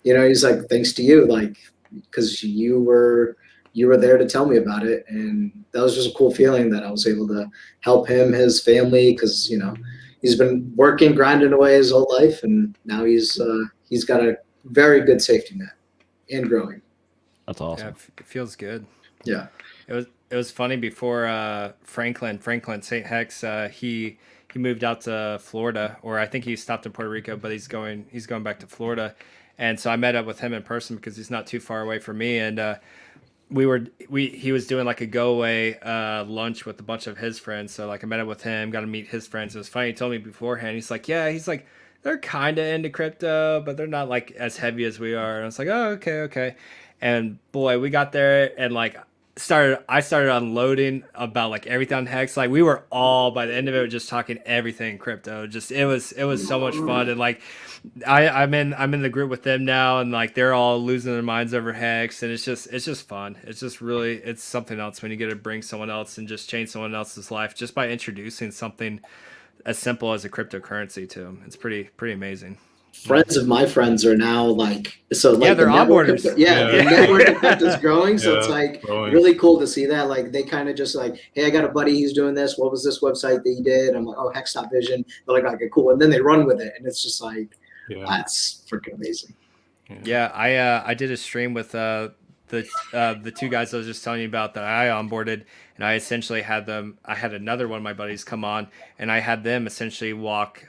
he's like, "Thanks to you, like, because you were there to tell me about it." And that was just a cool feeling that I was able to help him, his family, because, he's been working, grinding away his whole life. And now he's got a very good safety net and growing. That's awesome. Yeah, it feels good. Yeah. It was funny before Franklin St. Hex, he moved out to Florida, or I think he stopped in Puerto Rico, but he's going back to Florida. And so I met up with him in person because he's not too far away from me. And he was doing like a go away lunch with a bunch of his friends. So like I met up with him, got to meet his friends. It was funny. He told me beforehand, he's like, they're kind of into crypto, but they're not like as heavy as we are. And it's like, oh, okay. And boy, we got there and like I started unloading about like everything on Hex. Like we were all by the end of it just talking everything crypto. Just it was so much fun. And like I'm in the group with them now, and like they're all losing their minds over Hex, and it's just fun. It's just really it's something else when you get to bring someone else and just change someone else's life just by introducing something as simple as a cryptocurrency to them. It's pretty amazing. Friends of my friends are now like, so like they're onboarders. The network effect is growing. So it's like really cool to see that. Like they kind of just like, hey, I got a buddy, he's doing this. What was this website that he did? I'm like, oh, Hex.vision. They're like, okay, cool. And then they run with it. And it's just like, that's freaking amazing. Yeah, I did a stream with the two guys I was just telling you about that I onboarded, and I essentially had them. I had another one of my buddies come on, and I had them essentially walk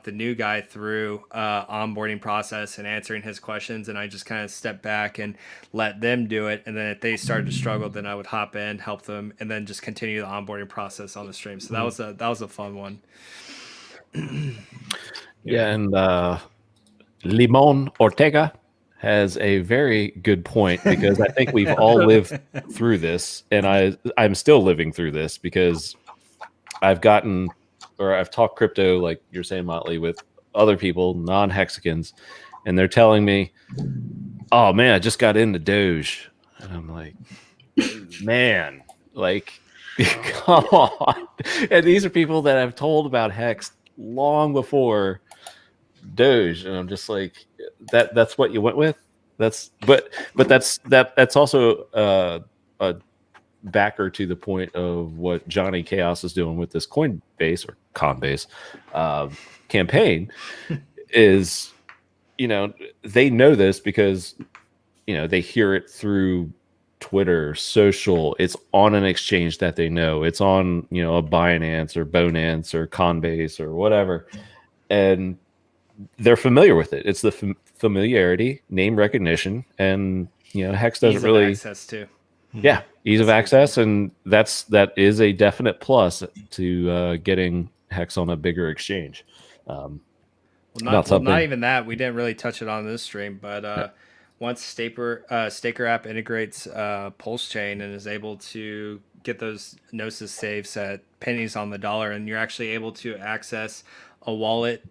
the new guy through onboarding process and answering his questions, and I just kind of stepped back and let them do it. And then if they started to struggle, then I would hop in, help them, and then just continue the onboarding process on the stream. So that was a fun one. Yeah, and Limon Ortega has a very good point, because I think we've all lived through this, and I'm still living through this because I've talked crypto, like you're saying, Motley, with other people, non-Hexicans, and they're telling me, oh man, I just got into Doge. And I'm like, man, like, come on. And these are people that I've told about Hex long before Doge, and I'm just like, that's what you went with. That's also a backer to the point of what Johnny Chaos is doing with this Coinbase or Coinbase campaign. Is, they know this because they hear it through Twitter, social. It's on an exchange that they know. It's on a Binance or Bonance or Coinbase or whatever, and they're familiar with it. It's the familiarity, name recognition, and Hex doesn't really access too. Yeah, ease of access, and that is a definite plus to getting Hex on a bigger exchange. Not even that. We didn't really touch it on this stream, but once Staker app integrates PulseChain and is able to get those Gnosis safes at pennies on the dollar, and you're actually able to access a wallet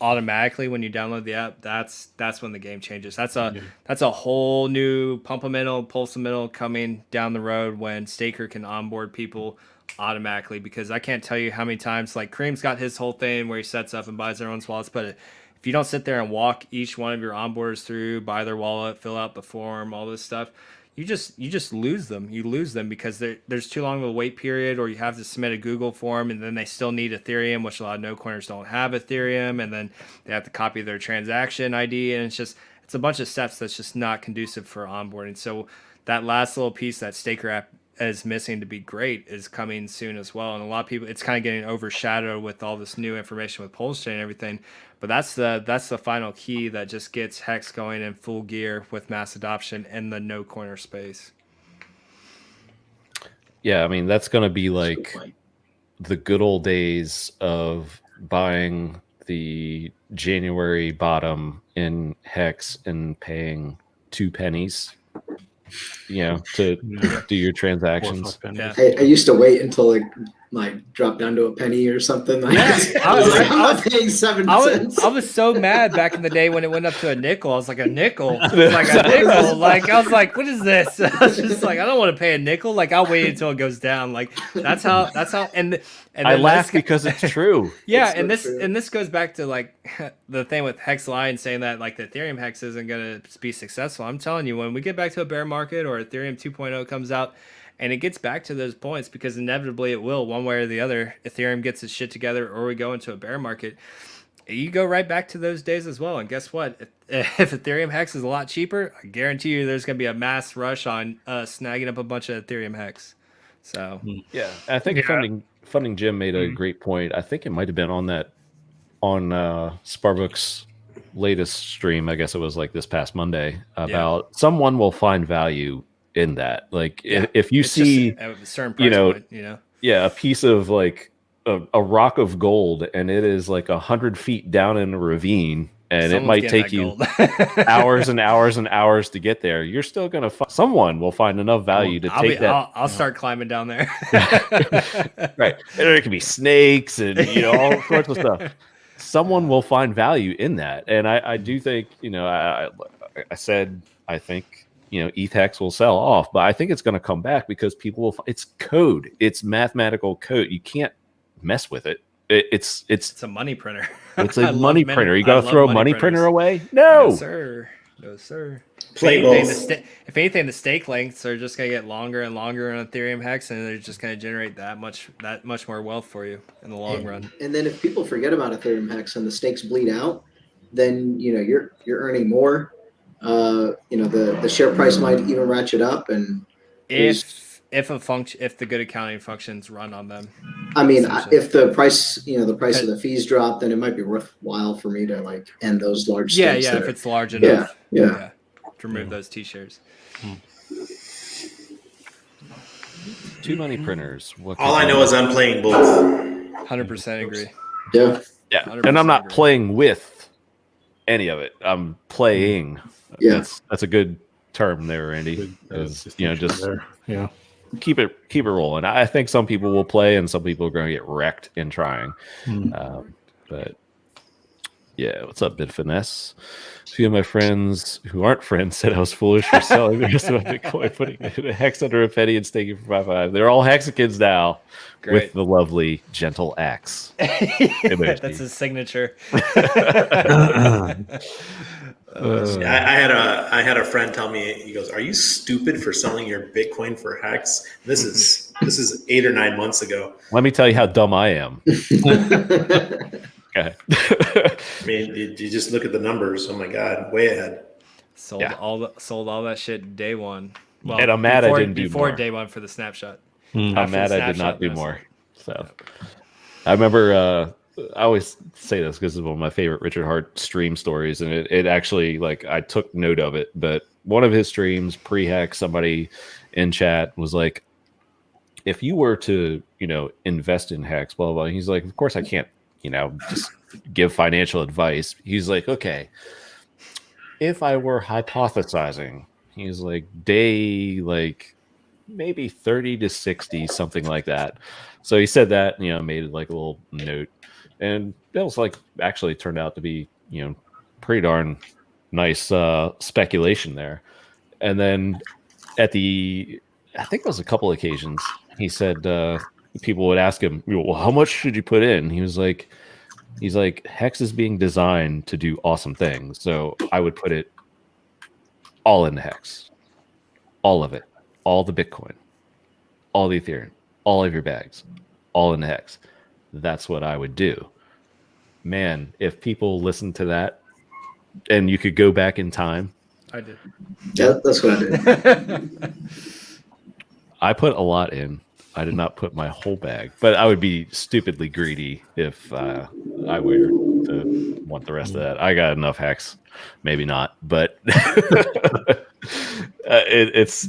automatically when you download the app, that's when the game changes. That's a whole new Pulsamiddle coming down the road when Staker can onboard people automatically, because I can't tell you how many times, like Kareem's got his whole thing where he sets up and buys their own wallets, but if you don't sit there and walk each one of your onboarders through, buy their wallet, fill out the form, all this stuff, you just lose them. You lose them because there's too long of a wait period, or you have to submit a Google form, and then they still need Ethereum, which a lot of no coiners don't have Ethereum, and then they have to copy their transaction ID, and it's a bunch of steps that's just not conducive for onboarding. So that last little piece that Staker app is missing to be great is coming soon as well. And a lot of people, it's kind of getting overshadowed with all this new information with PulseChain and everything. But that's the final key that just gets Hex going in full gear with mass adoption in the no coiner space. Yeah, I mean, that's going to be like the good old days of buying the January bottom in Hex and paying 2 pennies, to do your transactions. Yeah. I used to wait until it dropped down to a penny or something. I was paying 7 cents. I was so mad back in the day when it went up to a nickel. I was like, a nickel? Like a nickel? Like, I was like, what is this? I was just like, I don't want to pay a nickel. Like, I'll wait until it goes down. Like, that's how, and I laugh because it's true. Yeah, it's and this goes back to like the thing with Hex Line saying that like the Ethereum Hex isn't going to be successful. I'm telling you, when we get back to a bear market or Ethereum 2.0 comes out, and it gets back to those points, because inevitably it will, one way or the other. Ethereum gets its shit together, or we go into a bear market. You go right back to those days as well. And guess what? If Ethereum Hex is a lot cheaper, I guarantee you there's going to be a mass rush on snagging up a bunch of Ethereum Hex. So yeah, I think Funding Jim made a great point. I think it might have been on Sparbook's latest stream. I guess it was like this past Monday, about someone will find value in that. Like if you see a certain price point, a piece of like a rock of gold, and it is like 100 feet down in a ravine, and it might take you hours and hours and hours to get there. You're still gonna someone will find enough value to take that. I'll start climbing down there. Right, and there can be snakes and all sorts of stuff. Someone will find value in that, and I do think I said I think ETH will sell off, but I think it's going to come back because people will. It's code. It's mathematical code. You can't mess with it. It's a money printer. It's a money printer. You got to throw a money printer away? No, sir. No, sir. Play both. If anything, the stake lengths are just going to get longer and longer on Ethereum HEX, and they're just going to generate that much more wealth for you in the long run. And then if people forget about Ethereum HEX and the stakes bleed out, then you're earning more. The share price might even ratchet up, and if the good accounting functions run on them. I mean, if the price of the fees drop, then it might be worthwhile for me to end those large stakes. Yeah, if it's large enough. Yeah. To remove those T-shares. Too many printers. All I know is I'm playing both. 100% agree. Yeah. And I'm not playing with any of it. I'm playing. Yeah. That's a good term there, Randy. Just yeah. Keep it rolling. I think some people will play and some people are going to get wrecked in trying. But yeah, what's up, Bit Finesse? A few of my friends who aren't friends said I was foolish for selling the rest of my Bitcoin, putting a hex under a penny and staking for 5.5. They're all Hexicans now. Great. With the lovely gentle axe. That's his signature. I had a friend tell me, he goes, "Are you stupid for selling your Bitcoin for Hex?" This is 8 or 9 months ago. Let me tell you how dumb I am. Okay. I mean, you just look at the numbers. Oh my God, way ahead. Sold all that shit day one. Well, and I'm mad I didn't do before more. day one for the snapshot. I'm mad I did not do more. So I remember I always say this because it's one of my favorite Richard Hart stream stories, and it actually, I took note of it. But one of his streams pre-Hex, somebody in chat was like, "If you were to, invest in Hex, blah, blah, blah." He's like, "Of course I can't, just give financial advice." He's like, "Okay, if I were hypothesizing," he's like, "day maybe 30 to 60, something like that." So he said that, made it like a little note. And that was actually turned out to be, pretty darn nice speculation there. And then I think it was a couple occasions, he said people would ask him, "Well, how much should you put in?" He's like, "Hex is being designed to do awesome things. So I would put it all into Hex. All of it. All the Bitcoin. All the Ethereum. All of your bags. All into Hex. That's what I would do." Man, if people listen to that and you could go back in time. I did. Yeah, that's what I did. I put a lot in. I did not put my whole bag, but I would be stupidly greedy if I were to want the rest of that. I got enough Hex, maybe not, but it's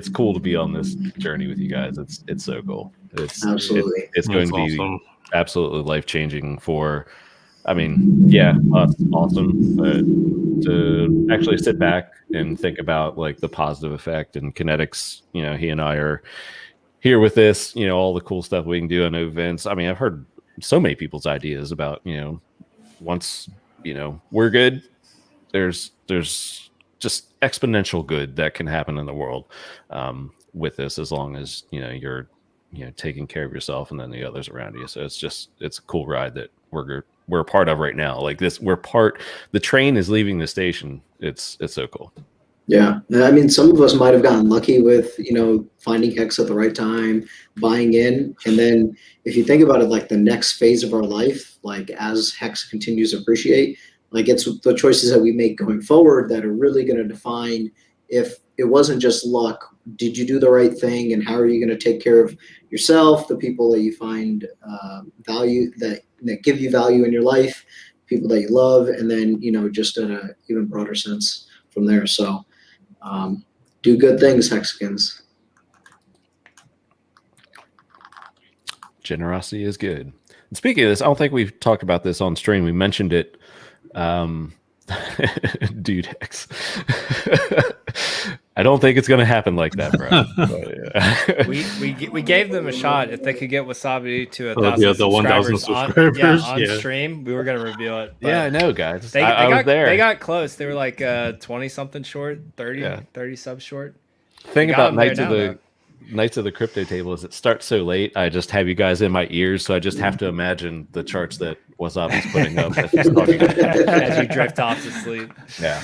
cool to be on this journey with you guys. It's so cool. Absolutely. It's going to be absolutely life-changing for, us, awesome, but to actually sit back and think about the positive effect and kinetics. He and I are here with this, all the cool stuff we can do on events. I've heard so many people's ideas about, once, we're good, there's just exponential good that can happen in the world with this, as long as, you're, taking care of yourself and then the others around you. So it's a cool ride that we're a part of right now. The train is leaving the station. It's so cool. Yeah. Some of us might have gotten lucky with, finding Hex at the right time, buying in. And then if you think about it, the next phase of our life, as Hex continues to appreciate, it's the choices that we make going forward that are really going to define if it wasn't just luck. Did you do the right thing? And how are you going to take care of yourself, the people that you find value, that give you value in your life, people that you love, and then, just in an even broader sense from there. So do good things, Hexicans. Generosity is good. And speaking of this, I don't think we've talked about this on stream. We mentioned it. Dude, Hex. I don't think it's going to happen like that, bro. But, yeah. we gave them a shot. If they could get Wasabi to 1,000 yeah, the 1,000 subscribers on stream, we were going to reveal it. Yeah, I know, guys. They I was got there. They got close. They were like 20 something short, 30 subs short. Thing about Knights of the Crypto Table is it starts so late. I just have you guys in my ears, so I just have to imagine the charts that Wasabi's putting up as he's talking as you drift off to sleep. Yeah.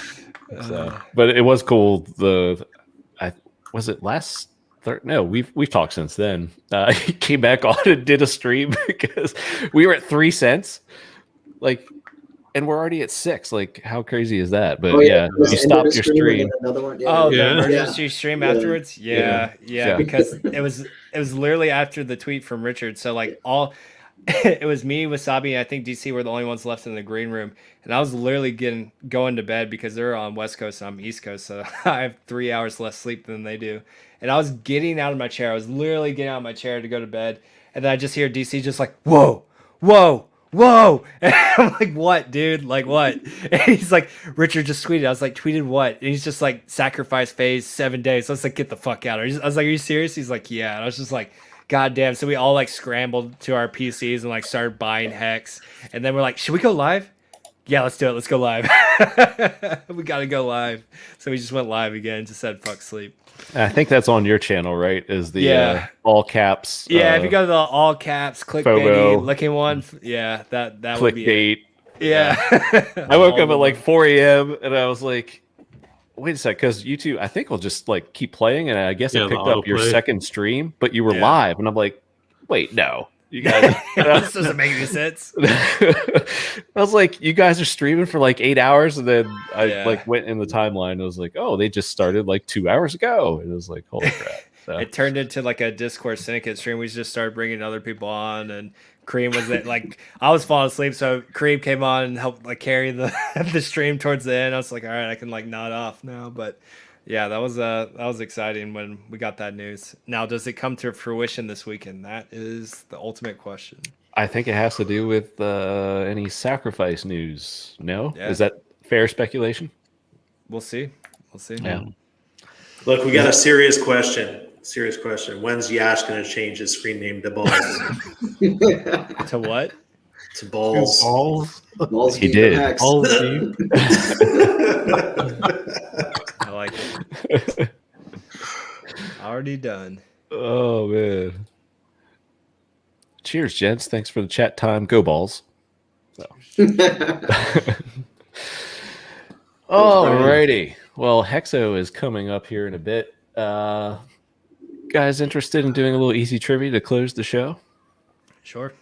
So, but it was cool. Was it last? No, we've talked since then. He came back on and did a stream because we were at 3 cents, and we're already at 6. Like, how crazy is that? But you stopped your stream. Another one. The emergency stream afterwards. Yeah, because it was literally after the tweet from Richard. So it was me, Wasabi, and I think DC were the only ones left in the green room. And I was literally going to bed because they're on West Coast and I'm East Coast. So I have 3 hours less sleep than they do. And I was getting out of my chair. I was literally getting out of my chair to go to bed. And then I just hear DC just like, whoa. And I'm like, what, dude? Like, what? And he's like, Richard just tweeted. I was like, tweeted what? And he's just like, sacrifice phase 7 days. So I was like, get the fuck out. I was like, are you serious? He's like, yeah. And I was just like, God damn. So we all like scrambled to our PCs and like started buying Hex. And then we're like, should we go live? Yeah, let's do it. Let's go live. We got to go live. So we just went live again. Just said, fuck sleep. I think that's on your channel, right? Is the all caps? Yeah, if you go to the all caps, clickbaity looking one, that would be clickbait. Yeah. I woke up at like 4 a.m. and I was like, wait a sec, because YouTube, I think will just like keep playing, and I guess it picked up your second stream, but you were live, and I'm like, wait, no. You guys, this doesn't make any sense. I was like, you guys are streaming for like 8 hours, and then I like went in the timeline. I was like, oh, they just started like 2 hours ago. And it was like, holy crap! So. It turned into like a Discord syndicate stream. We just started bringing other people on, and Kareem was it. Like I was falling asleep, so Kareem came on and helped like carry the the stream towards the end. I was like, all right, I can like nod off now, but. Yeah, that was exciting when we got that news. Now, does it come to fruition this weekend? That is the ultimate question. I think it has to do with any sacrifice news. No? Yeah. Is that fair speculation? We'll see. Yeah. Look, we got a serious question. When's Yash going to change his screen name to Balls? To what? To Balls. Balls he did. I like it. Already done. Oh, man. Cheers, gents. Thanks for the chat time. Go Balls. So. Alrighty. Well, Hexo is coming up here in a bit. Guys interested in doing a little easy trivia to close the show? Sure.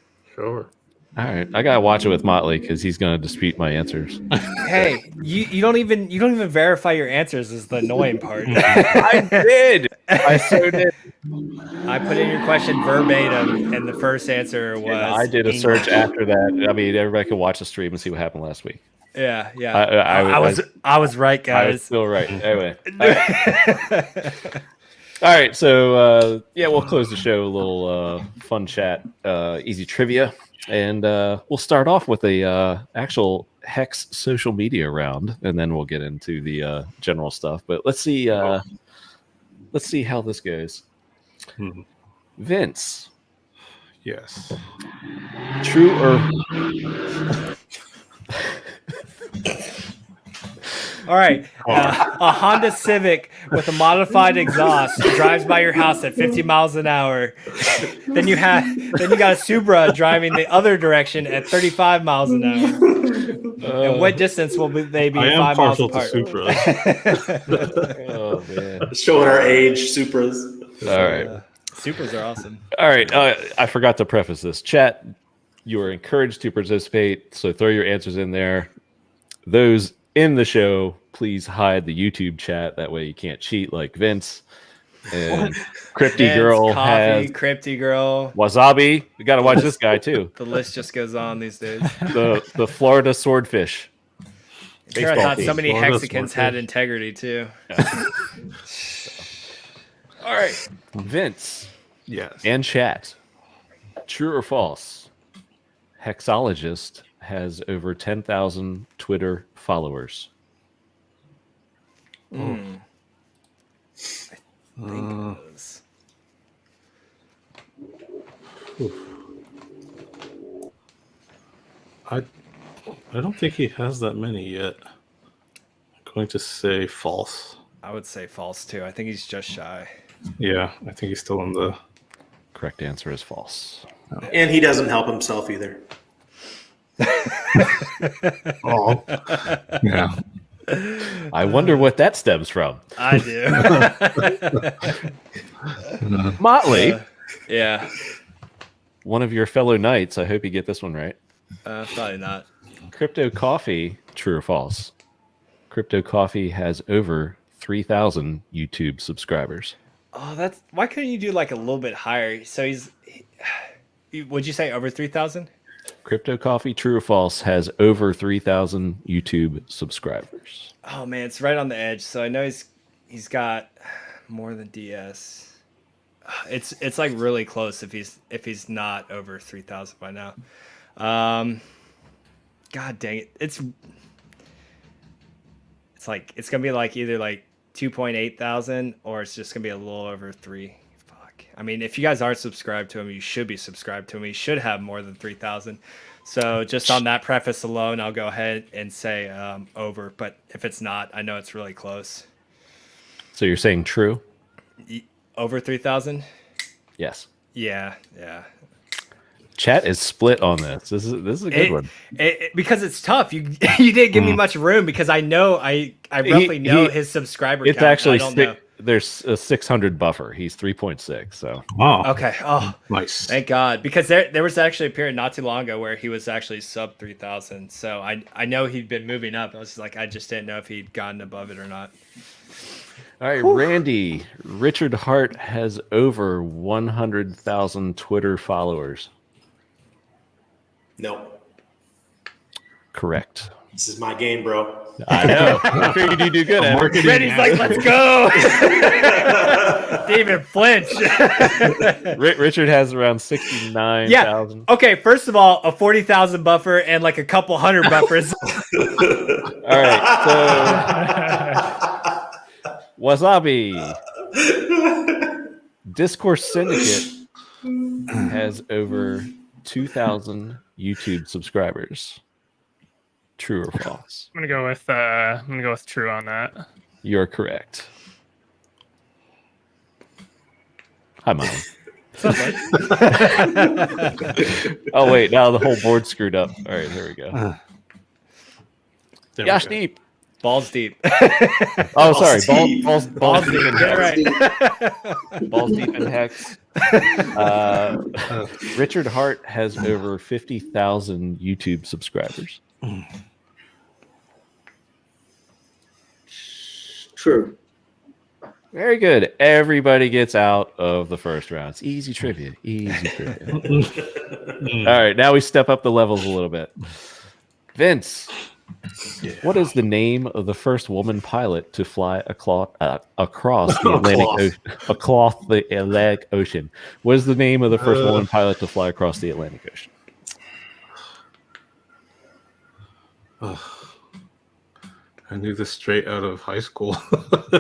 All right, I gotta watch it with Motley because he's gonna dispute my answers. Hey, you don't even verify your answers is the annoying part. I did. I so did. I put in your question verbatim, and the first answer was. Yeah, I did a search after that. I mean, everybody can watch the stream and see what happened last week. Yeah. I was right, guys. I was still right. Anyway. All right, so we'll close the show. A little fun chat, easy trivia. And we'll start off with a actual Hex social media round, and then we'll get into the general stuff. But let's see how this goes. Vince. Yes. True or All right, a Honda Civic with a modified exhaust drives by your house at 50 miles an hour. Then you got a Supra driving the other direction at 35 miles an hour. And what distance will they be? I am 5 miles partial apart? to Supras. oh man, Showing our age, Supras. All right, Supras are awesome. all right. I forgot to preface this. Chat, you are encouraged to participate, so throw your answers in there. Those in the show, please hide the YouTube chat. That way you can't cheat like Vince. And Crypty Girl has Crypty Girl. Wasabi. We got to watch this guy too. The list just goes on these days. The Florida Swordfish. Sure, I thought team. so many Florida Hexicans had Swordfish. integrity too. All right, Vince Yes. and chat. True or false? Hexologist has over 10,000 Twitter followers. I think it was. I don't think he has that many yet. I'm going to say false. I would say false too. I think he's just shy. Yeah, I think he's still in the. Correct answer is false. And he doesn't help himself either. Oh, yeah. I wonder what that stems from. I do. Motley, Yeah. one of your fellow knights. I hope you get this one right. Probably not. Crypto Coffee, true or false? Crypto Coffee has over 3,000 YouTube subscribers. Oh, that's why couldn't you do like a little bit higher? So would you say over 3,000? Crypto Coffee, true or false, has over 3,000 YouTube subscribers. Oh man, it's right on the edge. So I know he's got more than DS. It's like really close if he's not over 3,000 by now. God dang it. It's like it's gonna be like either like 2.8 thousand or it's just gonna be a little over 3. Fuck. I mean, if you guys aren't subscribed to him, you should be subscribed to him. He should have more than 3,000. So just on that preface alone, I'll go ahead and say over. But if it's not, I know it's really close. So you're saying true? Over 3,000? Yes. Yeah. Chat is split on this. This is a good one. Because it's tough. You didn't give me much room because I know I roughly know his subscriber count. It's actually I don't know. There's a 600 buffer. He's 3.6. So Wow. Okay. Oh, Nice. thank God. Because there was actually a period not too long ago where he was actually sub 3,000. So I know he'd been moving up. I was like, I just didn't know if he'd gotten above it or not. all right, Randy. Richard Hart has over 100,000 Twitter followers. No, Correct. this is my game, bro. I know. I figured you'd do good at it. Randy's like, let's go. David flinch. Richard has around 69,000. Yeah. Okay. First of all, a 40,000 buffer and like a couple hundred buffers. All right. So, Wasabi. Discourse Syndicate has over 2,000 YouTube subscribers. True or false? I'm gonna go with true on that. You're correct. Hi, Mom. Oh wait, now the whole board screwed up. All right, here we go. Yashdeep. Balls deep. Oh, sorry. deep. Balls deep in Get it Hex. right. Balls deep in Hex. Richard Hart has over 50,000 YouTube subscribers. True. Very good. Everybody gets out of the first round. It's easy trivia. Easy trivia. All right, now we step up the levels a little bit. Vince, what is the name of the first woman pilot to fly across the Atlantic Ocean? What is the name of the first woman pilot to fly across the Atlantic Ocean? I knew this straight out of high school. I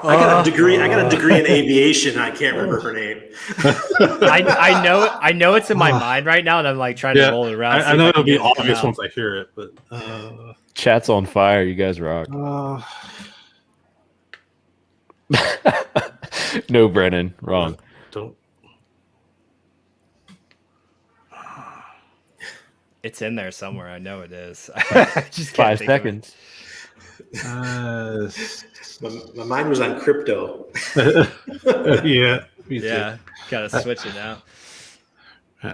got a degree in aviation. I can't remember her name. I know it's in my mind right now, and I'm like trying to roll it around. I know it'll be obvious once I hear it, but Chat's on fire. You guys rock. No, Brennan. Wrong. don't. It's in there somewhere. I know it is. I just can't 5 think of it. seconds. My mind was on crypto. Yeah. Yeah, gotta switch it now.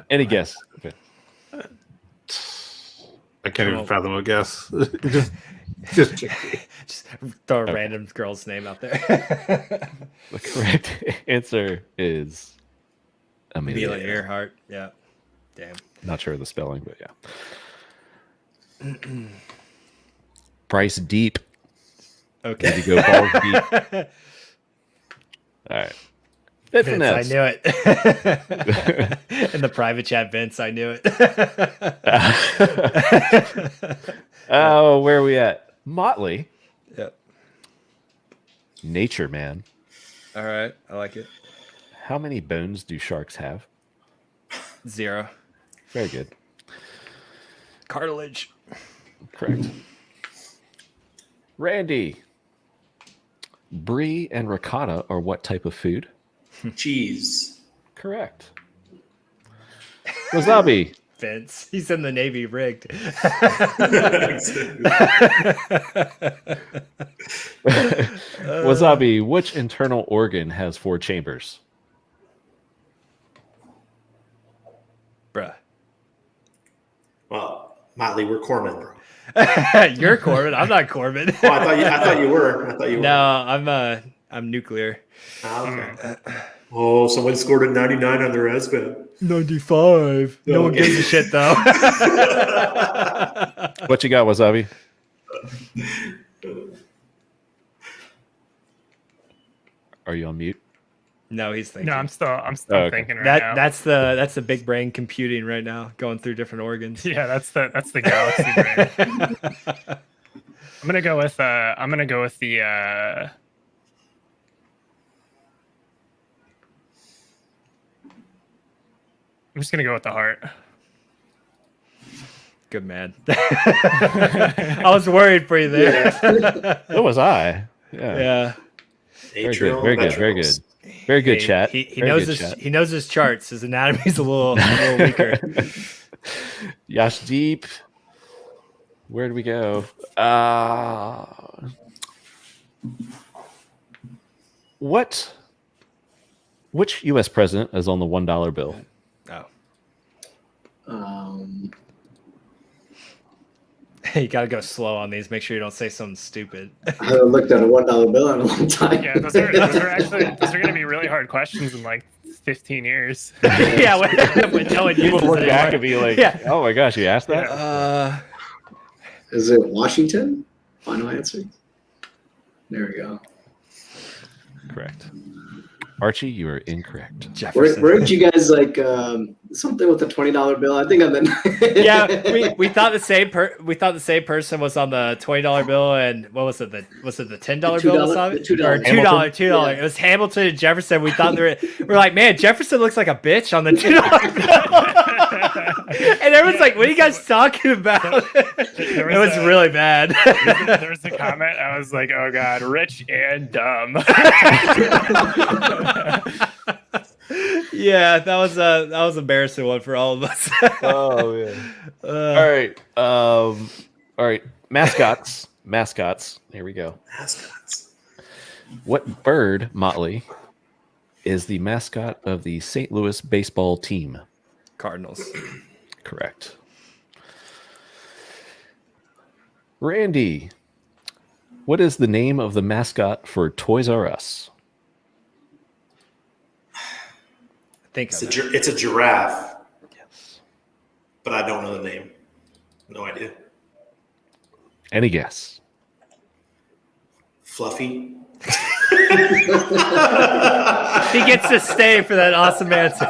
Any guess? Okay. I can't even fathom a guess. just Just throw a random girl's name out there. The correct answer is Amelia. Amelia Earhart. Yeah. Damn. Not sure of the spelling, but yeah. Price deep. Okay. Did you go balls deep? All right. Vince, I knew it. In the private chat, Vince, I knew it. Oh, where are we at? Motley. Yep. Nature man. All right. I like it. How many bones do sharks have? 0. Very good. Cartilage. Correct. Randy. Brie and ricotta are what type of food? Cheese. Correct. Wasabi. Vince. He's in the Navy rigged. Wasabi, which internal organ has 4 chambers? Bruh. Well, Motley, we're Corman, bro. You're Corbin. I'm not Corbin. Oh, I thought you were. No, I'm nuclear. Oh, okay. Oh, someone scored a 99 on their SBAT. 95. No one gives a shit though. What you got, Wasabi? Are you on mute? No, he's thinking. No, I'm still okay. thinking right now. That's the big brain computing right now, going through different organs. Yeah, that's the galaxy brain. I'm gonna go with the I'm just gonna go with the heart. Good man. I was worried for you there. So was I. Yeah. Very good. Very good. Very good. Very good chat. He knows his he knows his charts. His anatomy's a little weaker. Yashdeep. Where do we go? Which U.S. president is on the $1 bill? You gotta go slow on these. Make sure you don't say something stupid. I haven't looked at a $1 bill in a long time. Yeah, those are going to be really hard questions in like 15 years. Yeah, when no one uses People look it back anymore. and be like, Yeah. "Oh my gosh, you asked that?" Is it Washington? Final answer. There we go. Correct. Archie, you are incorrect. Where did you guys like something with the $20 bill? I think on the Yeah, we thought the same person was on the $20 bill, and what was it? Was it the $10 bill? $2 or $2? Yeah. It was Hamilton and Jefferson. We thought we're like, man, Jefferson looks like a bitch on the $2 bill. And everyone's like, what are you guys talking about? It was really bad. There was a comment. I was like, oh god, rich and dumb. Yeah, that was embarrassing one for all of us. Oh man. All right. Mascots. Here we go. Mascots. What bird, Motley, is the mascot of the St. Louis baseball team? Cardinals. Correct. Randy, what is the name of the mascot for Toys R Us? It's a giraffe. Yes. But I don't know the name. No idea. Any guess? Fluffy. He gets to stay for that awesome answer.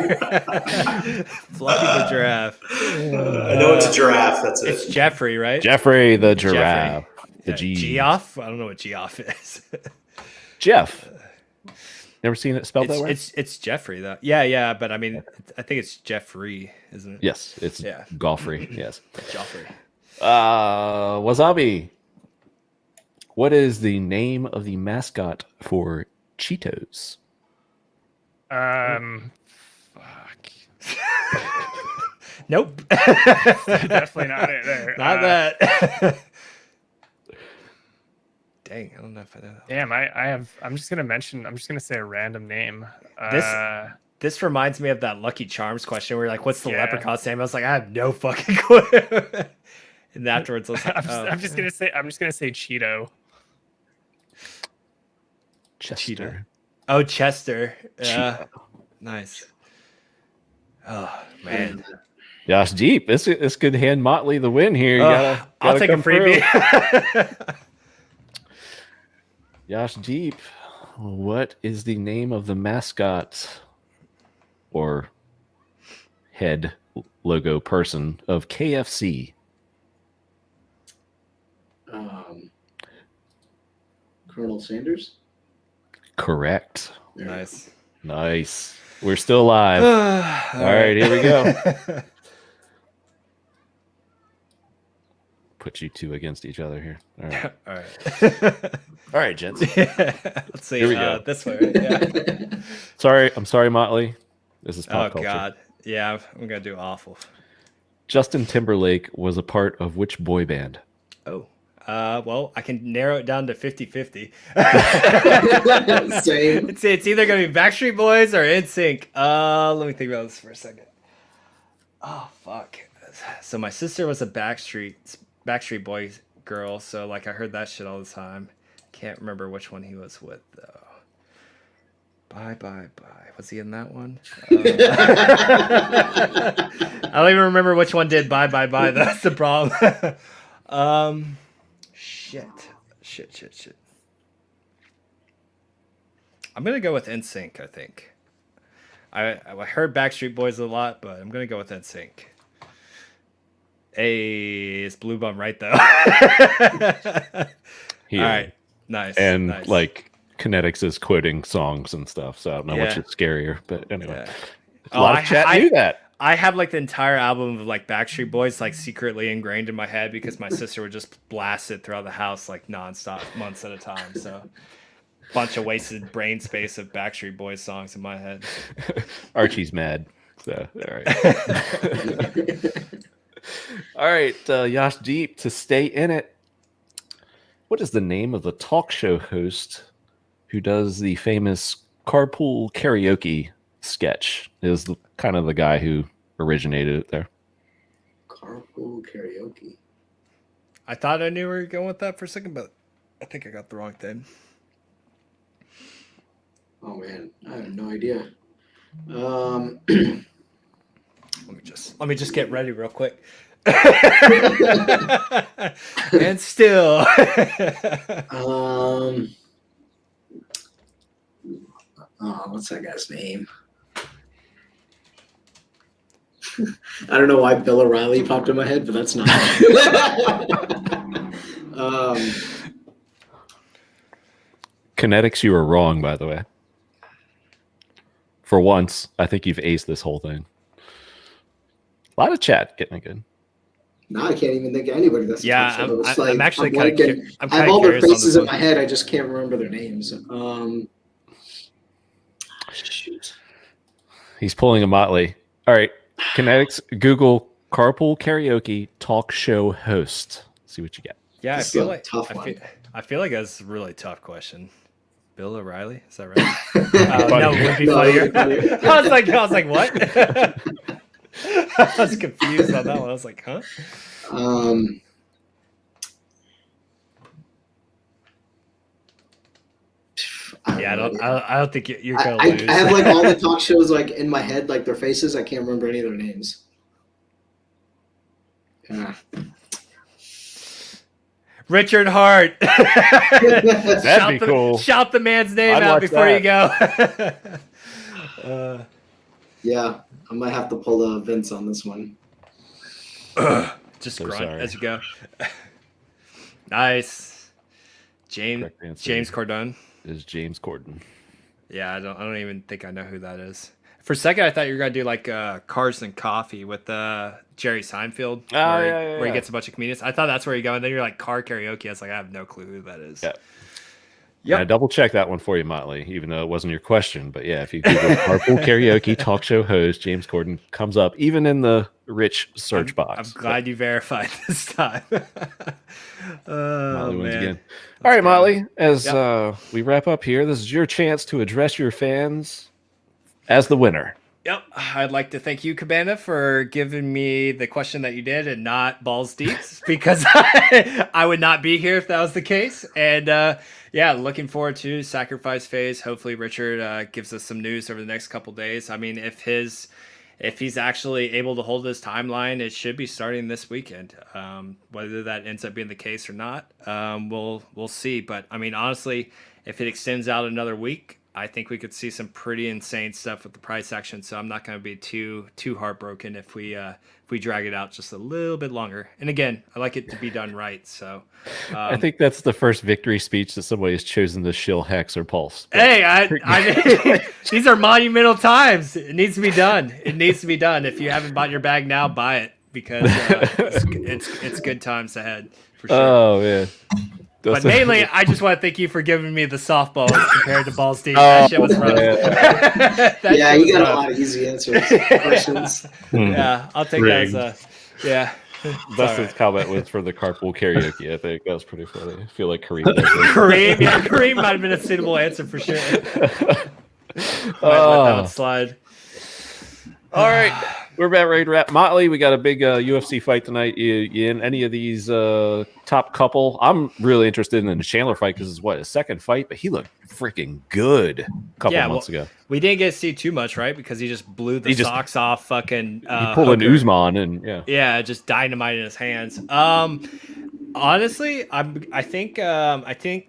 Fluffy the giraffe. I know it's a giraffe. That's it. It's Jeffrey, right? Jeffrey the giraffe. The G. Geoff? I don't know what Geoff is. Jeff. Never seen it spelled that way? It's Jeffrey though. Yeah, but I mean, I think it's Jeffrey, isn't it? Yes, it's Golfrey. Yes. Joffrey. Wasabi. What is the name of the mascot for Cheetos? Fuck. Nope. Definitely not it there. Not that. Dang, I don't know if I know that. Damn, I'm just gonna say a random name. This reminds me of that Lucky Charms question where you're like, what's the leprechaun's name? I was like, I have no fucking clue. And afterwards I was like, I'm just gonna say Cheeto. Chester. Oh, Chester. Yeah. Nice. Oh man. Yashdeep, this could hand Motley the win here. I'll take a freebie. Yashdeep. What is the name of the mascot or head logo person of KFC? Colonel Sanders? Correct. Nice. Nice. We're still live. All right, here we go. Put you two against each other here. All right. All right. All right, gents. Let's see. Here we go. This way. Right? Yeah. I'm sorry, Motley. This is pop Oh culture. God. Yeah, I'm gonna do awful. Justin Timberlake was a part of which boy band? Oh. Well, I can narrow it down to 50-50. Same. It's either gonna be Backstreet Boys or NSYNC. Let me think about this for a second. Oh fuck. So my sister was a Backstreet Boys girl, so like I heard that shit all the time. Can't remember which one he was with though. Bye. Was he in that one? I don't even remember which one did bye. That's the problem. Shit. I'm gonna go with NSYNC. I think. I heard Backstreet Boys a lot, but I'm gonna go with NSYNC. Hey, it's Blue Bum right though. Here. All right, nice. And nice. like Kinetics is quoting songs and stuff, so I don't know which is scarier. But anyway, a lot of chat knew that. I have like the entire album of like Backstreet Boys like secretly ingrained in my head because my sister would just blast it throughout the house like nonstop, months at a time. So, bunch of wasted brain space of Backstreet Boys songs in my head. Archie's mad. So all right, all right, Yashdeep, to stay in it. What is the name of the talk show host who does the famous carpool karaoke sketch? Is kind of the guy who originated it there. Carpool karaoke. I thought I knew where you're going with that for a second, but I think I got the wrong thing. Oh man, I have no idea. Let me just get ready real quick. And still. What's that guy's name? I don't know why Bill O'Reilly popped in my head, but that's not. Kinetics, you were wrong, by the way. For once, I think you've aced this whole thing. A lot of chat getting it good. Now I can't even think of anybody that's I'm actually kind of I have all their faces in my head. I just can't remember their names. Shoot. He's pulling a Motley. All right, Kinetics, Google carpool karaoke talk show host. See what you get. Yeah, This I feel is a like tough one. I feel like that's a really tough question. Bill O'Reilly, is that right? No, it would be funnier. I was like, what? I was confused on that one. I was like, huh? I don't think you're gonna lose. I have like all the talk shows like in my head, like their faces. I can't remember any of their names. Yeah. Richard Hart. That'd be cool. Shout the man's name I'd out watch before you that. go. Yeah, I might have to pull the Vince on this one. Just So grunt sorry. as you go. Nice. James James Cordon. is James Corden. Yeah, I don't even think I know who that is. For a second, I thought you were gonna do like Cars and Coffee with Jerry Seinfeld, where he gets a bunch of comedians. I thought that's where you go, and then you're like car karaoke. I was like, I have no clue who that is. Yeah. Yep. I double check that one for you, Motley, even though it wasn't your question. But yeah, if you Google carpool karaoke talk show host, James Corden comes up even in the rich search box. I'm glad you verified this time. Motley wins man. again. All right, Motley, as we wrap up here, this is your chance to address your fans as the winner. Yep. I'd like to thank you, Cabana, for giving me the question that you did and not balls deep, because I would not be here if that was the case. And looking forward to sacrifice phase. Hopefully Richard gives us some news over the next couple days. I mean, if his if he's actually able to hold his timeline, it should be starting this weekend. Whether that ends up being the case or not, we'll see. But I mean, honestly, if it extends out another week, I think we could see some pretty insane stuff with the price action. So I'm not going to be too heartbroken if we drag it out just a little bit longer. And again, I like it to be done right. So I think that's the first victory speech that somebody has chosen to shill Hex or Pulse. Hey, I these are monumental times. It needs to be done. It needs to be done. If you haven't bought your bag now, buy it because it's good times ahead for sure. Oh man. But mainly, I just want to thank you for giving me the softballs compared to balls deep. That shit was rough. Yeah, you got a lot of easy answers. Questions. Yeah, I'll take that as a yeah. Dustin's comment was for the carpool karaoke. I think that was pretty funny. I feel like Kareem. Kareem might have been a suitable answer for sure. Might let that one slide. All right, we're about ready to wrap. Motley, we got a big UFC fight tonight. You in any of these top couple? I'm really interested in the Chandler fight because it's his second fight, but he looked freaking good a couple months ago. We didn't get to see too much, right? Because he just blew the socks off fucking he pulled an Usman and just dynamite in his hands. Honestly, I think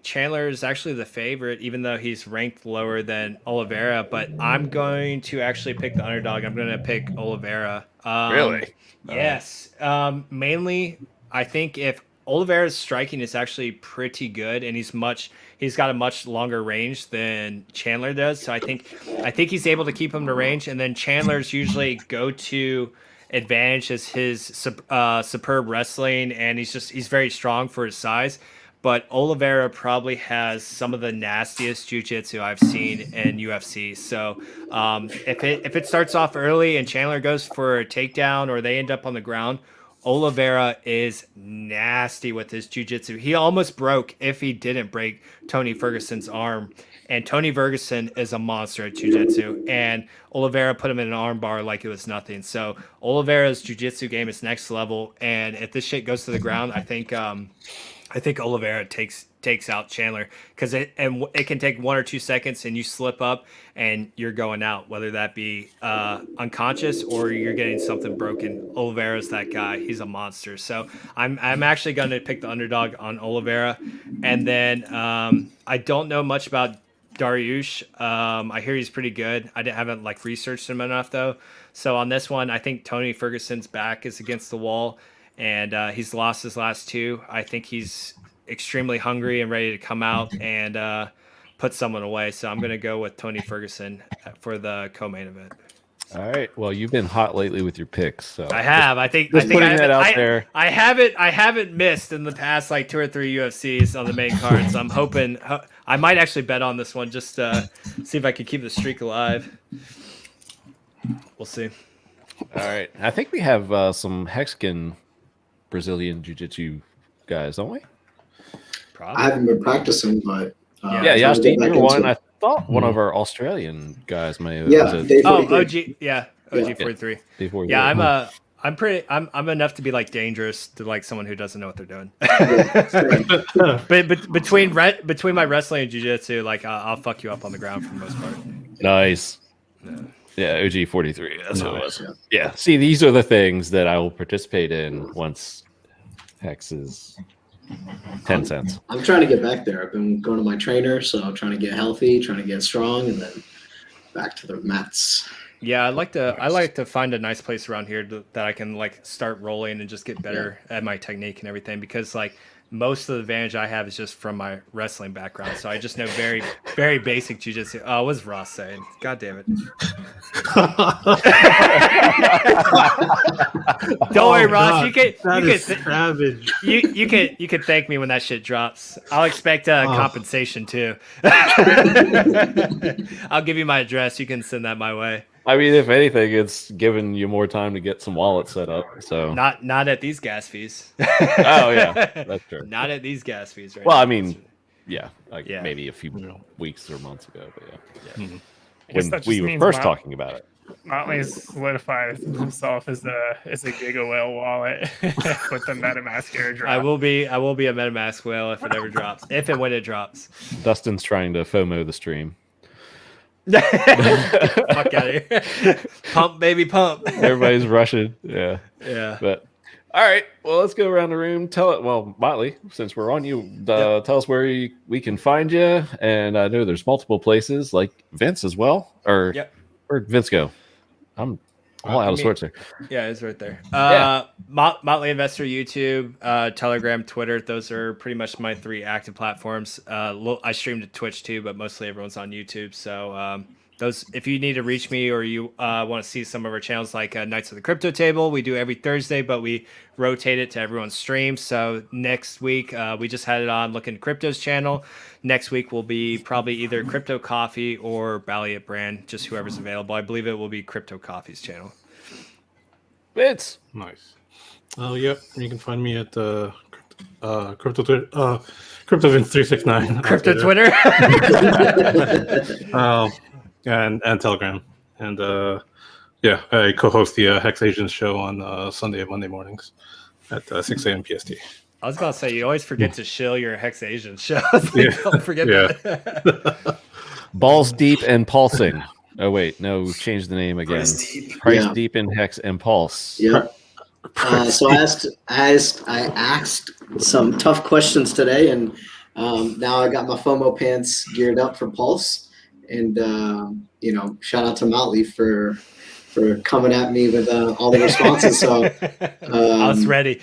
Chandler is actually the favorite, even though he's ranked lower than Oliveira. But I'm going to actually pick the underdog. I'm going to pick Oliveira. Really? Yes. Mainly, I think if Oliveira's striking is actually pretty good, and he's got a much longer range than Chandler does. So I think he's able to keep him to range, and then Chandler's usually go-to advantage is his superb wrestling, and he's very strong for his size. But Oliveira probably has some of the nastiest jiu-jitsu I've seen in UFC. So if it starts off early and Chandler goes for a takedown or they end up on the ground, Oliveira is nasty with his jiu-jitsu. He almost broke, if he didn't break, Tony Ferguson's arm. And Tony Ferguson is a monster at jiu-jitsu. And Oliveira put him in an arm bar like it was nothing. So Oliveira's jiu-jitsu game is next level. And if this shit goes to the ground, I think Oliveira takes out Chandler, because it can take 1 or 2 seconds and you slip up and you're going out, whether that be unconscious or you're getting something broken. Oliveira's that guy. He's a monster. So I'm actually going to pick the underdog on Oliveira. And then I don't know much about Dariush. I hear he's pretty good. I haven't researched him enough though. So on this one, I think Tony Ferguson's back is against the wall, and he's lost his last two. I think he's extremely hungry and ready to come out and put someone away. So I'm going to go with Tony Ferguson for the co-main event. All right. Well, you've been hot lately with your picks, so I have. I think putting that out there. I haven't missed in the past 2 or 3 UFCs on the main card. So I'm hoping I might actually bet on this one just to see if I could keep the streak alive. We'll see. All right. I think we have some Mexican Brazilian jiu-jitsu guys, don't we? Probably. I haven't been practicing, but Yashdeep, you're one. I thought one of our Australian guys may have. Yeah, OG 43. Yeah, I'm enough to be dangerous to someone who doesn't know what they're doing. but between my wrestling and jiu-jitsu, I'll fuck you up on the ground for the most part. Nice. Yeah, OG 43. That's what it was. Yeah. See, these are the things that I will participate in once Hex is 10 cents. I'm trying to get back there. I've been going to my trainer, so I'm trying to get healthy, trying to get strong, and then back to the mats. Yeah, I like to find a nice place around here that I can start rolling and just get better at my technique and everything, because most of the advantage I have is just from my wrestling background. So I just know very, very basic jiu-jitsu. Oh, what was Ross saying? God damn it. Don't worry, Ross. Savage. You can thank me when that shit drops. I'll expect compensation too. I'll give you my address. You can send that my way. I mean, if anything, it's giving you more time to get some wallets set up. So not at these gas fees. Oh yeah, that's true. Not at these gas fees, right? Well, I mean, maybe a few weeks or months ago, but when we were first talking about it. Motley's solidified himself as a Giga Whale wallet with the MetaMask airdrop. I will be a MetaMask whale if it ever drops. If and when it drops. Dustin's trying to FOMO the stream. Fuck out of here. Pump, baby, pump. Everybody's rushing. Yeah. Yeah. But all right. Well, let's go around the room. Motley, since we're on you, tell us where we can find you. And I know there's multiple places like Vince as well. Or where'd Vince go? I'm all out of sorts here. Yeah, it's right there. Yeah. Motley Investor, YouTube, Telegram, Twitter. Those are pretty much my 3 active platforms. I stream to Twitch too, but mostly everyone's on YouTube. So those, if you need to reach me or you want to see some of our channels like Nights of the Crypto Table, we do every Thursday, but we rotate it to everyone's stream. So next week, we just had it on Looking at Crypto's channel. Next week will be probably either Crypto Coffee or Balliet Brand, just whoever's available. I believe it will be Crypto Coffee's channel. Vince. Nice. Oh, yep. You can find me at CryptoVince369. Crypto Twitter. And Telegram. And I co-host the HEX Asians show on Sunday and Monday mornings at 6 a.m. PST. I was going to say, you always forget to shill your Hex Asian shows. Don't forget that. Balls Deep and Pulsing. Oh, wait. No, change the name again. Price Deep in Hex and Pulse. Yeah. So I asked some tough questions today, and now I got my FOMO pants geared up for Pulse. And, shout out to Motley for coming at me with all the responses. So I was ready.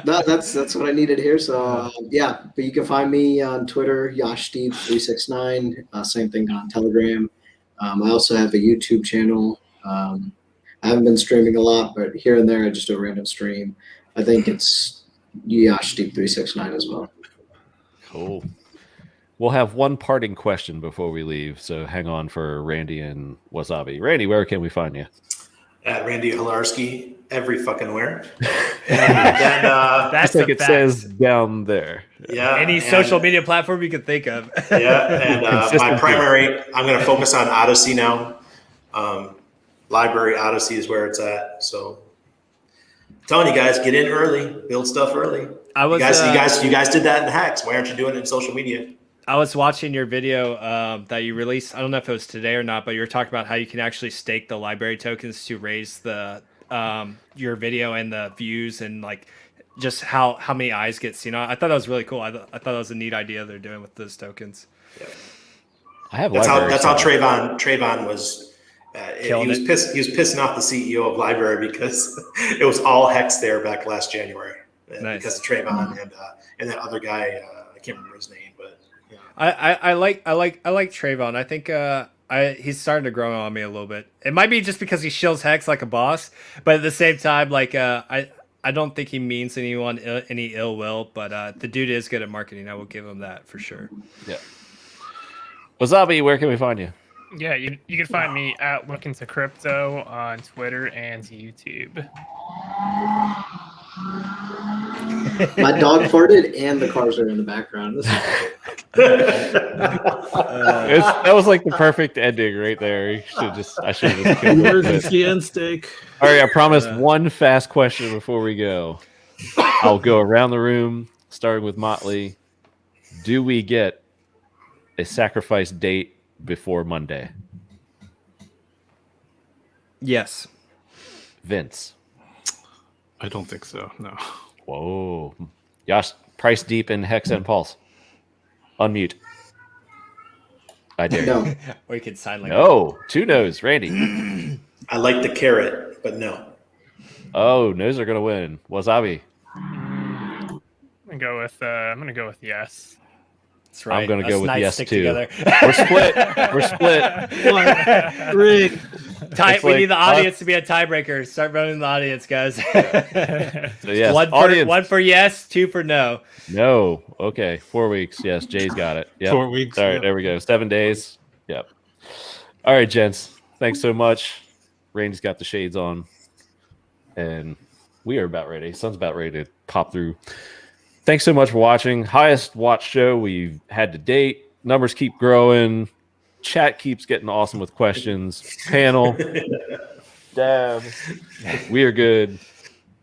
No, that's what I needed here. So but you can find me on Twitter, Yashdeep369. Same thing on Telegram. I also have a YouTube channel. I haven't been streaming a lot, but here and there I just do a random stream. I think it's Yashdeep369 as well. Cool. We'll have one parting question before we leave, so hang on for Randy and Wasabi. Randy, where can we find you? At Randy Hilarski, every fucking where. And then, that's like it says down there. Yeah. Any social media platform you can think of. Yeah, and my primary, I'm going to focus on Odyssey now. Library Odyssey is where it's at. So, I'm telling you guys, get in early, build stuff early. You guys did that in HEX. Why aren't you doing it in social media? I was watching your video that you released. I don't know if it was today or not, but you were talking about how you can actually stake the library tokens to raise the your video and the views and like just how many eyes get seen. I thought that was really cool. I thought that was a neat idea they're doing with those tokens. Yeah. I have that's how Trayvon was. He was pissing off the CEO of Library because it was all HEX there back last January. Nice. Because of Trayvon and that other guy. I can't remember his name, but. I like Trayvon. I think he's starting to grow on me a little bit. It might be just because he shills HEX like a boss, but at the same time, like I don't think he means anyone any ill will. But the dude is good at marketing. I will give him that for sure. Yeah. Wasabi, where can we find you? Yeah, you can find me at Looking to Crypto on Twitter and YouTube. My dog farted and the cars are in the background. That was like the perfect ending right there. I should have just killed Emergency end stake. All right, I promised one fast question before we go. I'll go around the room, starting with Motley. Do we get a sacrifice date before Monday? Yes. Vince. I don't think so. No. Whoa. Yash, price deep in Hex and Pulse. Unmute. I dare No. you. Or you could sign like No. 2 no's. Randy. I like the carrot, but no. Oh, no's are going to win. Wasabi. I'm gonna go with yes. That's right. I'm going to go with nice yes, stick too. together. We're split. We're split. Rick. We need the audience to be a tiebreaker. Start running the audience, guys. So yes, one for yes, 2 for no. No. Okay. 4 weeks. Yes, Jay's got it. Yep. 4 weeks. All right, there we go. 7 days. Yep. All right, gents. Thanks so much. Randy's got the shades on. And we are about ready. Sun's about ready to pop through. Thanks so much for watching. Highest watch show we've had to date. Numbers keep growing. Chat keeps getting awesome with questions. Panel. Dab. We are good.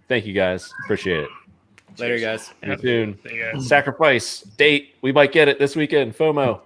Thank you guys. Appreciate it. Later, guys. See you soon. See you guys. Sacrifice date. We might get it this weekend. FOMO.